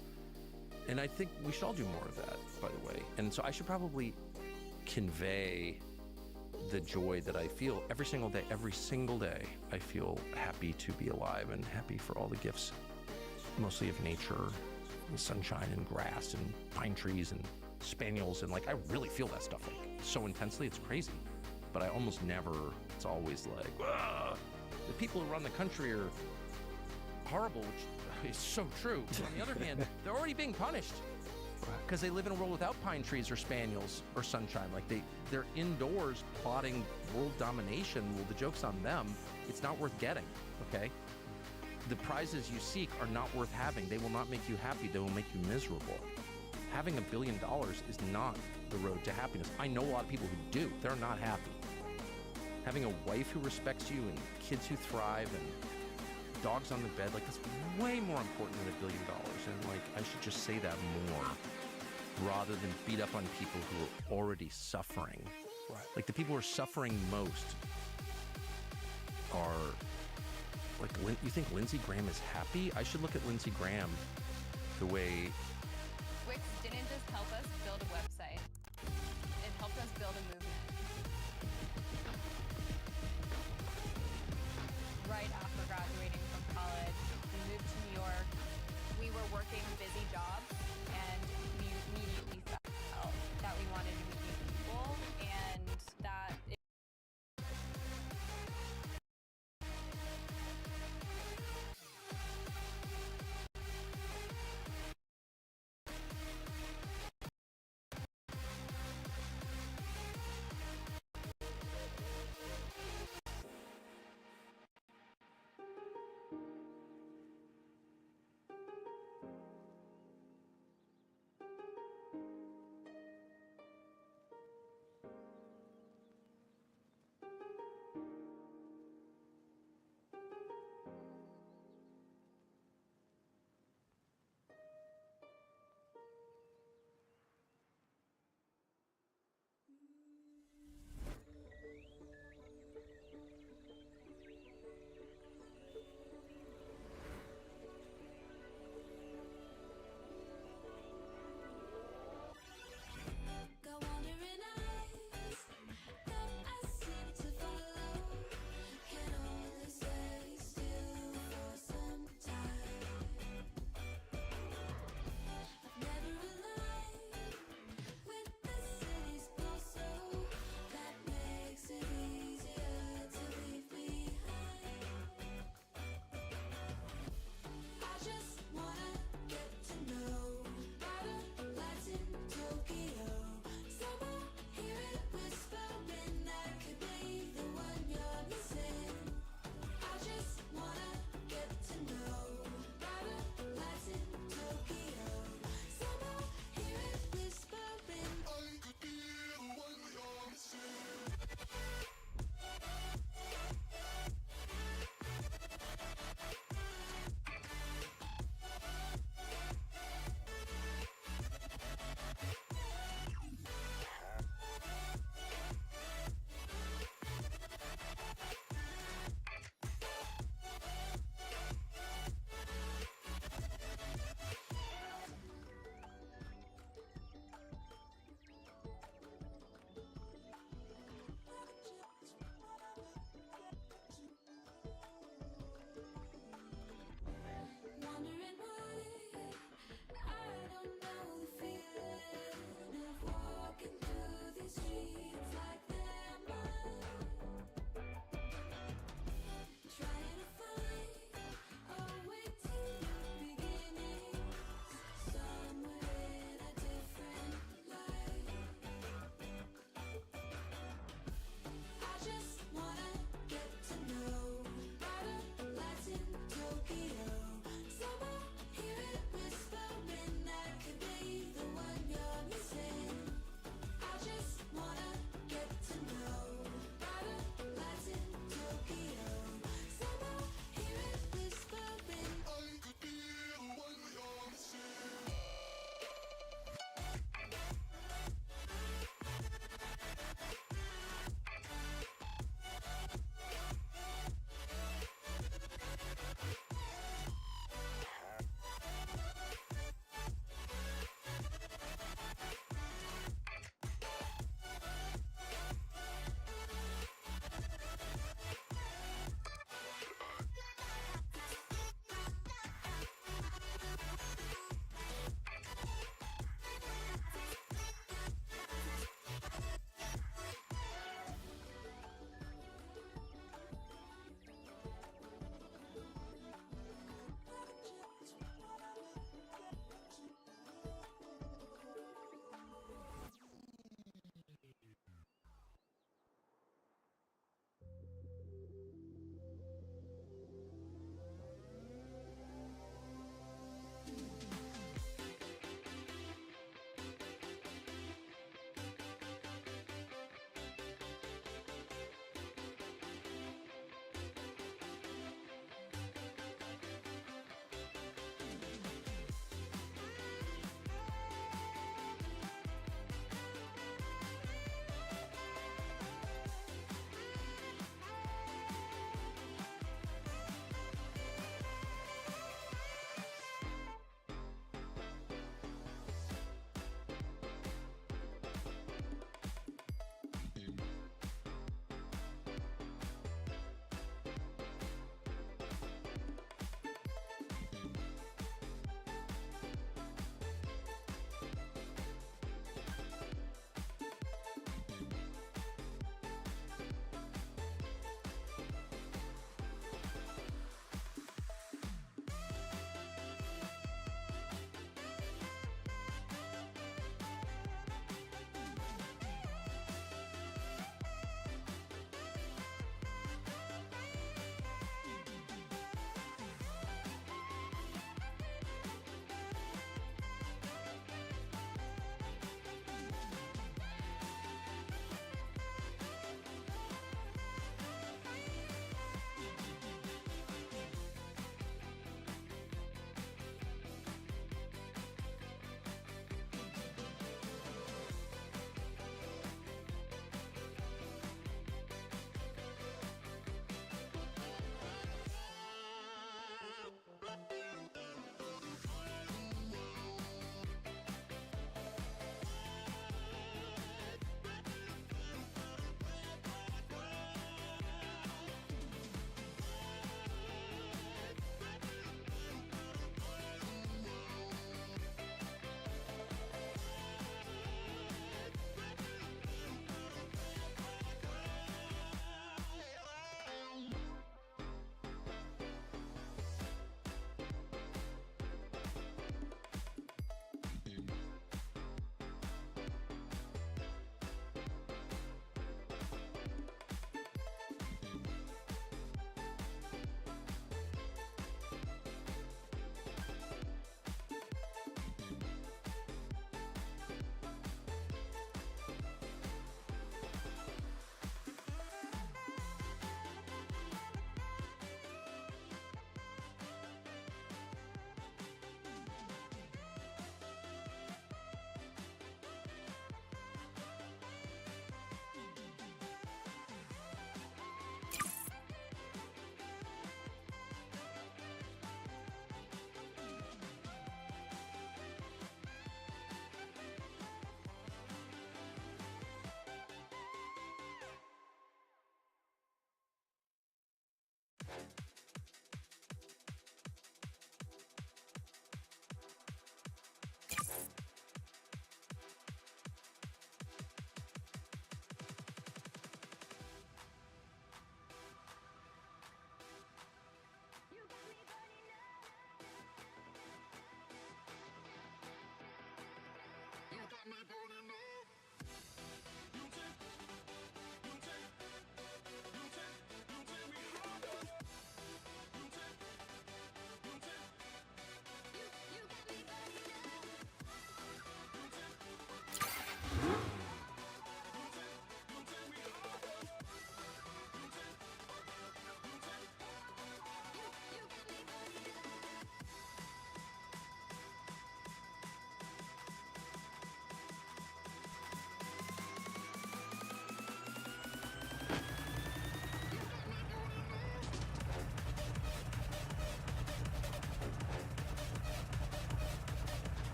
And I think we should all do more of that, by the way. And so I should probably convey the joy that I feel every single day. Every single day, I feel happy to be alive and happy for all the gifts, mostly of nature, and sunshine and grass and pine trees and spaniels. And I really feel that stuff so intensely. It's crazy. But I almost never, it's always the people who run the country are horrible, which is so true. But on the other hand, they're already being punished because they live in a world without pine trees or spaniels or sunshine. They're indoors plotting world domination. Well, the joke's on them. It's not worth getting, okay? The prizes you seek are not worth having. They will not make you happy. They will make you miserable. Having $1 billion is not the road to happiness. I know a lot of people who do. They're not happy. Having a wife who respects you and kids who thrive and dogs on the bed, like that's way more important than $1 billion. And like I should just say that more rather than beat up on people who are already suffering. Right. Like the people who are suffering most are like, you think Lindsey Graham is happy? I should look at Lindsey Graham the way Wix didn't just help us build a website. It helped us build a movement. Right after graduating from college, we moved to New York. We were working busy jobs, and we immediately felt that we wanted to meet new people, and that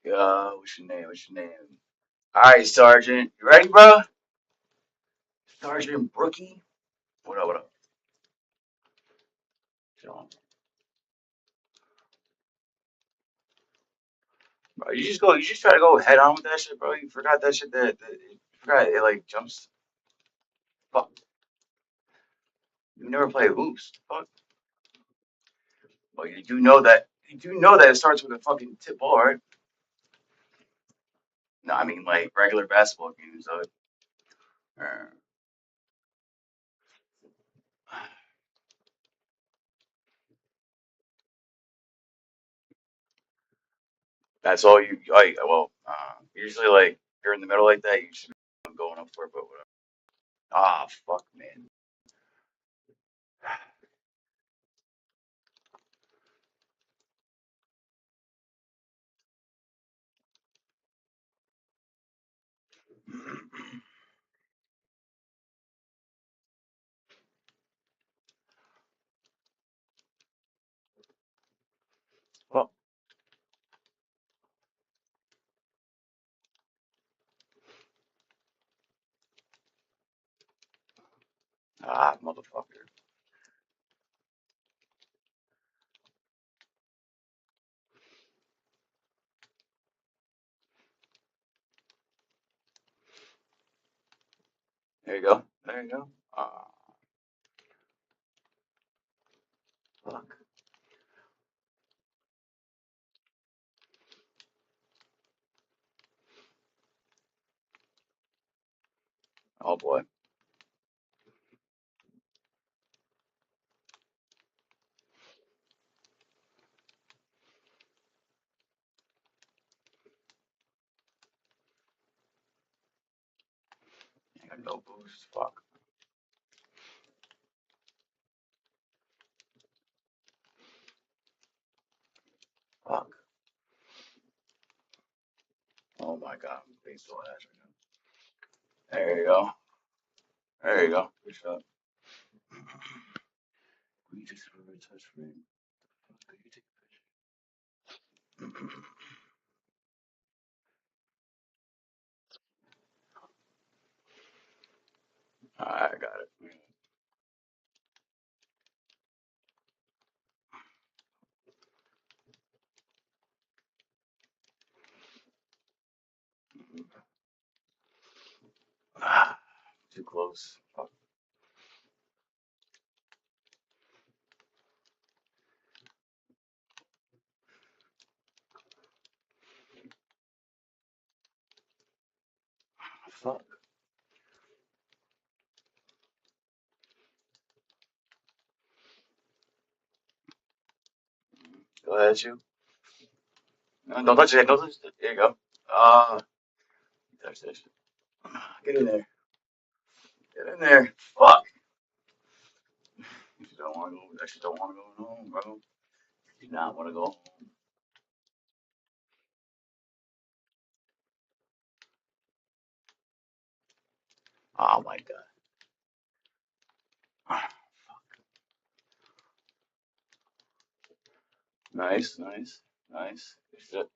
Yo. What's your name? What's your name? All right, Sergeant. You ready, bro? Sergeant Brookie. What up? What up? Chillin'. Bro, you just go. You just try to go head on with that shit, bro. You forgot that shit. You forgot it like jumps. Fuck. You never play hoops. Fuck. Well, you do know that. You do know that it starts with a fucking tip ball, right? No, I mean like regular basketball games. So, uh, that's all you like. Well, usually like you're in the middle like that. You should be going up for it, but whatever. Ah, fuck, man. There you go. There you go. Fuck. Oh boy. I got no boost. Fuck. Fuck. Oh my god. I'm being so ass right now. There you go. There you go. Good shot. We just for a touch frame. Could you take a picture? I got it. Ah, too close. Fuck. Fuck. Go ahead, you. No, don't touch it. Don't touch it. There you go. Touch that shit. Get in there. Get in there. Fuck. You don't want to go. Actually, don't want to go home, bro. You do not want to go home. Oh my god. Nice, nice, nice. Good shit.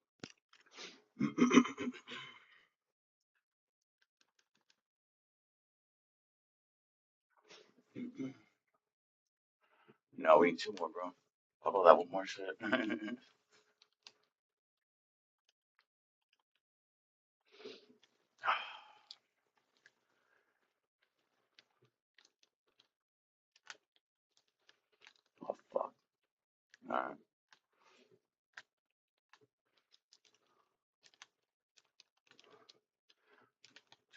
No, we need two more, bro. Follow that one more shit. Oh fuck. Alright.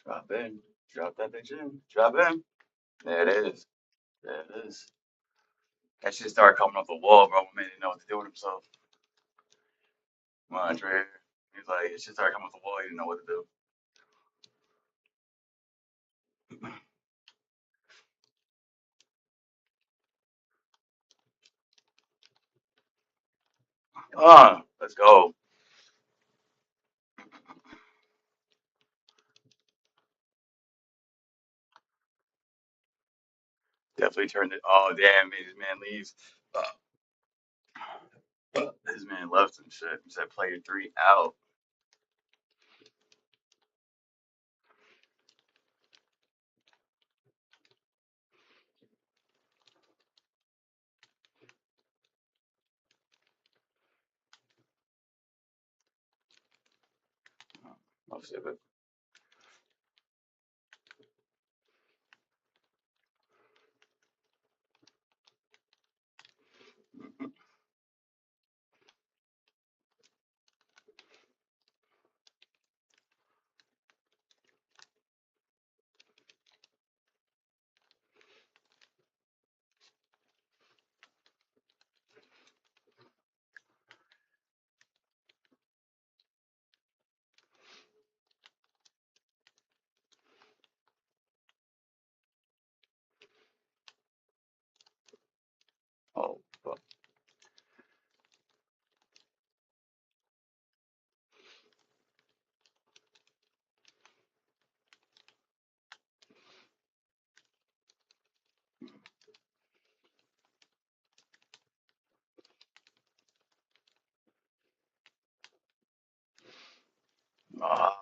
Drop in. Drop that bitch in. Drop in. There it is. There it is. That shit started coming off the wall, bro. Man didn't know what to do with himself. Come on, Dre. He's like, it shit started coming off the wall. He didn't know what to do. Let's go. Definitely turned it. Oh, damn. Made his man leave. His man left and shit. He said, player three out. Most of it. Oh, fuck. Ah.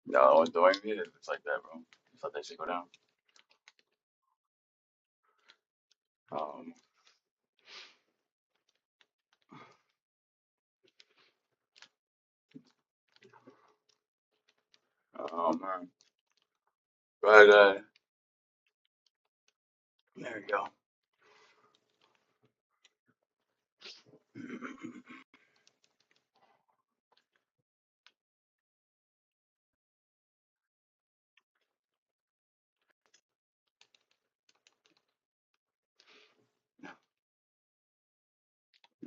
No, it's doing it. It's like that, bro. Just let that shit go down. Um, man. But there we go.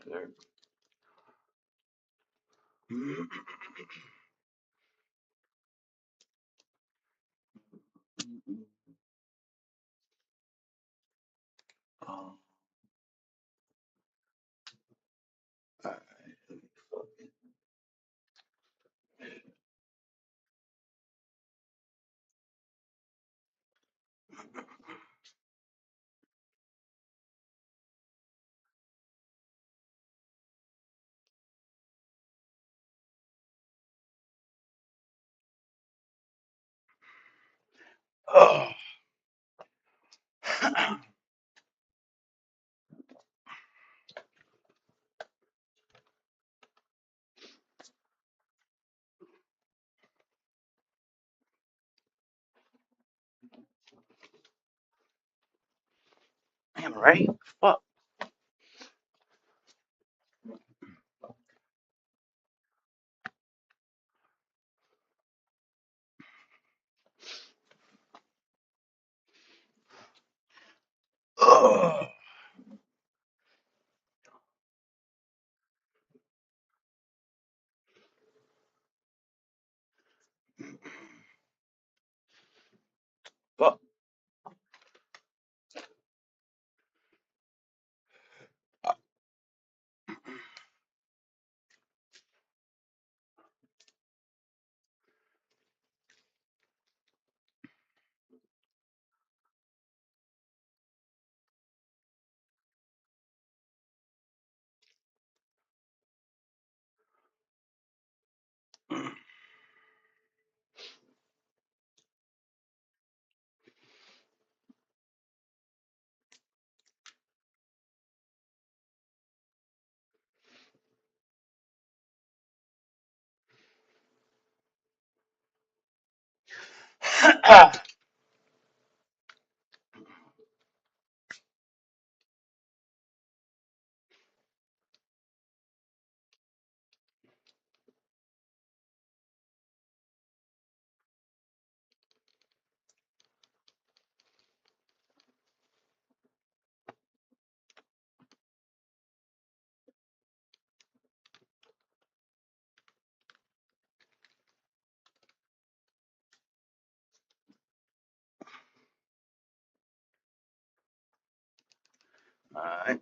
There. Um, alright. Oh. Damn right. Fuck. Ugh. Fuck. Alright.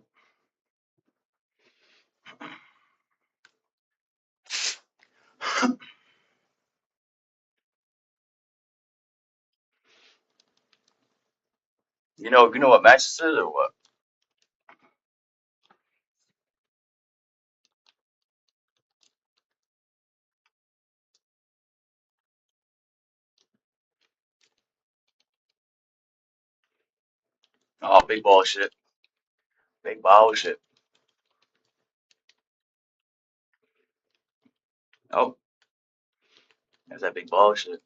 You know what match this is or what? Oh, big ball shit. Big ball shit. Oh, there's that big ball shit.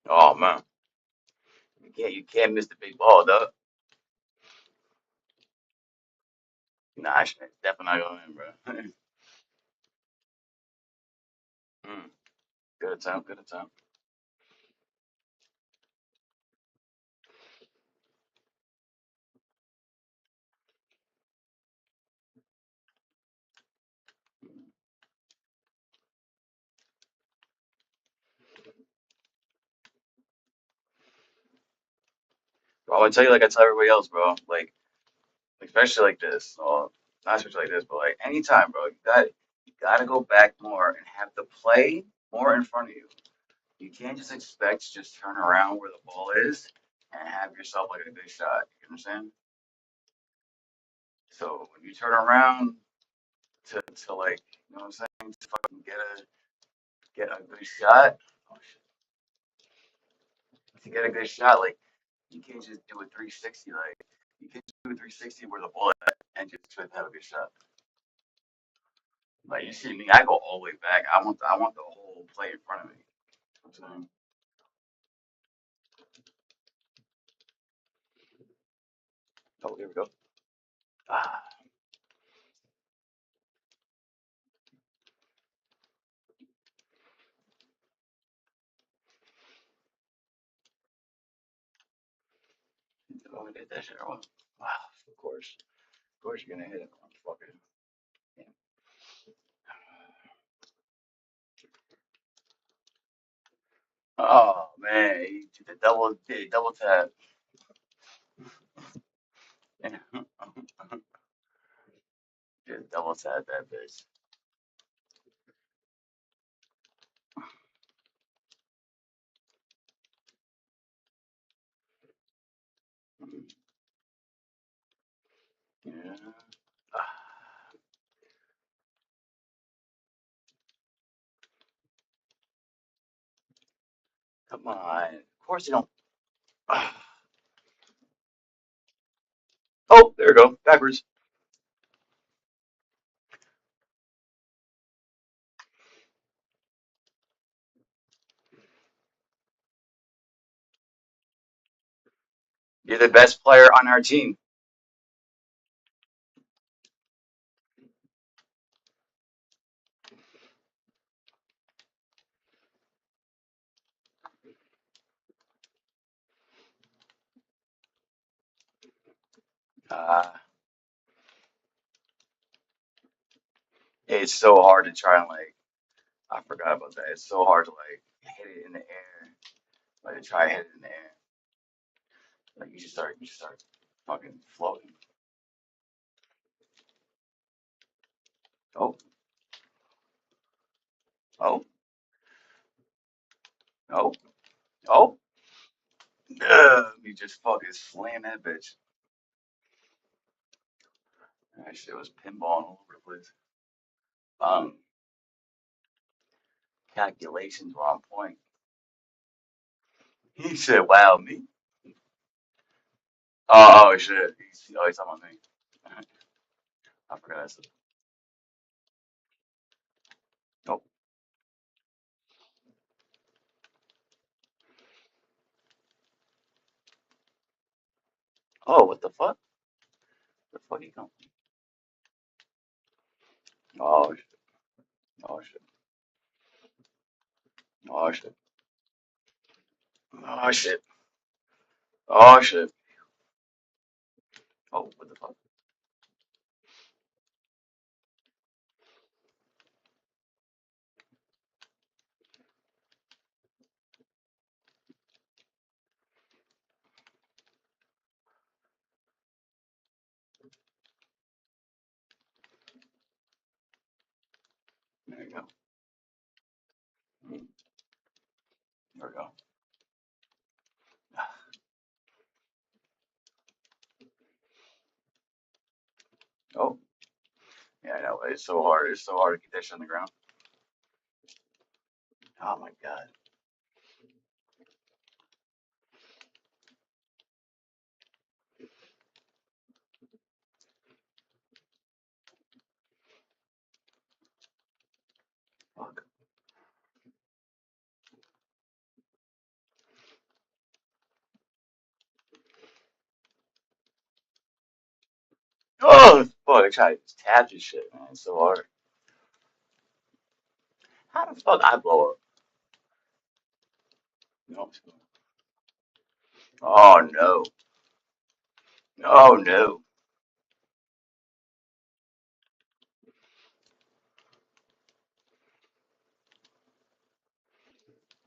Oh man, you can't miss the big ball, though. Nah, I should definitely not going in, bro. Mm, good attempt, good attempt. Bro, I would tell you like I tell everybody else, bro. Like, especially like this, or not especially like this, but like anytime, bro. You gotta go back more and have the play more in front of you. You can't just expect to just turn around where the ball is and have yourself like a good shot. You understand? So when you turn around to like, you know what I'm saying, to fucking get a good shot. Oh shit. To get a good shot, like you can't just do a 360. Like you can't just do a 360 where the bullet and just try to have a good shot. Like you see me, I go all the way back. I want the whole play in front of me. You know what I'm saying? Oh, here we go. Ah, oh, hit that shit. Oh, wow, of course, you're gonna hit it. Fucker. Yeah. Oh man, he did a double tap. Just double tap that bitch. Yeah. Ah, come on. Of course you don't. Ah. Oh, there we go. Backwards. You're the best player on our team. Uh, it's so hard to try and like. I forgot about that. It's so hard to like hit it in the air. Like to try and hit it in the air. Like you just start fucking floating. Oh, oh, oh, oh. You just fucking slam that bitch. That shit was pinballing all over the place. Um, calculations were on point. He said, "Wow, me." Oh shit. He's talking about me. I forgot that. Oh, oh, what the fuck? The fuck you come? Oh shit. Oh shit. Oh shit. Oh shit. Oh shit. Oh, what the fuck? There you go. There we go. Oh, yeah, I know. It's so hard. It's so hard to keep that shit on the ground. Oh my god. Fuck. Oh, fuck. I tried to tap this shit, man. It's so hard. How the fuck I blow up? No. Oh no. Oh no.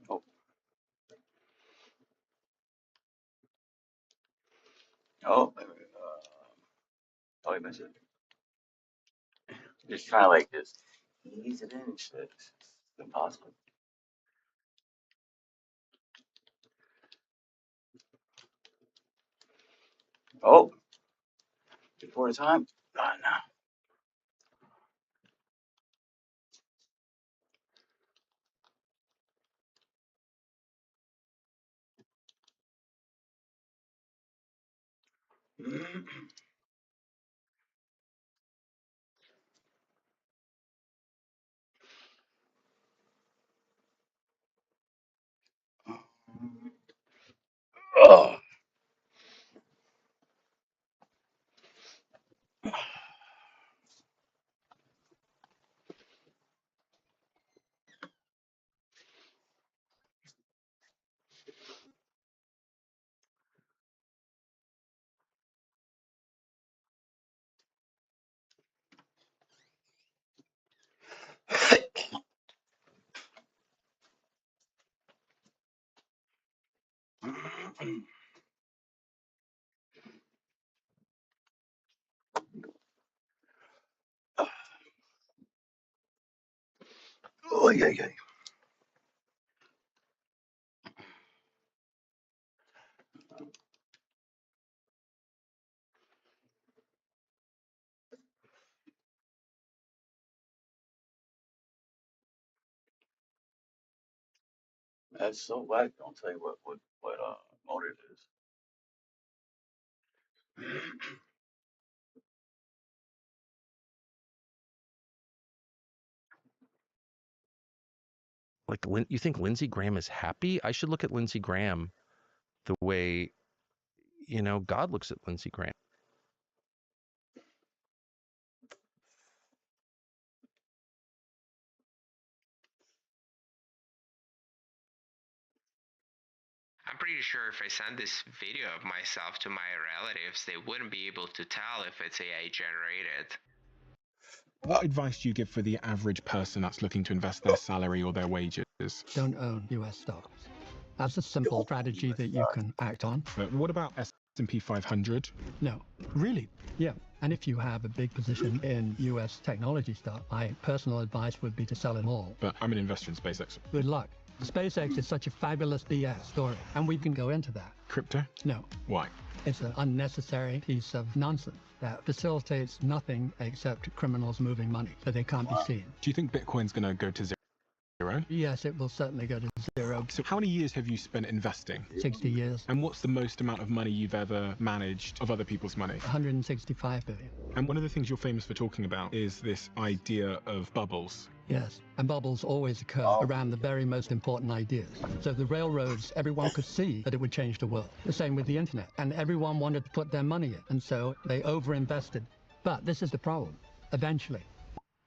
Oh, oh. Oh, you missed it. Just trying to like just ease it in and shit. It's impossible. Oh, before the time. God, no. Oh, oh yeah, yeah. That's so whack. Don't tell you what mode it is. Like, you think Lindsey Graham is happy? I should look at Lindsey Graham the way, God looks at Lindsey Graham. I'm pretty sure if I send this video of myself to my relatives, they wouldn't be able to tell if it's AI generated. What advice do you give for the average person that's looking to invest their salary or their wages? Don't own US stocks. That's a simple strategy that you can act on. But what about S&P 500? No, really? Yeah. And if you have a big position in US technology stock, my personal advice would be to sell it all. But I'm an investor in SpaceX. Good luck. SpaceX is such a fabulous BS story, and we can go into that. Crypto? No, Why? it's an unnecessary piece of nonsense that facilitates nothing except criminals moving money, so they can't be seen. Do you think Bitcoin's going to go to zero? Yes, it will certainly go to zero. So how many years have you spent investing? 60 years, And what's the most amount of money you've ever managed of other people's money? 165 billion. And one of the things you're famous for talking about is this idea of bubbles. Yes, and bubbles always occur around the very most important ideas. So the railroads, everyone could see that it would change the world. The same with the internet. And everyone wanted to put their money in. And so they overinvested. But this is the problem. Eventually,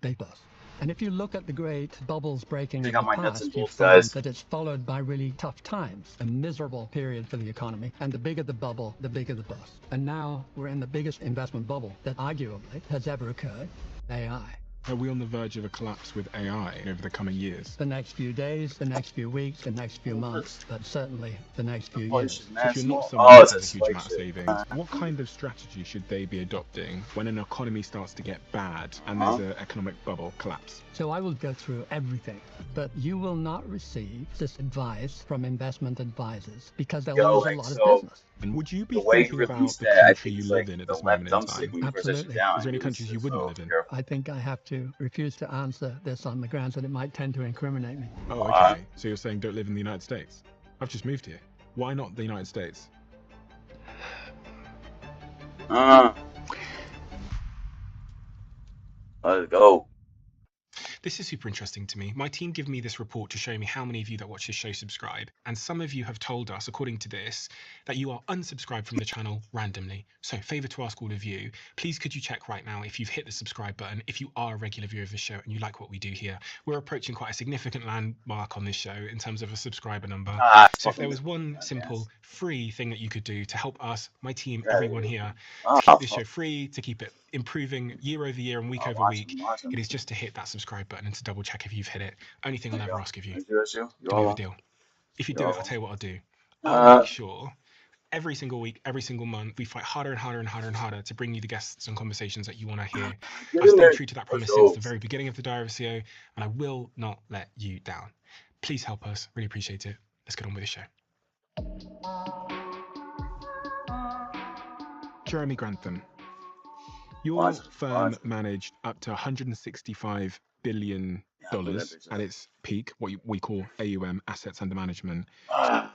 they bust. And if you look at the great bubbles breaking in Check out the my nuts past, and you bolts, find guys. that it's followed by really tough times, a miserable period for the economy. And the bigger the bubble, the bigger the bust. And now we're in the biggest investment bubble that arguably has ever occurred, AI. Are we on the verge of a collapse with AI over the coming years? The next few days, the next few weeks, the next few months, but certainly the next few Oh, years. this is So mad if you're not small. someone Oh, who it's a has a huge spike amount of shit. savings, what kind of strategy should they be adopting when an economy starts to get bad and there's an economic bubble collapse? So I will go through everything, but you will not receive this advice from investment advisors because they'll Yo, lose like, a lot of so business. And would you be The way you thinking about release the that, I country think you it's live like in at the this left moment in thumbstick time? when you first touch it Absolutely. down. Is there any It's countries you just wouldn't so live in? careful. I think I have to refuse to answer this on the grounds that it might tend to incriminate me. Oh, okay. So you're saying don't live in the United States? I've just moved here. Why not the United States? Let's go. This is super interesting to me. My team give me this report to show me how many of you that watch this show subscribe. And some of you have told us, according to this, that you are unsubscribed from the channel randomly. So favor to ask all of you, please could you check right now if you've hit the subscribe button, if you are a regular viewer of the show and you like what we do here. We're approaching quite a significant landmark on this show in terms of a subscriber number. So if there was one simple free thing that you could do to help us, my team, everyone here, to keep this show free, to keep it improving year over year and week over week, it is just to hit that subscribe button and to double check if you've hit it. Only thing I'll ever ask of you. Do me the deal. If you do it, I'll tell you what I'll do. I'll make sure every single week, every single month, we fight harder and harder and harder and harder to bring you the guests and conversations that you want to hear. I've stayed true to that promise since the very beginning of the Diary of a CEO, and I will not let you down. Please help us. Really appreciate it. Let's get on with the show. Jeremy Grantham. Your Watch it, firm watch it. managed up to $165 billion Yeah, I'll blow that at bitch up. its peak, what we call AUM, assets under management. Ah.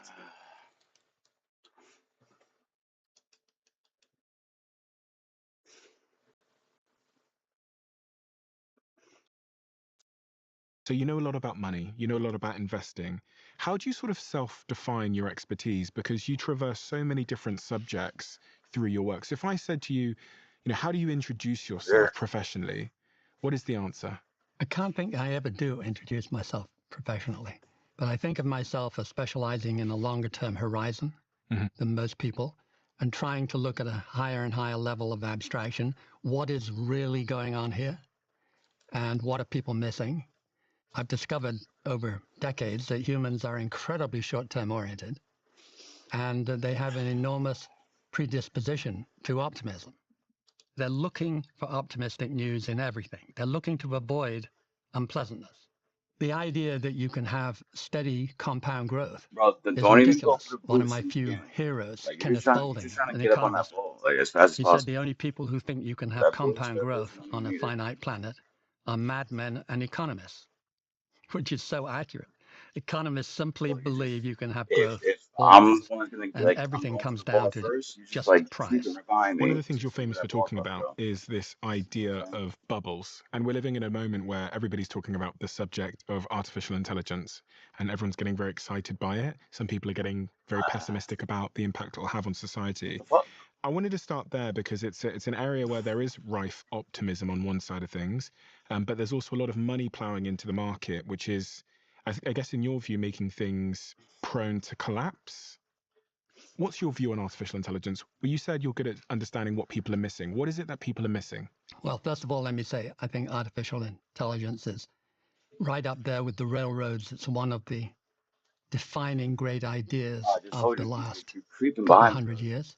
So you know a lot about money, you know a lot about investing. How do you sort of self-define your expertise? Because you traverse so many different subjects through your work. So if I said to you, how do you introduce yourself professionally? What is the answer? I can't think I ever do introduce myself professionally, but I think of myself as specializing in a longer term horizon than most people and trying to look at a higher and higher level of abstraction. What is really going on here? And what are people missing? I've discovered over decades that humans are incredibly short-term oriented, and they have an enormous predisposition to optimism. They're looking for optimistic news in everything. They're looking to avoid unpleasantness. The idea that you can have steady compound growth Bro, is don't even go ridiculous. for the One of boost my in the few beginning. heroes, Like, you're Kenneth just Boulding, trying to an get up on that economist, ball, like, as fast as he said possible. the only people who think you can have That boost, compound that growth boost, on a you need it. finite planet are madmen and economists, which is so accurate. Economists simply believe you can have growth If I'm always, the one gonna and like I'm everything going for comes the ball down to first, you just just like sneaking price. right behind One me. of the things you're Just see where famous for that ball talking fucking about go. is this idea of bubbles. And we're living in a moment where everybody's talking about the subject of artificial intelligence and everyone's getting very excited by it. Some people are getting very pessimistic about the impact it will have on society. The fuck? I wanted to start there because it's an area where there is rife optimism on one side of things, but there's also a lot of money plowing into the market, which is, I guess, in your view, making things prone to collapse. What's your view on artificial intelligence? Well, you said you're good at understanding what people are missing. What is it that people are missing? Well, first of all, let me say, I think artificial intelligence is right up there with the railroads. It's one of the defining great ideas I just of told the you, last you're creeping couple behind me. hundred years.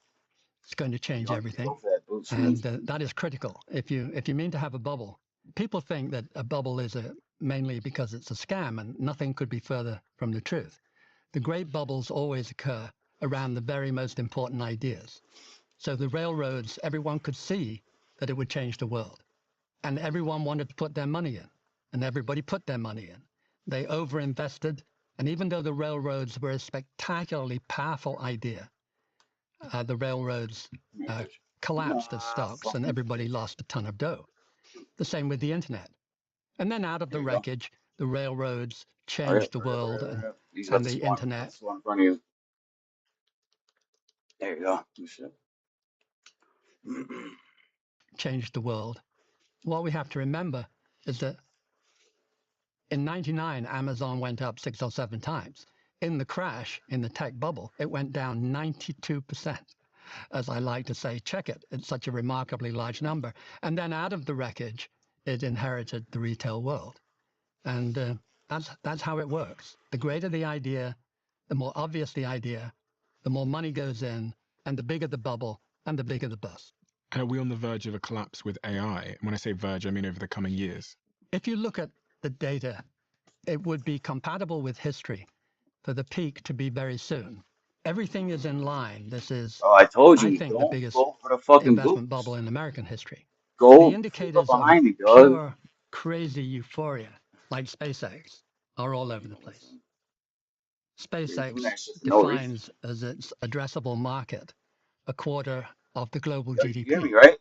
It's going to You change don't need to everything. go for that boost. And that is critical. If you mean to have a bubble, people think that a bubble is mainly because it's a scam, and nothing could be further from the truth. The great bubbles always occur around the very most important ideas. So the railroads, everyone could see that it would change the world. And everyone wanted to put their money in. And everybody put their money in. They overinvested. And even though the railroads were a spectacularly powerful idea, the railroads collapsed as stocks and everybody lost a ton of dough. The same with the internet. And then out of the wreckage, the railroads changed the world and the internet This one in front of you. There you go. Good shit. changed the world. What we have to remember is that in '99, Amazon went up 6 or 7 times. In the crash, in the tech bubble, it went down 92%. As I like to say, check it. It's such a remarkably large number. And then out of the wreckage, it inherited the retail world. And that's how it works. The greater the idea, the more obvious the idea, the more money goes in, and the bigger the bubble, and the bigger the bust. And are we on the verge of a collapse with AI? And when I say verge, I mean over the coming years. If you look at the data, it would be compatible with history for the peak to be very soon. Everything is in line. This is, Oh, I told you, I think, the don't biggest go for the fucking investment boost. bubble in American history. Go The indicators of behind me, dog. pure, crazy euphoria, like SpaceX, are all over the place. SpaceX defines as its addressable market a quarter of the global You GDP. hear me, right?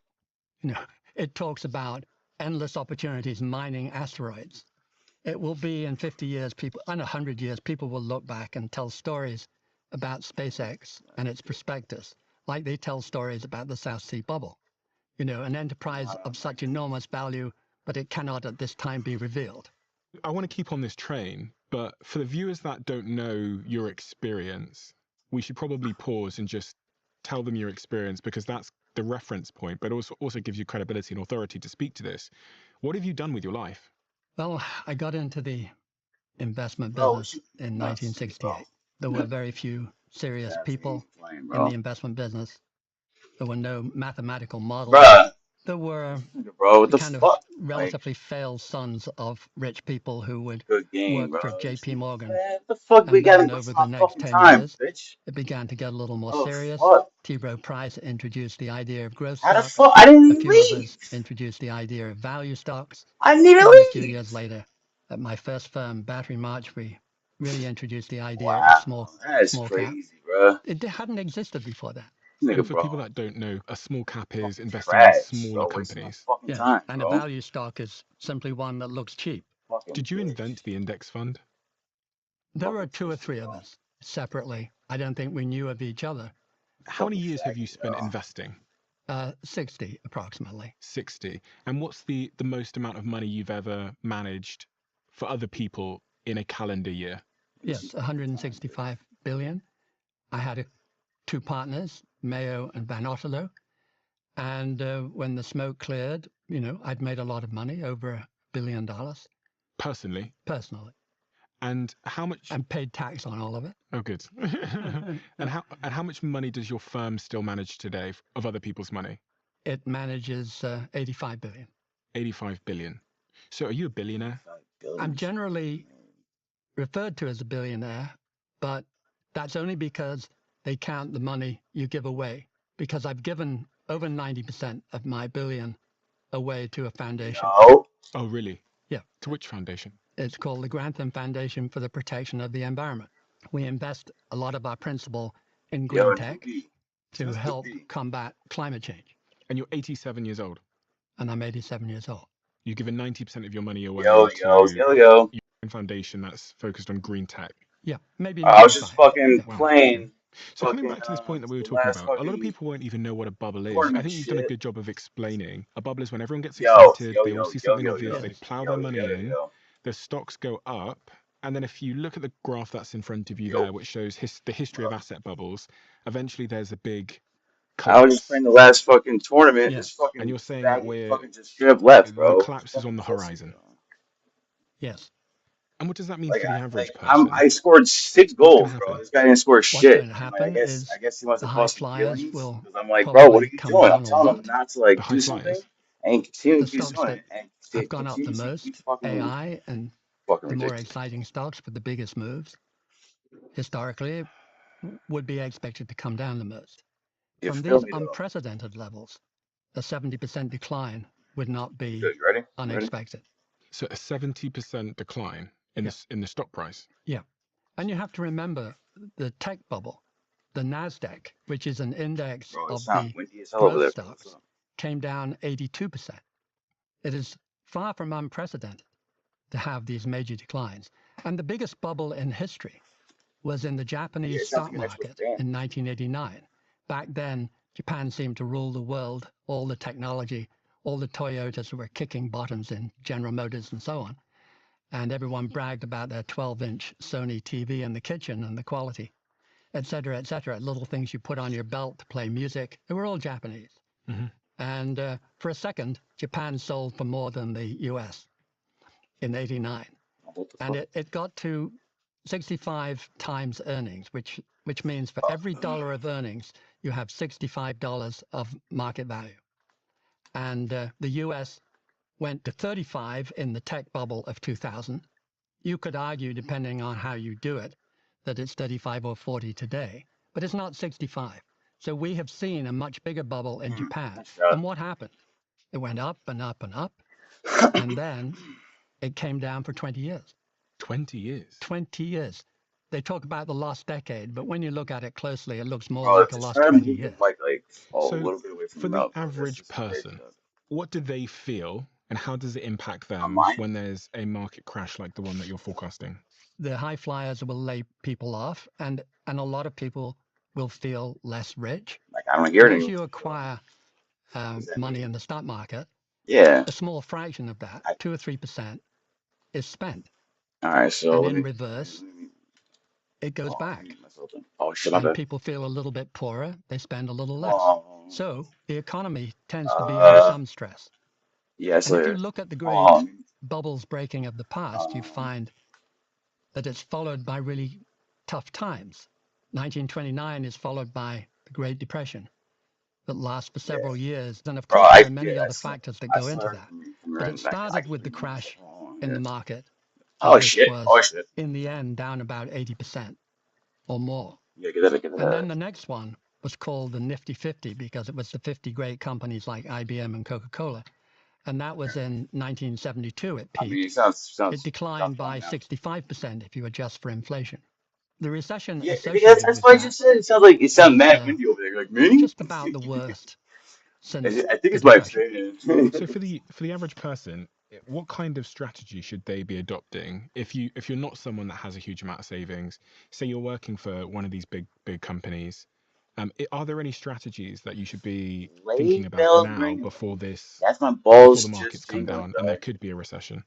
You know, it talks about endless opportunities mining asteroids. It will be in 50 years, people, and 100 years, people will look back and tell stories about SpaceX and its prospectus, like they tell stories about the South Sea bubble. You know, an enterprise of such enormous value, but it cannot at this time be revealed. I want to keep on this train, but for the viewers that don't know your experience, we should probably pause and just tell them your experience, because that's the reference point, but also gives you credibility and authority to speak to this. What have you done with your life? Well, I got into the investment business in 1968. There were very few serious people in the investment business. There were no mathematical models there were Bro, what the the kind of fuck? Like, relatively failed sons of rich people who would good game, work bro. for J.P. Morgan. Man, what the fuck? We And gotta then go over my the next fucking 10 time, years, bitch. it began to get a little more Oh, serious. fuck. T. Rowe Price introduced the idea of growth How the stocks. fuck? I didn't A even few leave. others introduced the idea of value stocks. I didn't even And then a few leave. years later, at my first firm, Battery March, we really introduced the idea Wow, of small that's cap. crazy, bro. It hadn't existed before that. And Nigga, for bro. people that don't know, a small cap is investing in Trash, smaller bro. Wasting my companies. fucking Yeah, time, and a bro. value stock is simply one that looks cheap. Fucking Did you bitch. invent the index fund? There were Fucking 2 or pussy, 3 of bro. us separately. I don't think we knew of each other. How many Fucking years have you faggot, spent bro. investing? 60 approximately. 60. And what's the most amount of money you've ever managed for other people in a calendar year? Yes, 165 billion. I had 2 partners, Mayo and Van Otterlo. And when the smoke cleared, I'd made a lot of money, over $1 billion Personally? personally, And how much? and paid tax on all of it. Oh, good. And how much money does your firm still manage today of other people's money? It manages 85 billion. 85 billion. So are you a billionaire? I'm generally referred to as a billionaire, but that's only because they count the money you give away, because I've given over 90% of my billion away to a foundation. No. Oh, really? Yeah. To which foundation? It's called the Grantham Foundation for the Protection of the Environment. We invest a lot of our principal in green Yo, tech Nuki. to That's help Nuki. combat climate change. And you're 87 years old. And I'm 87 years old. You've given 90% of your money away Yo, to yo, yo, yo. your foundation that's focused on green tech. Yeah, maybe I was just 95. fucking Wow. playing. So coming Fucking, back to this point that we were the talking last about, a lot of fucking people won't even know what a bubble is. I tournament think you've done a shit. good job of explaining. A bubble is when everyone gets Yo, excited, yo, they all yo, see yo, something yo, obvious, yo. they plow Yo, their money yo, in, yo. the stocks go up, and then if you look at the graph that's in front of you Yo. there, which shows the history of asset bubbles, eventually there's a big I was just collapse. playing the last fucking tournament. Yeah. This fucking And you're saying that faggot fucking just straight up left, the bro. collapse is on the horizon. Yes. And what does that mean Like, for the average like person? I scored 6 What's gonna goals, bro. happen? This guy didn't score What's shit. going to And, like, happen is I guess he wants the to high cause some flyers feelings. will Because I'm like, bro, what are probably you come doing? I'm down a telling him lot. not to like The do high something flyers. and continue The to keep stocks doing that it. And have gone up the continue to most, keep fucking AI and fucking the more ridiculous. exciting stocks with the biggest moves, historically, would be expected to come down the most. You From feel these me though? unprecedented levels, a 70% decline would not be Good, you ready? You ready? unexpected. So a 70% decline in Yeah. in the stock price. Yeah. And you have to remember the tech bubble, the NASDAQ, which is an index Bro, it of sounds the windy as hell over growth there. Bro. What's stocks, up? came down 82%. It is far from unprecedented to have these major declines. And the biggest bubble in history was in the Japanese Yeah, it sounds stock like an extra market band. in 1989. Back then, Japan seemed to rule the world, all the technology, all the Toyotas were kicking bottoms in General Motors and so on. And everyone bragged about their 12-inch Sony TV in the kitchen and the quality, et cetera, little things you put on your belt to play music. They were all Japanese. Mm-hmm. And for a second, Japan sold for more than the US in 89. What the And fuck? it got to 65 times earnings, which means for every dollar of earnings, you have $65 of market value. And the US went to 35 in the tech bubble of 2000. You could argue, depending on how you do it, that it's 35 or 40 today, but it's not 65. So we have seen a much bigger bubble in Japan. Nice shot. And what happened? It went up and up and up, and then it came down for 20 years. 20 years. 20 years. They talk about the lost decade, but when you look at it closely, it looks more Bro, like a just lost try to 20 move the years. mic like fall So, a little bit away from for your the mouth. Bro. That's average just person, ridiculous. what do they feel and how does it impact them mine? when there's a market crash like the one that you're forecasting? The high flyers will lay people off, and a lot of people will feel less rich. Like, I don't hear And it as anymore. you acquire money in the stock market, Yeah. a small fraction of that, 2 or 3%, is spent. All right, so And let in me. reverse, it goes back. Oh, shit, my And bad. people feel a little bit poorer, they spend a little less. Oh, So the economy tends to be under some stress. yes, And if you later. look at the great Oh, bubbles breaking of the past, you find that it's followed by really tough times. 1929 is followed by the Great Depression. that lasts for several years. And of Bro, course, I there are many yeah, other factors that I go into swear that. from But running it back, I started can with the remember so crash long, in yeah. the market, Oh which shit! was, Oh shit! in the end, down about 80% or more. Yeah, get that, get And then that. the next one was called the Nifty 50 because it was the 50 great companies like IBM and Coca-Cola. And that was in 1972 it I mean, peaked. it It sounds declined fun by now. 65% if you adjust for inflation. The recession Yeah, because associated that's with what I that just said. It sounds like it sounds was mad windy over there. Like me? just about the worst since I think the it's my Depression. fan. So for the average person, what kind of strategy should they be adopting if you're not someone that has a huge amount of savings? Say you're working for one of these big companies. Are there any strategies that you should be thinking Late about bells now ring. before That's my before the balls markets just come jingling, down and there dog. could be a recession?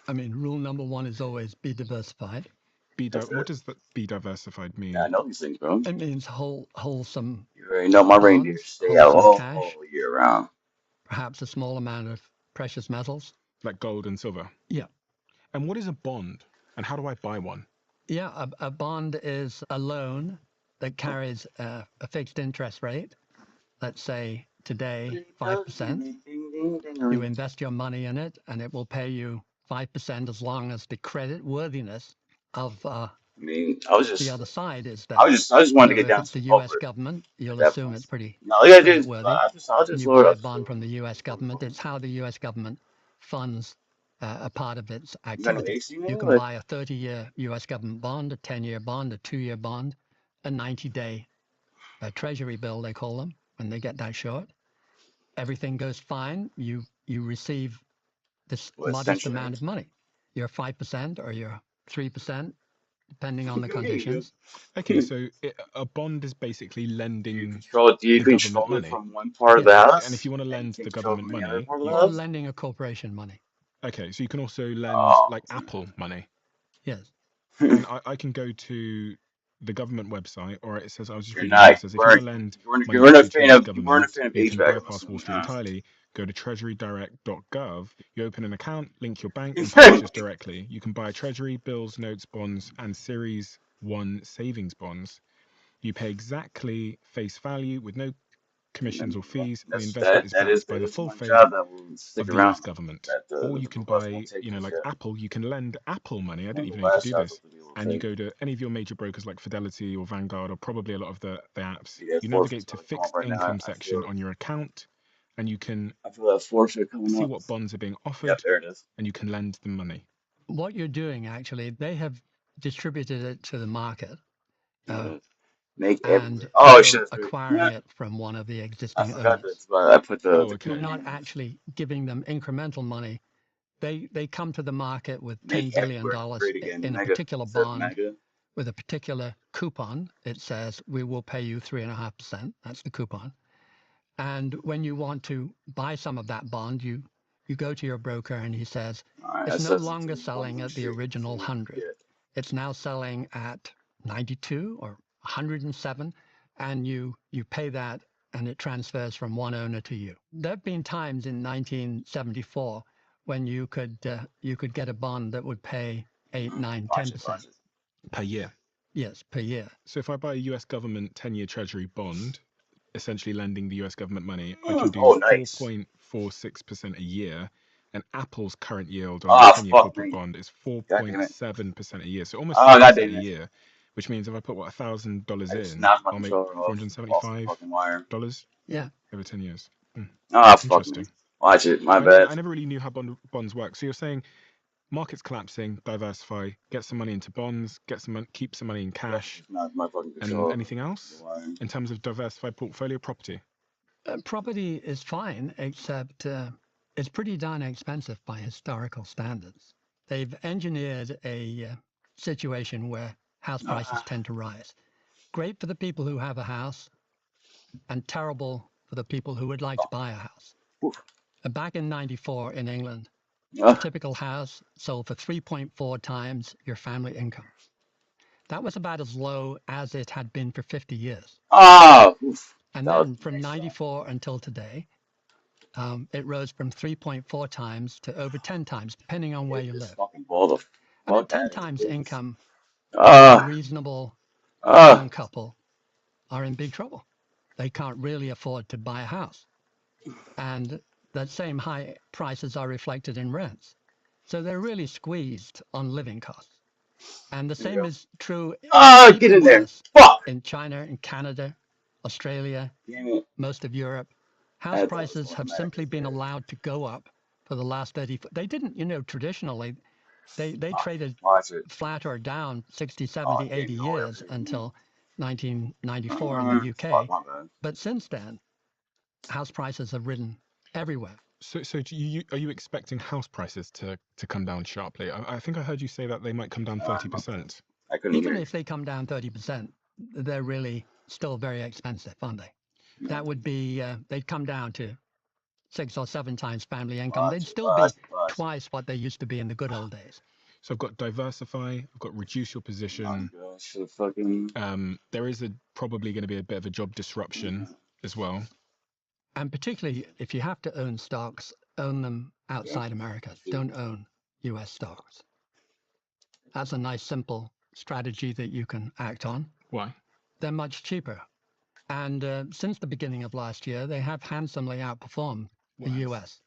I mean, rule number one is always be diversified. That's What it. does that be diversified Yeah, mean? I know these things, bro. It means wholesome You already know my reindeers bonds, stay out wholesome cash, all year round. perhaps a small amount of precious metals. Like gold and silver? Yeah. And what is a bond? And how do I buy one? Yeah, a bond is a loan that carries a fixed interest rate. Let's say today, 5%. You invest your money in it, and it will pay you 5% as long as the credit worthiness of I mean, I was the just, other side is I there. was just, I just wanted to So get if down it's to the U.S. corporate government, at you'll that assume point. it's pretty No, all you gotta do credit is, worthy. I'll just You load buy a up. bond from the U.S. government. It's how the U.S. government funds a part of its You got no activity. AC, man? You can Like, buy a 30-year U.S. government bond, a 10-year bond, a 2-year bond, a 90-day treasury bill, they call them, when they get that short. Everything goes fine. You receive this what, modest essentially? amount of money. You're 5% or you're 3%, depending on the There you go. conditions. Okay, so a bond is basically Do you lending control, do you the government control it money. from one part of the Yes. And if house, you want to and you lend can't the control it government from the other money, part of the Or house? lending a corporation money. okay, so you can also lend Oh, like Apple money. Yes. And I can go to the government website, or it says, I was just you're reading here, not, it says if you want to lend money directly to the US you weren't a government, fan of you can HVAC, I'm bypass Wall assuming, Street huh? entirely, go to treasurydirect.gov, you open an account, link your bank, and purchase directly. You can buy treasury, bills, notes, bonds, and Series 1 savings bonds. You pay exactly face value with no commissions or fees, and the investment is backed by the full one faith job that will stick of the around. US government. That Or the you can bus won't buy, take you know, just like yet. Apple, you can lend Apple money. I One didn't of the even know you could last do jobs this. that will And you take. go to any of your major brokers like Fidelity or Vanguard or probably a lot of the apps. See that You forfeit's navigate to gonna come up fixed right now. income I section feel on your account and you can that forfeit coming see up. what bonds are being Yep, offered there it is. and you can lend them money. What you're doing, actually, they have distributed it to the market. Make And oh you're shit, that's weird. acquiring it from one of the I existing forgot owners. that. But I put the. Oh, the okay. You're not actually giving them incremental money. They come to the market with $10 Make billion everywhere great again. in a Mega. particular It says bond mega. with a particular coupon. It says we will pay you 3.5%. That's the coupon. And when you want to buy some of that bond, you go to your broker and he says Alright, it's that's no substitute longer one selling blue at the streak. original 100. Yeah. It's now selling at 92 or 107, and you pay that and it transfers from one owner to you. There have been times in 1974 when you could get a bond that would pay 8, 9, Watch 10%. it. Per year. Yes, per year. So if I buy a US government 10-year treasury bond, essentially lending the US government money, I can do Oh, nice. 4.46% a year. And Apple's current yield on Ah, the 10-year fuck corporate me. bond is God damn it. 4.7% a year. So almost Oh, 6% god a damn it. year, which means if I put, what, $1,000 I just in, knocked my I'll make controller off the $475 fucking wire. Yeah. over 10 years. Ah, fuck me. Interesting. Watch it. My I bad. never really knew how bonds work. So you're saying markets collapsing, diversify, get some money into bonds, keep some money in cash, Not my fucking and controller. anything else in terms of diversified portfolio property? Property is fine, except it's pretty darn expensive by historical standards. They've engineered a situation where house prices tend to rise. Great for the people who have a house, and terrible for the people who would like to buy a house. Back in '94 in England, a typical house sold for 3.4 times your family income. That was about as low as it had been for 50 years. Oh, And then from '94 until today, it rose from 3.4 times to over 10 times, depending on where you live. And at 10 times income, a reasonable young couple are in big trouble. they can't really afford to buy a house. And that same high prices are reflected in rents. So they're really squeezed on living costs. And the There you same go. is true, Ah, get even in there. worse, Fuck. in China, in Canada, Australia, Damn it. most of Europe. I House thought it was prices have automatic. simply been allowed to go up for the last 30. They didn't, traditionally, they traded Watch it. flat or down 60, Oh, 70, I can't 80 go away years from it. until 1994 in the Fuck, UK. my bad. But since then, house prices have risen everywhere. So are you expecting house prices to come down sharply? I think I heard you say that they might come down 30%. I couldn't Even hear if they come down 30%, they're really still very expensive, aren't they? That would be, they'd come down to 6 or 7 times family income. They'd still be twice what they used to be in the good old days. So I've got diversify, I've got reduce your position. Oh, gosh, the fucking... There is probably going to be a bit of a job disruption as well. And particularly if you have to own stocks, own them outside America. Don't own US stocks. That's a nice, simple strategy that you can act on. Why? They're much cheaper. And since the beginning of last year, they have handsomely outperformed the US.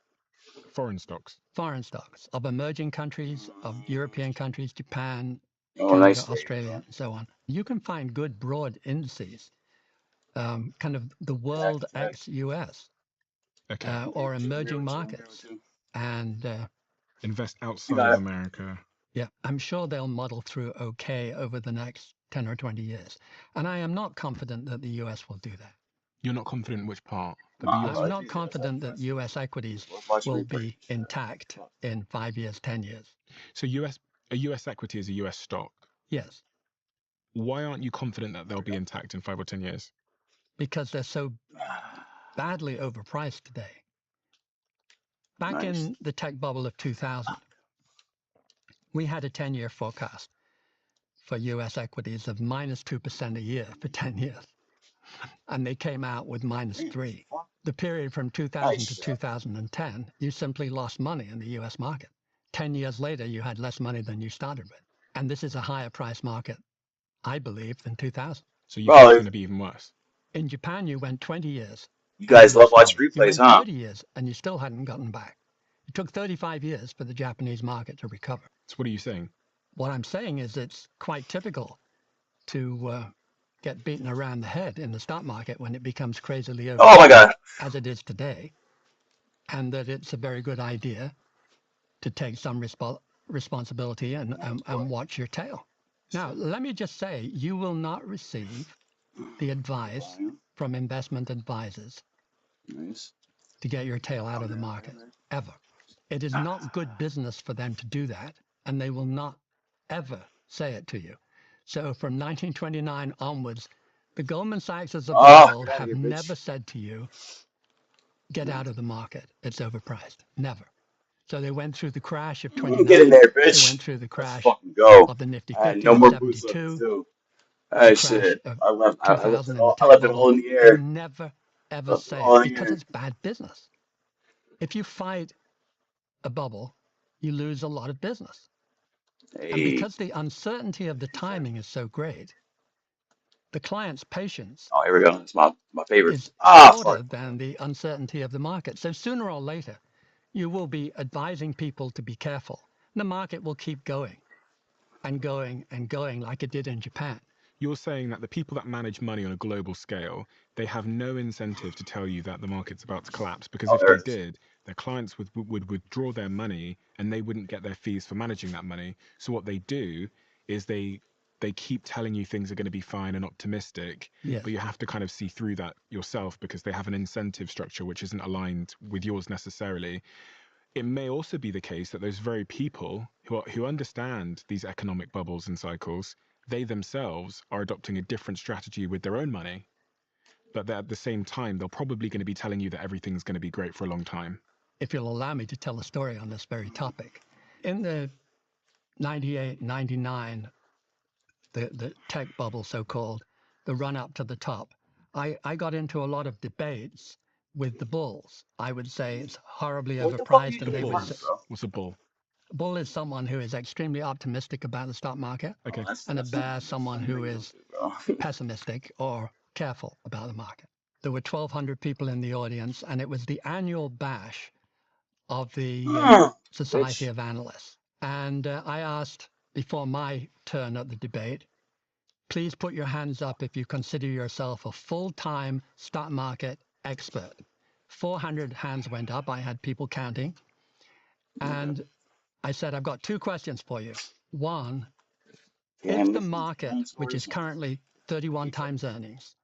Foreign stocks. Foreign stocks of emerging countries, of European countries, Japan, Oh, Canada, nice. Australia, and so on. You can find good broad indices, kind of the world ex-US, Okay. or emerging markets. And Invest outside of America. yeah, I'm sure they'll muddle through okay over the next 10 or 20 years. And I am not confident that the US will do that. You're not confident in which part? That the I'm US not confident that US equities will be intact in 5 years, 10 years. So a US equity is a US stock. Yes, Why aren't you confident that they'll be intact in 5 or 10 years? because they're so badly overpriced today. Back in the tech bubble of 2000, we had a 10-year forecast for US equities of minus 2% a year for 10 years. And they came out with minus 3. The period from 2000 to 2010, you simply lost money in the US market. 10 years later, you had less money than you started with. And this is a higher price market, I believe, than 2000. So you think it's going to be even worse? In Japan, you went 20 years. You guys love watching You replays, went huh? 30 years, and you still hadn't gotten back. It took 35 years for the Japanese market to recover. So what are you saying? What I'm saying is it's quite typical to get beaten around the head in the stock market when it becomes crazily over, Oh my god. as it is today, and that it's a very good idea to take some responsibility and watch your tail. Now, let me just say, you will not receive the advice from investment advisors Nice. to get your tail out of the market, ever. It is not good business for them to do that, and they will not ever say it to you. So from 1929 onwards, the Goldman Sachs of the world get out of have here, bitch. never said to you, get out of the market, it's overpriced. Never. So they went through the crash of 29. Get in there, They bitch. went through the Let's crash fucking go. of the Nifty I had 50 no in more boots left 72. to do. The Hey, crash shit. of I left 2000 it in the all, I tech left it bubble. all in the They air. never, ever Left it say all it in the because air. it's bad business. If you fight a bubble, you lose a lot of business. And Hey. because the uncertainty of the timing is so great, the client's patience Oh, here we go. It's my favorite. is Ah, shorter fuck. than the uncertainty of the market. So sooner or later, you will be advising people to be careful. The market will keep going and going and going like it did in Japan. You're saying that the people that manage money on a global scale, they have no incentive to tell you that the market's about to collapse, because Oh, if there they it is. did, their clients would withdraw their money and they wouldn't get their fees for managing that money. So what they do is they keep telling you things are going to be fine and optimistic, Yes. but you have to kind of see through that yourself because they have an incentive structure which isn't aligned with yours necessarily. It may also be the case that those very people who understand these economic bubbles and cycles, they themselves are adopting a different strategy with their own money. But at the same time, they're probably going to be telling you that everything's going to be great for a long time. If you'll allow me to tell a story on this very topic. In the 98, 99, the tech bubble, so-called, the run-up to the top, I got into a lot of debates with the bulls. I would say it's horribly What the fuck are you overpriced, and they doing, would say, bro? What's a bull? a bull is someone who is extremely optimistic about the stock market, Oh, Okay. and a bear, someone who is bro. pessimistic or careful about the market. There were 1,200 people in the audience, and it was the annual bash of the Society Bitch. of Analysts. And I asked before my turn at the debate, please put your hands up if you consider yourself a full-time stock market expert. 400 hands went up. I had people counting. And I said, I've got two questions for you. One, if the market, which is currently 31 times earnings,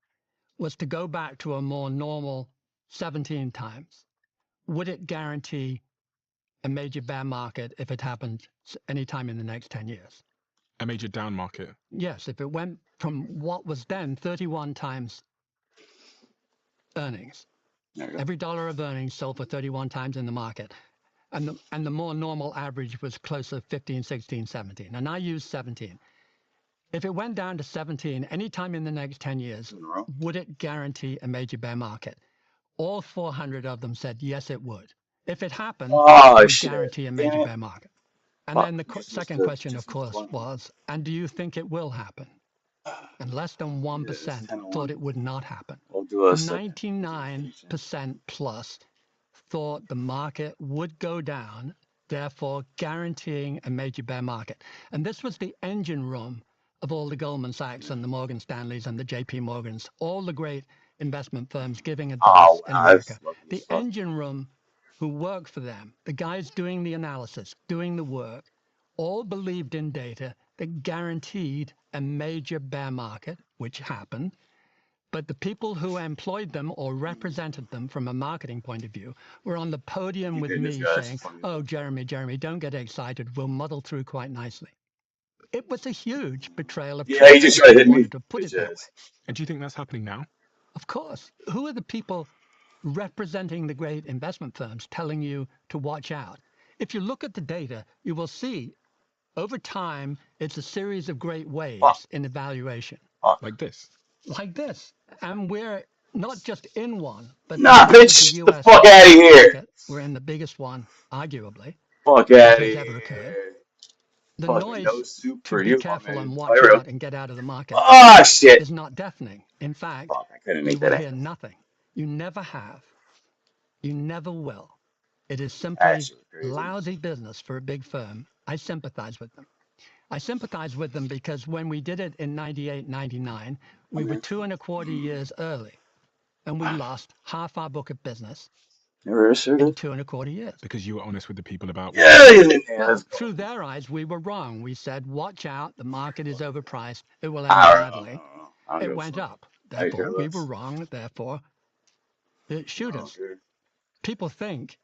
was to go back to a more normal 17 times, would it guarantee a major bear market if it happened anytime in the next 10 years? A major down market. Yes, if it went from what was then 31 times earnings, every dollar of earnings sold for 31 times in the market, and the more normal average was closer 15, 16, 17. And I used 17. If it went down to 17 anytime in the next 10 years, would it guarantee a major bear market? All 400 of them said, yes, it would. If it happened, it would guarantee a major bear market. And then the second question, of course, was, and do you think it will happen? And less than 1% thought it would not happen. 99% plus thought the market would go down, therefore guaranteeing a major bear market. And this was the engine room of all the Goldman Sachs and the Morgan Stanleys and the JP Morgans, all the great investment firms giving advice in America. The engine room who work for them, the guys doing the analysis, doing the work, all believed in data that guaranteed a major bear market, which happened. But the people who employed them or represented them from a marketing point of view were on the podium with me saying, oh, Jeremy, don't get excited. We'll muddle through quite nicely. It was a huge betrayal of trust. Yeah, he just tried to hit me. To put it that way. And do you think that's happening now? Of course. Who are the people representing the great investment firms telling you to watch out? If you look at the data, you will see over time, it's a series of great waves in evaluation. Like this? Like this. And we're not just in one, but nah, bitch, the the fuck out of here. Market, we're in the biggest one, arguably. Fuck out of here. The Fucking noise, no soup to for be you, careful man. and watch out and get out of the market, Shit. is not deafening. In fact, I couldn't you make will that hear nothing. You never have. You never will. It is simply lousy business for a big firm. I sympathize with them. I sympathize with them because when we did it in 98, 99, we were 2.25 years early. And we lost half our book of business in 2.25 years. Because you were honest with the people about well, through their eyes, we were wrong. We said, watch out, the market is overpriced. It will end badly. It went up. Therefore, we were wrong. Therefore, shoot us. People think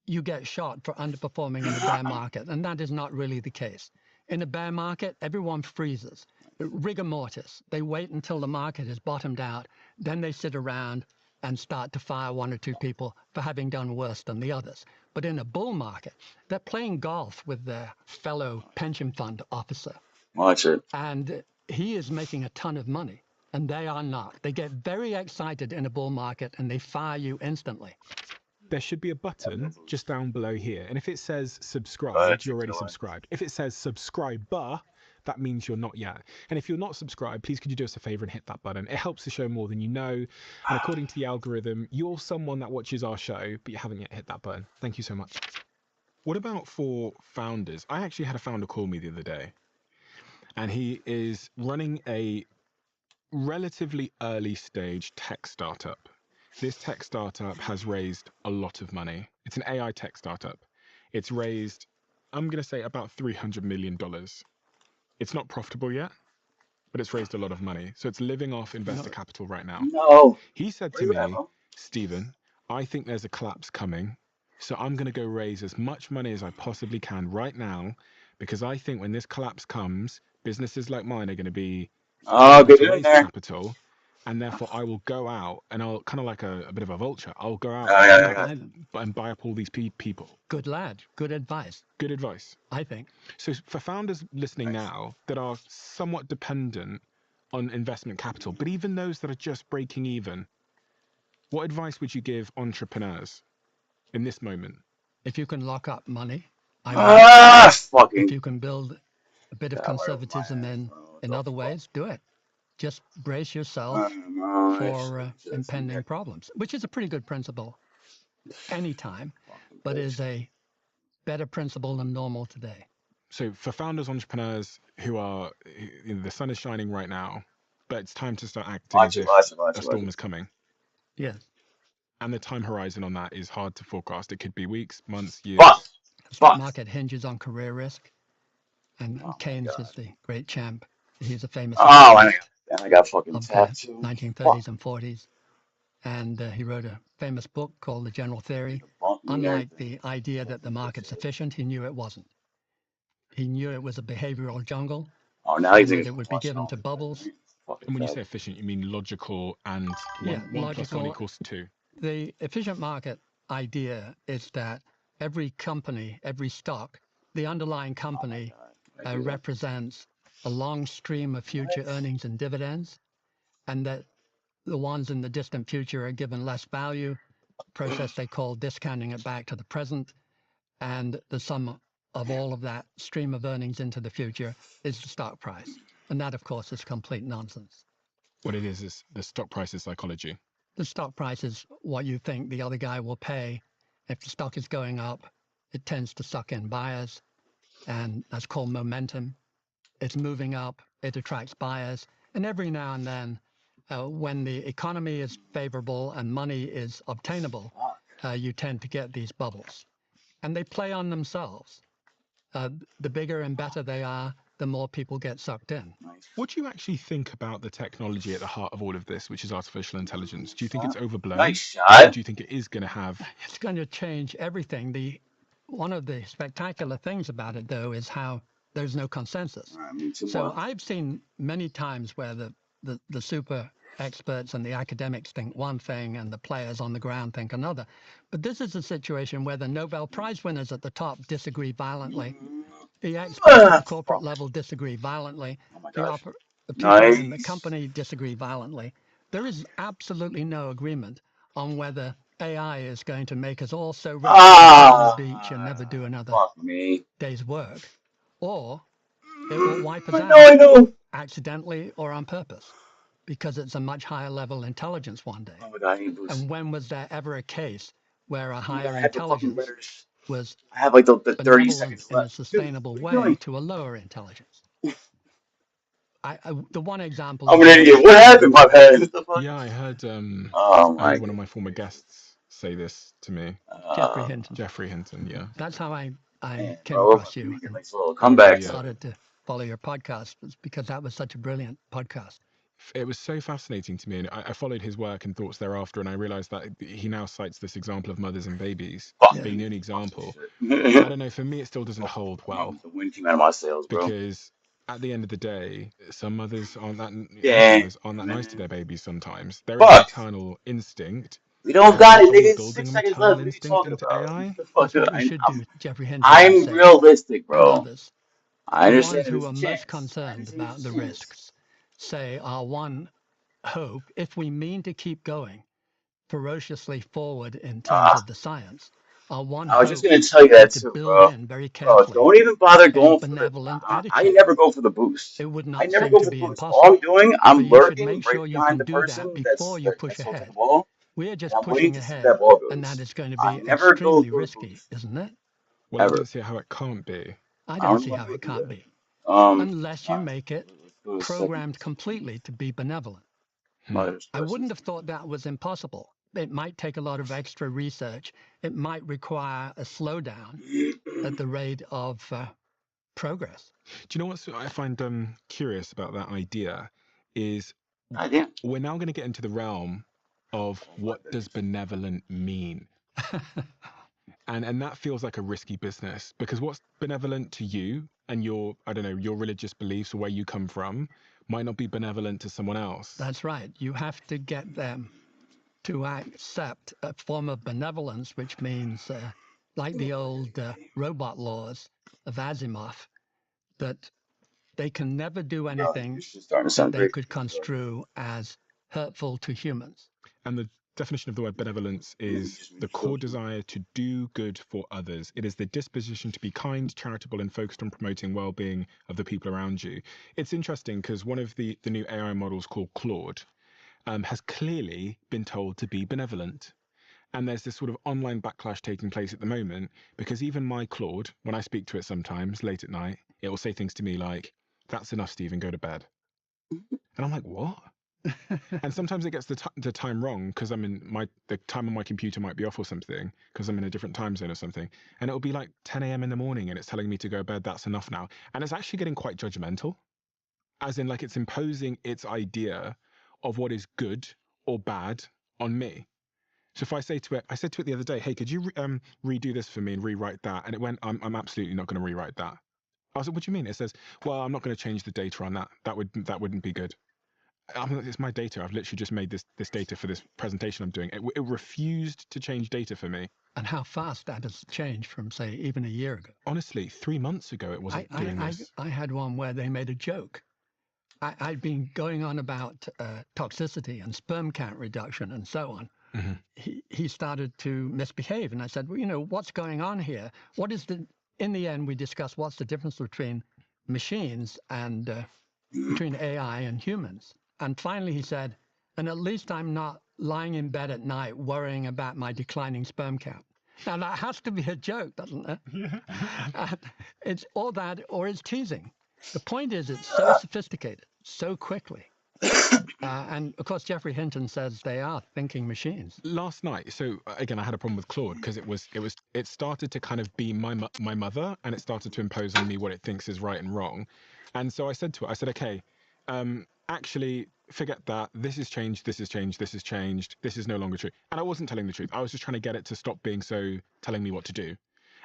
you get shot for underperforming in a bear market, and that is not really the case. In a bear market, everyone freezes. Rigor mortis. They wait until the market has bottomed out, then they sit around and start to fire one or two people for having done worse than the others. But in a bull market, they're playing golf with their fellow pension fund officer. Watch it. And he is making a ton of money, and they are not. They get very excited in a bull market, and they fire you instantly. There should be a button just down below here. And if it says subscribe, you're already subscribed. If it says subscriber, that means you're not yet. And if you're not subscribed, please could you do us a favor and hit that button. It helps the show more than you know. And according to the algorithm, you're someone that watches our show, but you haven't yet hit that button. Thank you so much. What about for founders? I actually had a founder call me the other day. And he is running a relatively early stage tech startup. This tech startup has raised a lot of money. It's an AI tech startup. It's raised, I'm going to say, about $300 million. It's not profitable yet, but it's raised a lot of money. So it's living off investor capital right now. No. He said to me, Stephen, I think there's a collapse coming. So I'm going to go raise as much money as I possibly can right now, because I think when this collapse comes, businesses like mine are going to be raise capital. And therefore, I will go out and I'll kind of like a bit of a vulture. I'll go out and buy up all these people. Good lad. Good advice. Good advice. I think. So for founders listening now that are somewhat dependent on investment capital, but even those that are just breaking even, what advice would you give entrepreneurs in this moment? If you can lock up money, fucking. If you can build a bit of conservatism in other ways, do it. just brace yourself for impending problems, which is a pretty good principle anytime, but is a better principle than normal today. So for founders, entrepreneurs who are, the sun is shining right now, but it's time to start acting as if a storm is coming. Yes. And the time horizon on that is hard to forecast. It could be weeks, months, years. The stock market hinges on career risk, and Keynes is the great champ. He's a famous I got fucking of the tapped too. 1930s and 40s, and he wrote a famous book called The General Theory. Unlike the idea that the market's efficient, he knew it wasn't. He knew it was a behavioral jungle, and that it would be given to bubbles. And when you say efficient, you mean logical and one plus one equals 2. The efficient market idea is that every company, every stock, the underlying company represents a long stream of future earnings and dividends, and that the ones in the distant future are given less value, a process they call discounting it back to the present, and the sum of all of that stream of earnings into the future is the stock price. And that, of course, is complete nonsense. What it is the stock price is psychology. The stock price is what you think the other guy will pay. If the stock is going up, it tends to suck in buyers, and that's called momentum. It's moving up, it attracts buyers, and every now and then, when the economy is favorable and money is obtainable, you tend to get these bubbles. And they play on themselves. The bigger and better they are, the more people get sucked in. What do you actually think about the technology at the heart of all of this, which is artificial intelligence? Do you think it's overblown? Or do you think it is going to have... It's going to change everything. One of the spectacular things about it, though, is how there's no consensus. So I've seen many times where the super experts and the academics think one thing and the players on the ground think another. But this is a situation where the Nobel Prize winners at the top disagree violently. The experts at the corporate level disagree violently. The people in the company disagree violently. There is absolutely no agreement on whether AI is going to make us all so rich on the beach and never do another day's work, or it will wipe us out accidentally or on purpose, because it's a much higher level intelligence one day. And when was there ever a case where a higher intelligence was the 30 seconds in a sustainable way to a lower intelligence? The one example. I'm an idiot. What happened, my head? Yeah, I heard. I heard one of my former guests say this to me. Jeffrey Hinton. Jeffrey Hinton, yeah. That's how I came across you. Comeback. Started to follow your podcast because that was such a brilliant podcast. It was so fascinating to me, and I followed his work and thoughts thereafter, and I realized that he now cites this example of mothers and babies being the only example. I don't know, for me it still doesn't hold well. The wind came out of my sails, bro. Because at the end of the day, some mothers aren't that nice to their babies sometimes. There is an eternal instinct. We don't got it, nigga. Building 6 an seconds eternal left. instinct into AI. That's what you should do, Jeffrey Hinton. I'm realistic, bro. I understand. The ones who are most concerned about the risks say our one hope, if we mean to keep going ferociously forward in terms of the science, our one I was just going to tell you that too, bro. Very bro, don't even bother going for the... I never go for the boost. It would not I never go for the boost. All I'm doing, I'm lurking right behind the person that's push ahead. The ball. We're just pushing ahead, and that is going to be extremely risky, isn't it? Well, I don't see how it can't be. I don't see how it can't be. Unless you make it programmed completely to be benevolent. I wouldn't have thought that was impossible. It might take a lot of extra research. It might require a slowdown at the rate of progress. Do you know what I find curious about that idea is we're now going to get into the realm of what does benevolent mean? And that feels like a risky business, because what's benevolent to you and your, I don't know, your religious beliefs or where you come from might not be benevolent to someone else. That's right. You have to get them to accept a form of benevolence, which means, like the old robot laws of Asimov, that they can never do anything that they could construe as hurtful to humans. And definition of the word benevolence is the core desire to do good for others. It is the disposition to be kind, charitable, and focused on promoting well-being of the people around you. It's interesting because one of the new AI models called Claude has clearly been told to be benevolent. And there's this sort of online backlash taking place at the moment because even my Claude, when I speak to it sometimes late at night, it will say things to me like, "That's enough, Stephen, go to bed." And I'm like, what? And sometimes it gets the time wrong because the time on my computer might be off or something because I'm in a different time zone or something. And it'll be like 10 a.m. in the morning and it's telling me to go to bed, that's enough now. And it's actually getting quite judgmental, as in like it's imposing its idea of what is good or bad on me. So if I say to it, I said to it the other day, "Hey, could you redo this for me and rewrite that?" And it went, I'm absolutely not going to rewrite that." I was like, "What do you mean?" It says, "Well, I'm not going to change the data on that. That wouldn't be good." I'm like, "It's my data. I've literally just made this data for this presentation I'm doing." It refused to change data for me. And how fast that has changed from, say, even a year ago. Honestly, 3 months ago, it wasn't doing this. I had one where they made a joke. I'd been going on about toxicity and sperm count reduction and so on. Mm-hmm. He started to misbehave. And I said, well, what's going on here? In the end, we discussed what's the difference between machines and between AI and humans. And finally he said, "And at least I'm not lying in bed at night worrying about my declining sperm count." Now that has to be a joke, doesn't it? It's all that, or it's teasing. The point is, it's so sophisticated, so quickly. And of course, Geoffrey Hinton says they are thinking machines. Last night, so again, I had a problem with Claude because it started to kind of be my mother, and it started to impose on me what it thinks is right and wrong. And so I said to it, I said, "Okay, actually, forget that. This has changed. This has changed. This has changed. This is no longer true." And I wasn't telling the truth. I was just trying to get it to stop being so telling me what to do.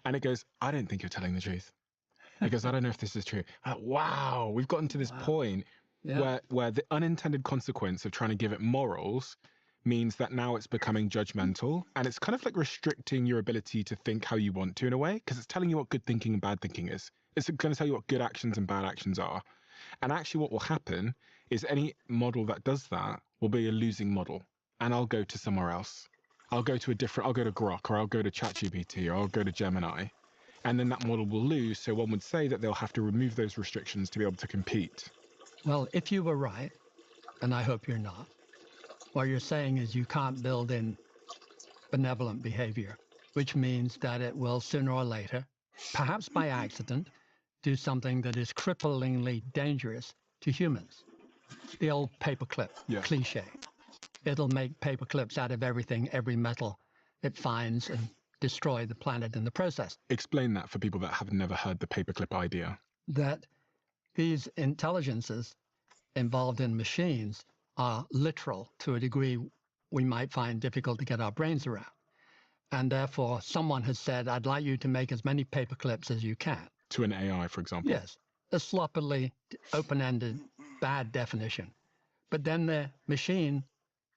And it goes, "I don't think you're telling the truth." It goes, "I don't know if this is true." I'm like, wow, we've gotten to this point. Yeah. Where the unintended consequence of trying to give it morals means that now it's becoming judgmental, and it's kind of like restricting your ability to think how you want to in a way, because it's telling you what good thinking and bad thinking is. It's going to tell you what good actions and bad actions are. And actually what will happen is any model that does that will be a losing model, and I'll go to somewhere else. I'll go to Grok, or I'll go to ChatGPT, or I'll go to Gemini. And then that model will lose, so one would say that they'll have to remove those restrictions to be able to compete. Well, if you were right, and I hope you're not, what you're saying is you can't build in benevolent behavior, which means that it will sooner or later, perhaps by accident, do something that is cripplingly dangerous to humans. The old paperclip cliche. It'll make paperclips out of everything, every metal it finds, and destroy the planet in the process. Explain that for people that have never heard the paperclip idea. That these intelligences involved in machines are literal to a degree we might find difficult to get our brains around. And therefore, someone has said, "I'd like you to make as many paperclips as you can." To an AI, for example. Yes, a sloppily open-ended, bad definition. But then the machine,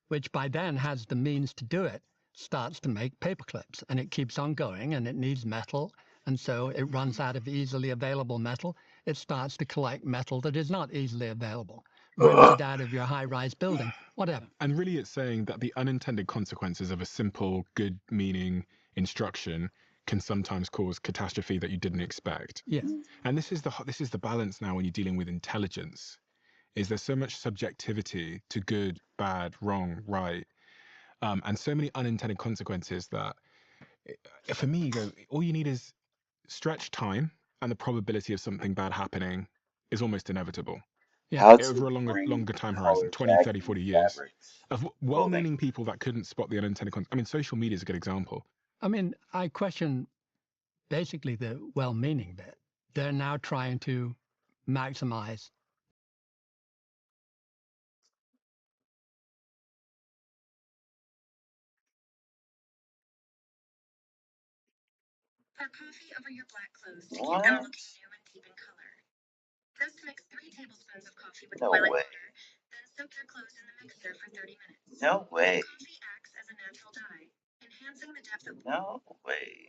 which by then has the means to do it, starts to make paperclips, and it keeps on going, and it needs metal, and so it runs out of easily available metal. It starts to collect metal that is not easily available, rips it out of your high-rise building, whatever. And really it's saying that the unintended consequences of a simple, good-meaning instruction can sometimes cause catastrophe that you didn't expect. Yeah. And this is the balance now when you're dealing with intelligence, is there's so much subjectivity to good, bad, wrong, right, and so many unintended consequences that, for me, all you need is stretch time, and the probability of something bad happening is almost inevitable. Yeah. Over a longer time horizon, 20, 30, 40 years, of well-meaning people that couldn't spot the unintended consequences. I mean, social media is a good example. I mean, I question basically the well-meaning bit. They're now trying to maximize. Pour coffee over your black clothes to keep them looking new and deep in color. First, mix 3 tablespoons of coffee with boiling water, then soak your clothes in the mixer for 30 minutes. No way. Coffee acts as a natural dye, enhancing the depth of... No way.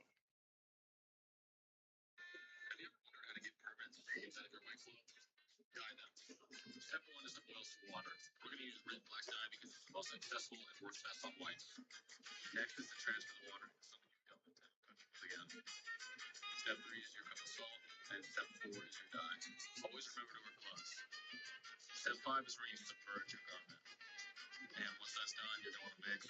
Dye them. Step 1 is to boil some water. We're going to use red black dye because it's the most accessible and works best on whites. Next is to transfer the water into something you dump into together. Step 3 is your cup of salt, and step 4 is your dye. Always remember to wear gloves. Step 5 is where you submerge your garment. And once that's done, you're going to mix,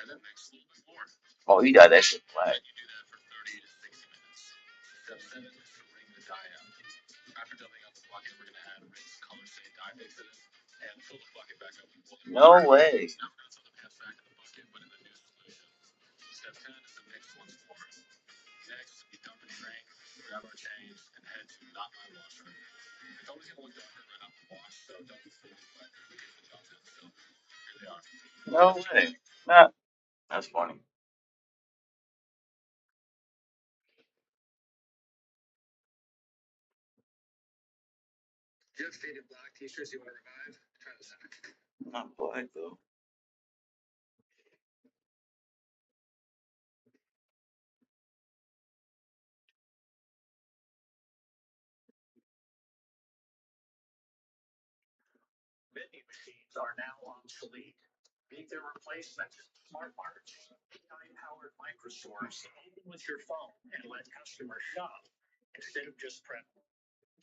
and then mix a little bit more. Oh, you got that shit black. And you do that for 30 to 60 minutes. Step 7 is to wring the dye out. After dumping out the bucket, we're going to add rinse, color, stain, dye mix in it, and fill the bucket back up with boiling No water. way. Now we're going to throw the pants back in the bucket, but in the new solution. Step 10 is to mix once more. Next, we dump and drain, grab our change, and head to Not My Washer. It's always going to look darker right off the wash, so don't be fully wet because the job's in. So here they are. No way. Nah, that's funny. Do you have faded black t-shirts you want to revive? Try this out. Not black though. Vending machines are now obsolete. Meet their replacement, Smart Marts. AI-powered microstores open with your phone and let customers shop instead of just print.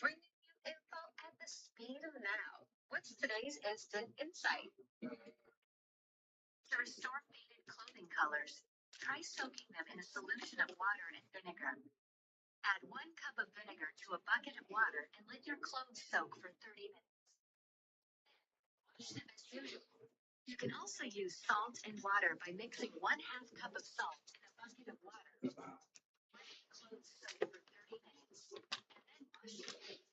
Bringing you info at the speed of now. What's today's instant insight? To restore faded clothing colors, try soaking them in a solution of water and vinegar. Add 1 cup of vinegar to a bucket of water and let your clothes soak for 30 minutes. Wash them as usual. You can also use salt and water by mixing 1/2 cup of salt in a bucket of water. Let your clothes soak for 30 minutes and then wash them.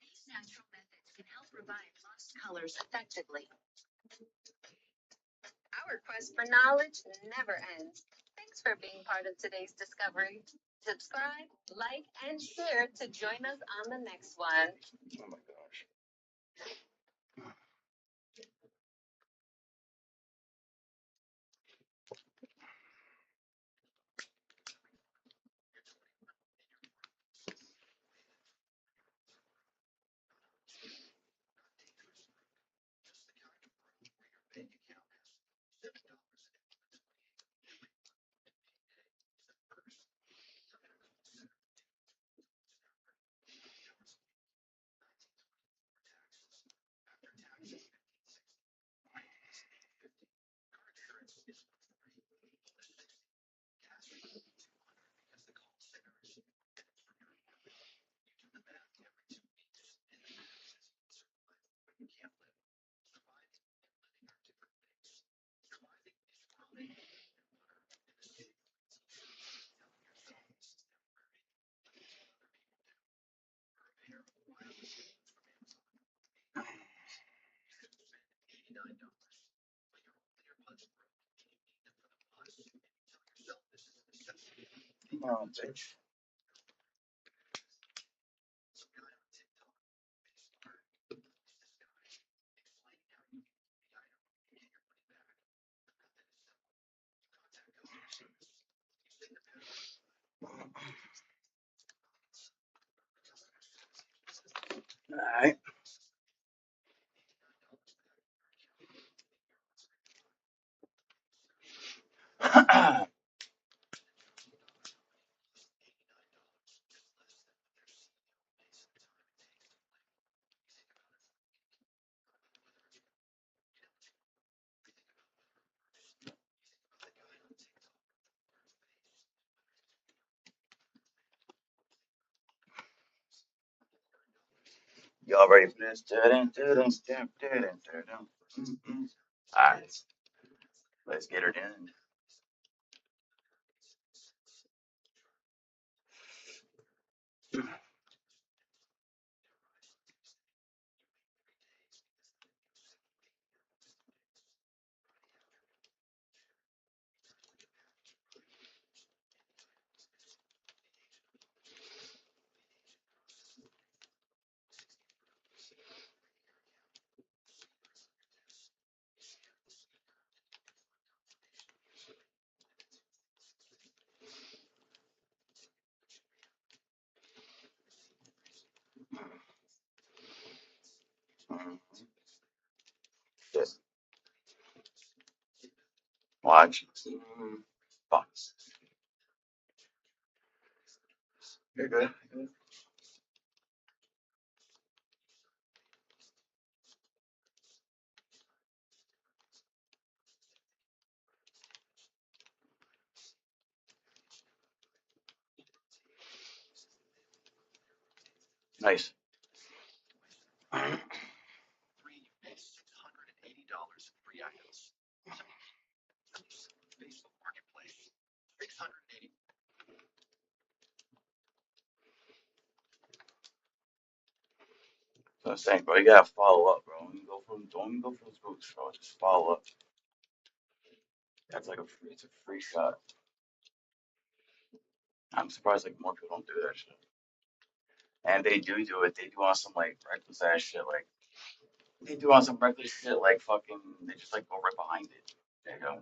These natural methods can help revive lost colors effectively. Our quest for knowledge never ends. Thanks for being part of today's discovery. Subscribe, like, and share to join us on the next one. Oh my gosh. Come on, bitch. Alright. Y'all ready for this? Alright, let's get her done. Watch. Fuck. You're good. Nice. free items. Facebook Marketplace. 680. So I'm saying, bro, you gotta follow up, bro. Don't even go for those boots, bro. Just follow up. That's like it's a free shot. I'm surprised like more people don't do that shit. And they do it. They do on some like reckless ass shit. Like they do on some reckless shit. Like fucking, they just like go right behind it. There you go.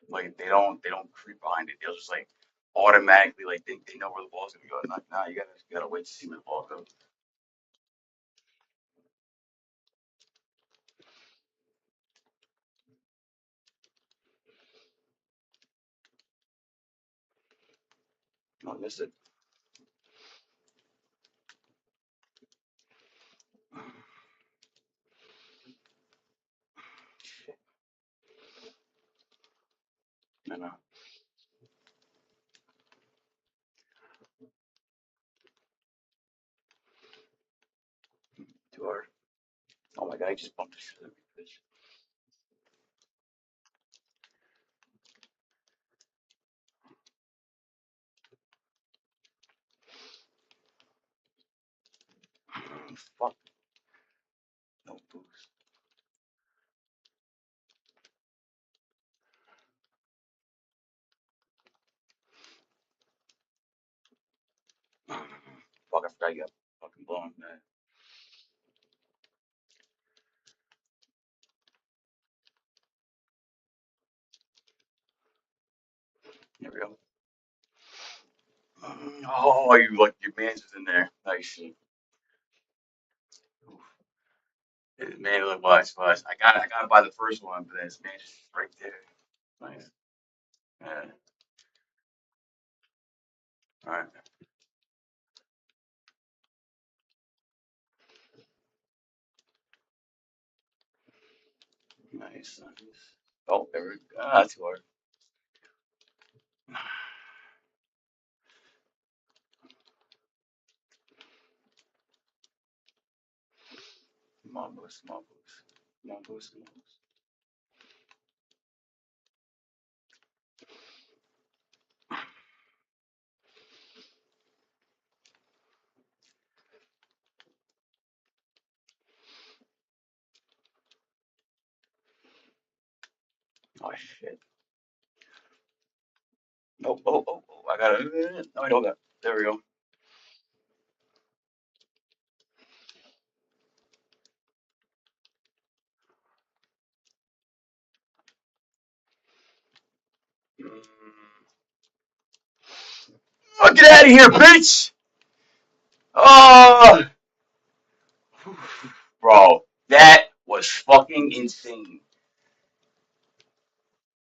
Like they don't creep behind it. They'll just like automatically like think they know where the ball's gonna go. Like, nah, you gotta wait to see where the ball goes. Don't miss it. Shit. No. Too hard. Oh my god, I just bumped the shit out of me, bitch. Fuck. No boost. Fuck, I forgot you got fucking blown, man. There we go. Oh, you like your man's is in there. Nice shit. Man, look, watch. I gotta buy the first one, but then his man just right there. Nice. Yeah. All right. Nice. Oh, there we go. Ah, too hard. Come on, boost. Come on, boost. Come on, boost. Come on, boost. Oh shit. Oh. I got it. No, I don't got. There we go. Oh, get out of here, bitch! Oh, bro, that was fucking insane.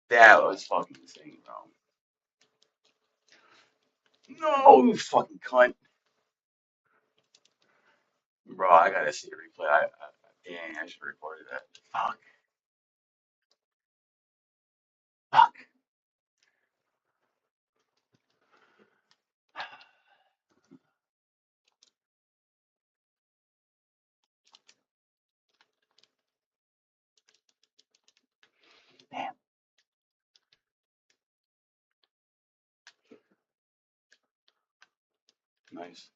That was fucking insane, bro. No, you fucking cunt. Bro, I gotta see a replay. Dang, I should have recorded that. Fuck. Damn. Nice.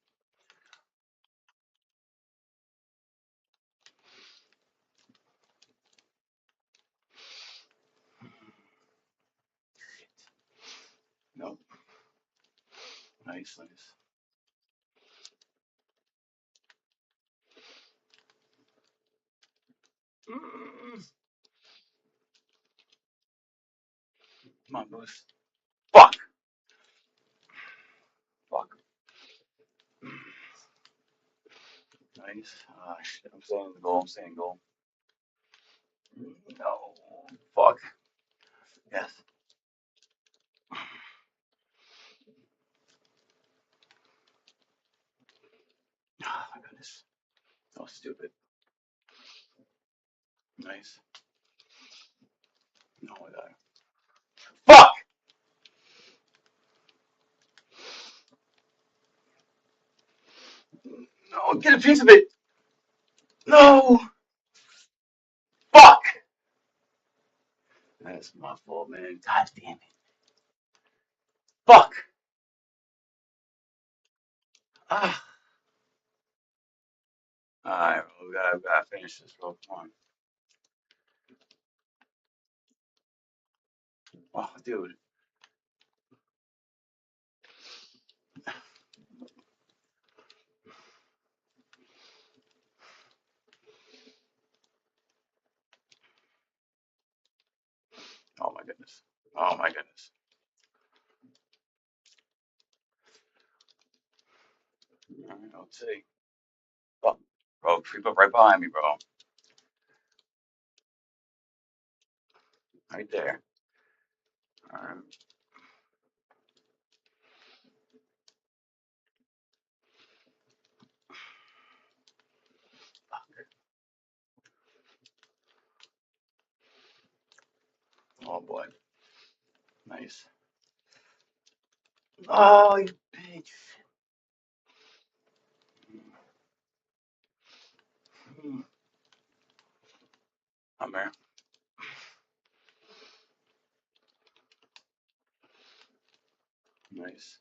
Nope. Nice. Come on, boost. Fuck. Nice. Ah, shit. I'm saying goal. No. Fuck. Yes. Oh my goodness. Oh, stupid. Nice. Oh my god. Fuck! No, get a piece of it. No! Fuck! That's my fault, man. God damn it. Fuck! Ah. Alright, bro. We gotta finish this, bro. Come on. Oh, dude. Oh my goodness. Oh my goodness. Alright, let's see. Oh, bro, creep up right behind me, bro. Right there. Alright. Oh boy. Nice. Oh, you bitch. Hmm. I'm there. Nice.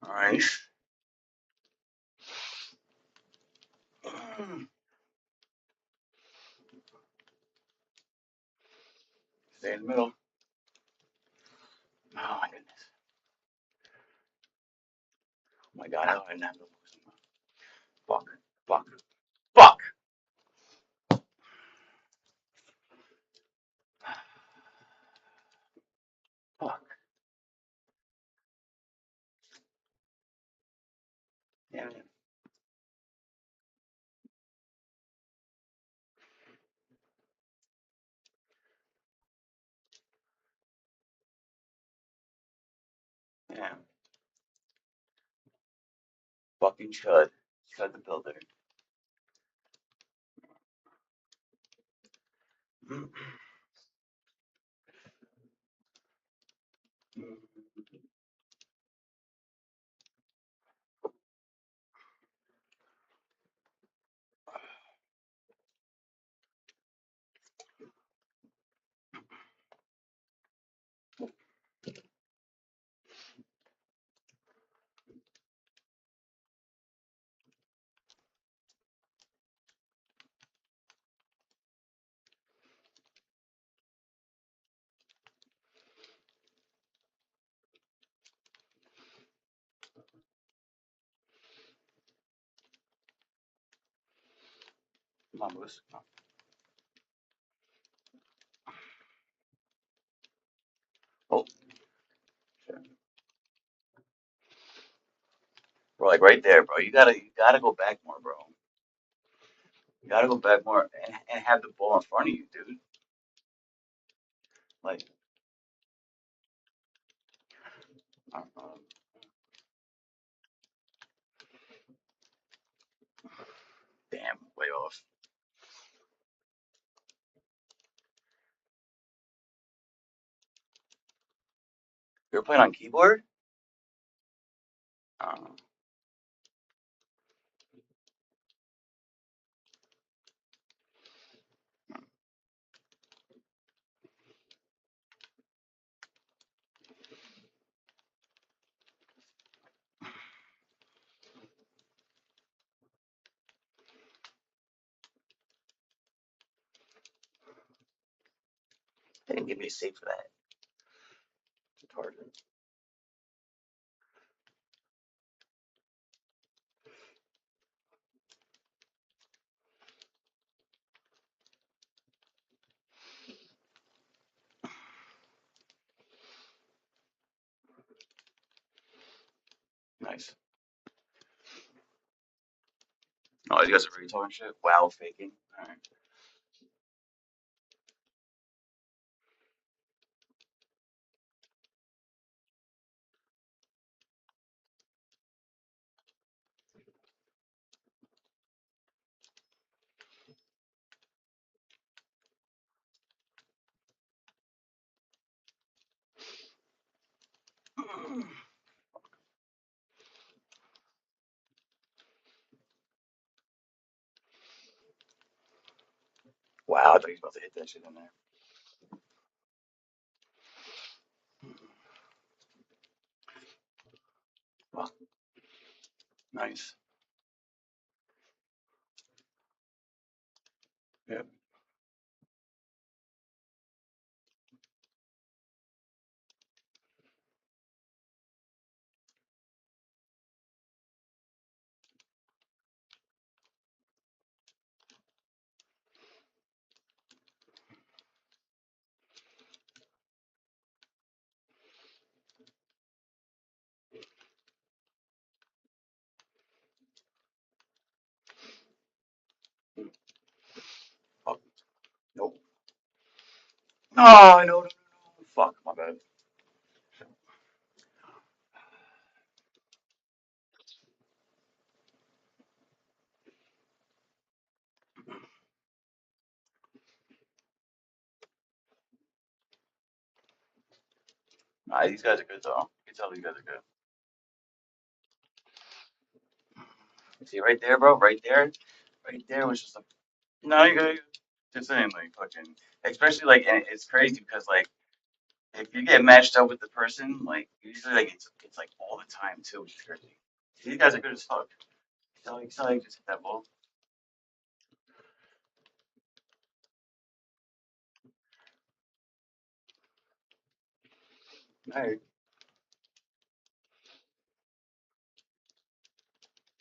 Alright. Stay in the middle. Oh my goodness. Oh my god, I didn't have to lose him. Fuck. Fuck. Fuck! Fuck. Damn it. Damn. Fucking Chud. Chud the builder. Come on, Moose. Come on. Oh, shit. Bro, like right there, bro. You gotta go back more, bro. You gotta go back more and have the ball in front of you, dude. Like, uh, damn, way off. You're playing on keyboard? Uh, they didn't give me a save for that. It's hard. Nice. Oh, you guys are already talking shit? Wow, faking. Alright. Wow, I thought he was about to hit that shit in there. Well, nice. Yep. Fuck. Nope. No, I know. No, no, no. Fuck, my bad. Nah, these guys are good though. You can tell these guys are good. See right there, bro. Right there. Right there was just like, no, you good. Just saying, like, fucking. Especially like, and it's crazy because like, if you get matched up with the person, like, usually like it's like all the time too, which is crazy. These guys are good as fuck. You tell you just hit that ball. All right.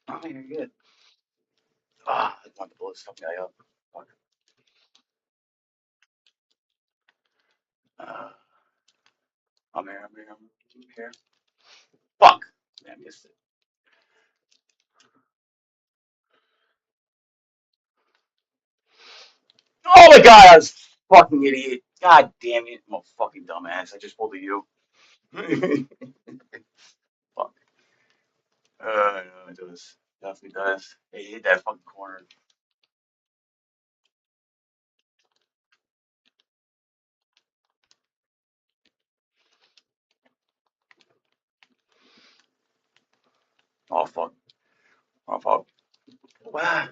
Oh, you're good. Ah, I want to blow this fucking guy up. Fuck. Uh, I'm here. I'm here. I'm here. Fuck. Man, I missed it. Oh my god, I was fucking idiot. God damn it. I'm a fucking dumbass. I just pulled a U. Fuck. No, it does. Definitely does. Hey, hit that fucking corner. Oh, fuck. Oh, fuck. Wow.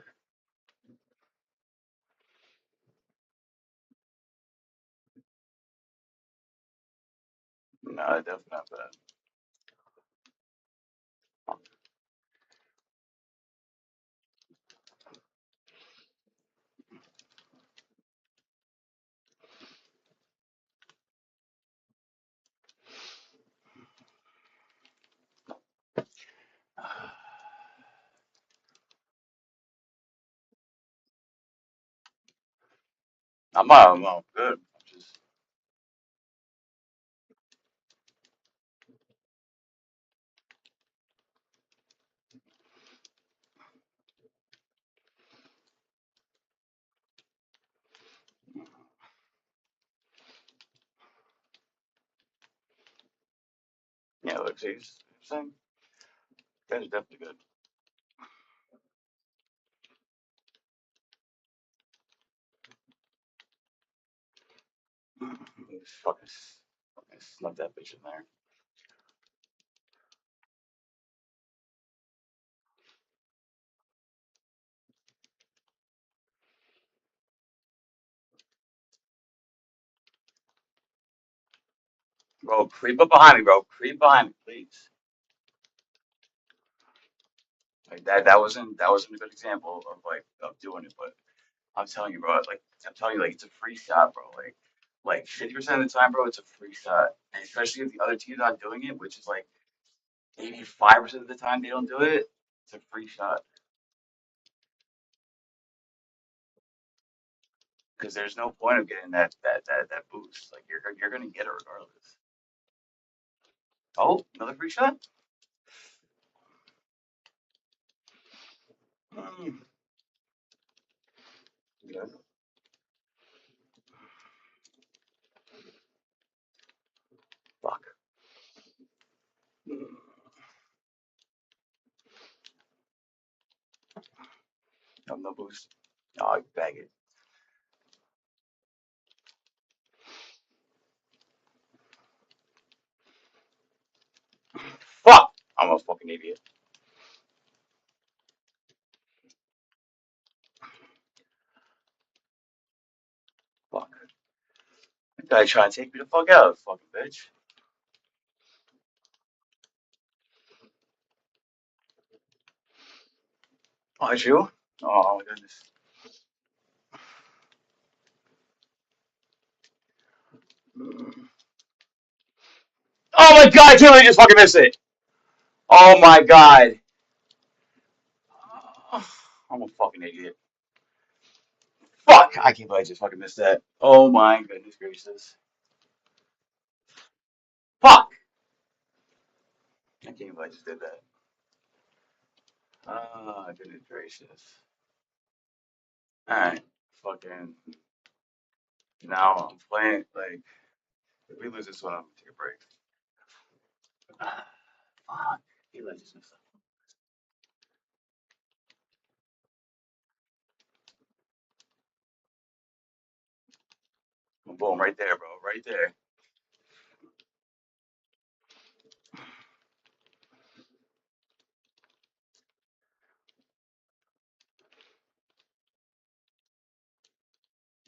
No, definitely not bad. I'm good. I'm just, yeah, look, see, saying, guys are definitely good. Fucking, fucking snuck that bitch in there. Bro, creep up behind me, bro. Creep behind me, please. Like that wasn't a good example of like of doing it, but I'm telling you, bro. Like I'm telling you, like it's a free shot, bro. Like 50% of the time, bro, it's a free shot, and especially if the other team's not doing it, which is like 85% of the time they don't do it. It's a free shot because there's no point of getting that boost. Like you're gonna get it regardless. Oh, another free shot. Mm, good. Fuck. Mm, no boost. Oh, you bag it. a fucking idiot. Fuck. That guy trying to take me the fuck out, fucking bitch. Oh, it's you? Oh my goodness. Oh my god, I can't believe I just fucking missed it. Oh my god. I'm a fucking idiot. Fuck! I can't believe I just fucking missed that. Oh my goodness gracious. Fuck! I can't believe I just did that. Ah, goodness gracious. Alright, fucking. Now I'm playing, like, if we lose this one, I'm gonna take a break. Ah, fuck. He let just missed that. Boom, right there, bro. Right there.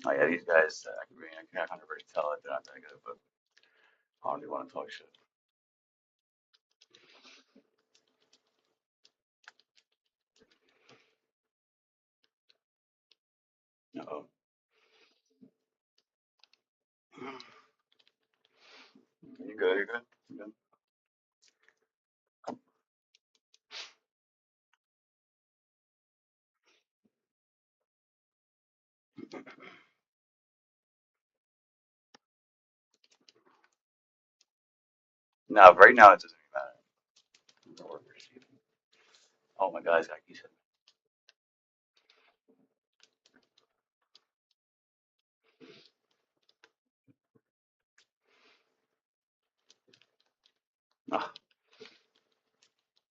Oh yeah, these guys, I can't really tell that they're not that good, but I don't really want to talk shit. Uh-oh. You good, you good? You good? No, right now it doesn't even matter. The work receiving. Oh my god, this guy keeps hitting me. Ah,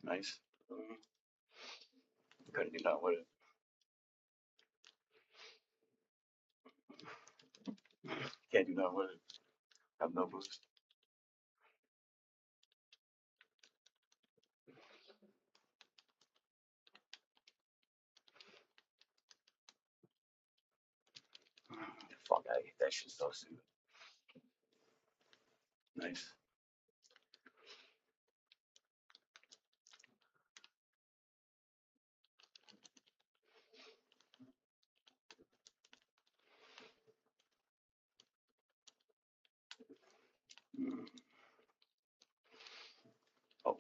nice. Couldn't do nothing with it. Can't do nothing with it. Have no boost. Fuck, I hate that shit so stupid. Nice. Oh,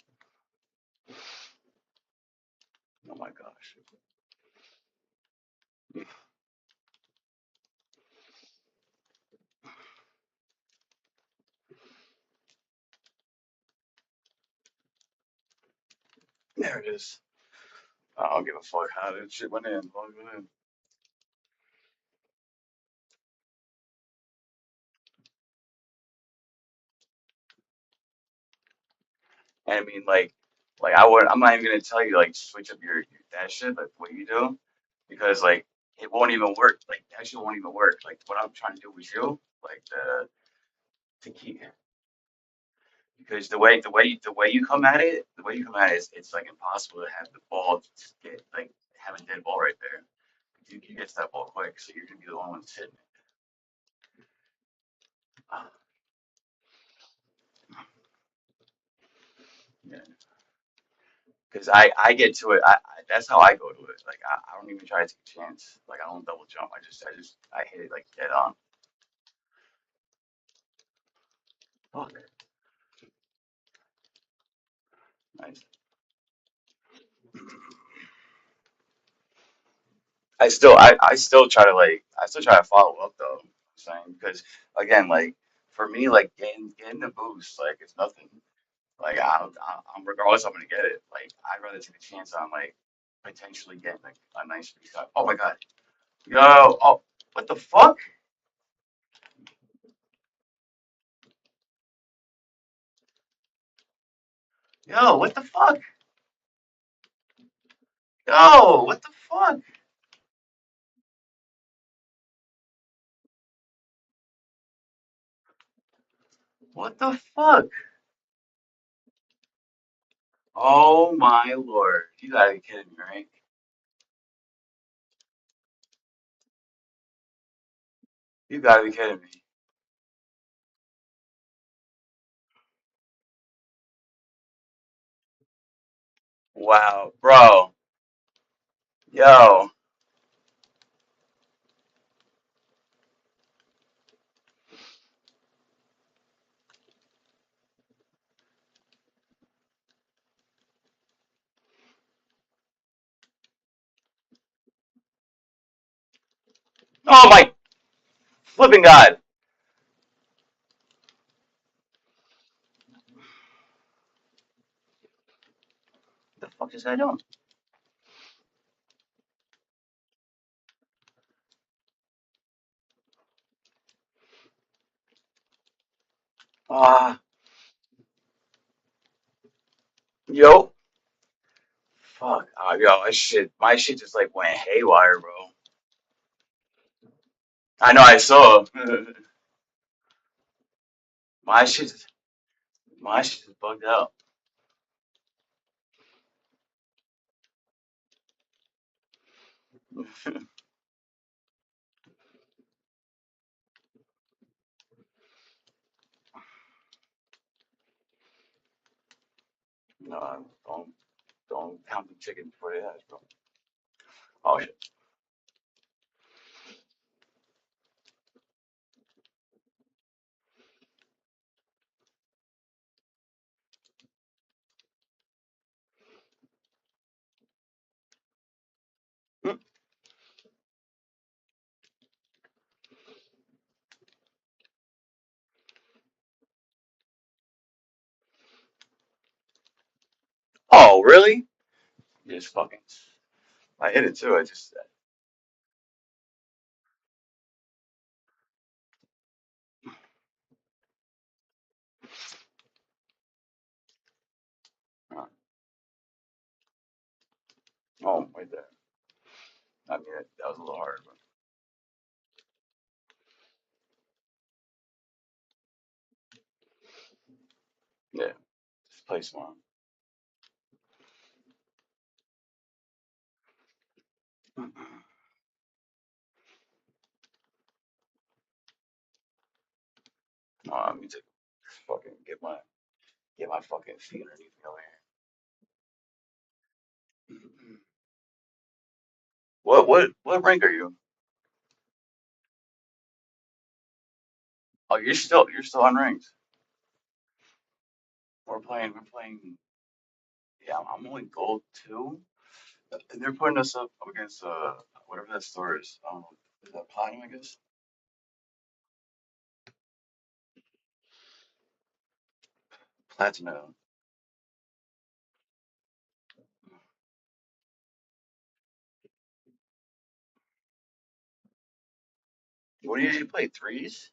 oh my gosh. There it is. I don't give a fuck how that shit went in. Fuck went in. And I mean, like I would. I'm not even gonna tell you like switch up your that shit, like what you do, because like it won't even work. Like that shit won't even work. Like what I'm trying to do with you, like to keep because the way you come at it, the way you come at it is it's like impossible to have the ball just get like have a dead ball right there. You get to that ball quick, so you're gonna be the only one sitting it. Ah, yeah, because I get to it. That's how I go to it. Like I don't even try to take a chance. Like I don't double jump. I hit it like dead on. Fuck. Nice. I still try to follow up though. I'm saying because again, like for me, like getting the boost, like it's nothing. Like I'm regardless, I'm gonna get it. Like I'd rather take a chance on like potentially getting like a nice recut. Oh my god, yo, oh what the fuck, yo, what the fuck, yo, what the fuck, what the fuck. Oh my lord. You gotta be kidding me, right? You gotta be kidding me. Wow, bro. Yo. Oh my flipping god. What the fuck is that doing? Ah, yo. Fuck. Yo, my shit just like went haywire, bro. I know I saw. My shit just my shit just bugged out. No, don't count the chickens before they hatch, bro. Oh shit. Hmm. Oh, really? You just fucking. I hit it too. I just. Oh, right there. I mean, that was a little hard, but yeah. Just play smart. Oh, let me take fucking get my fucking feet underneath me over here. What rank are you? Oh, you're still unranked. We're playing. Yeah, I'm only gold 2. And they're putting us up against whatever that store is. Is that platinum? I guess platinum. What do you usually play? Threes?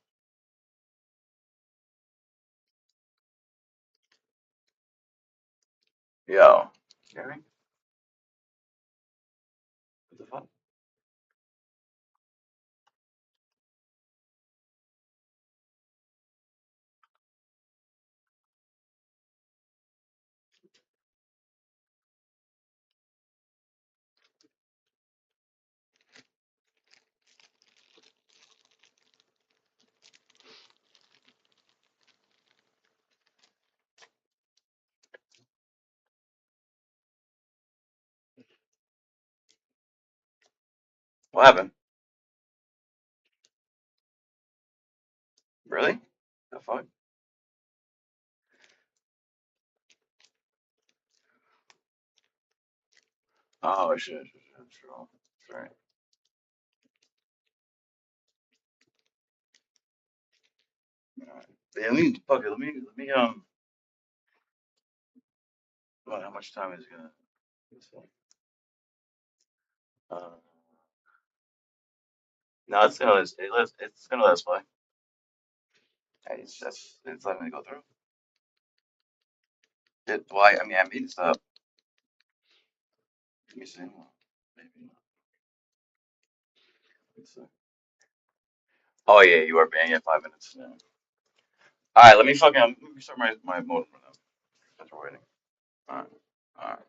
Yo, Gary, what the fuck? What happened? Really? The fuck? Oh shit. True. Sorry. Alright. Yeah, let me how much time is it gonna? Let's see. Uh, no, it's gonna let us play. Hey, it's letting me go through. Why? I mean, I made this up. Let me see. Maybe. Let's see. Oh yeah, you are banned. Yeah, 5 minutes. Yeah. All right, let me start my modem for now. That's we're waiting. All right. Alright.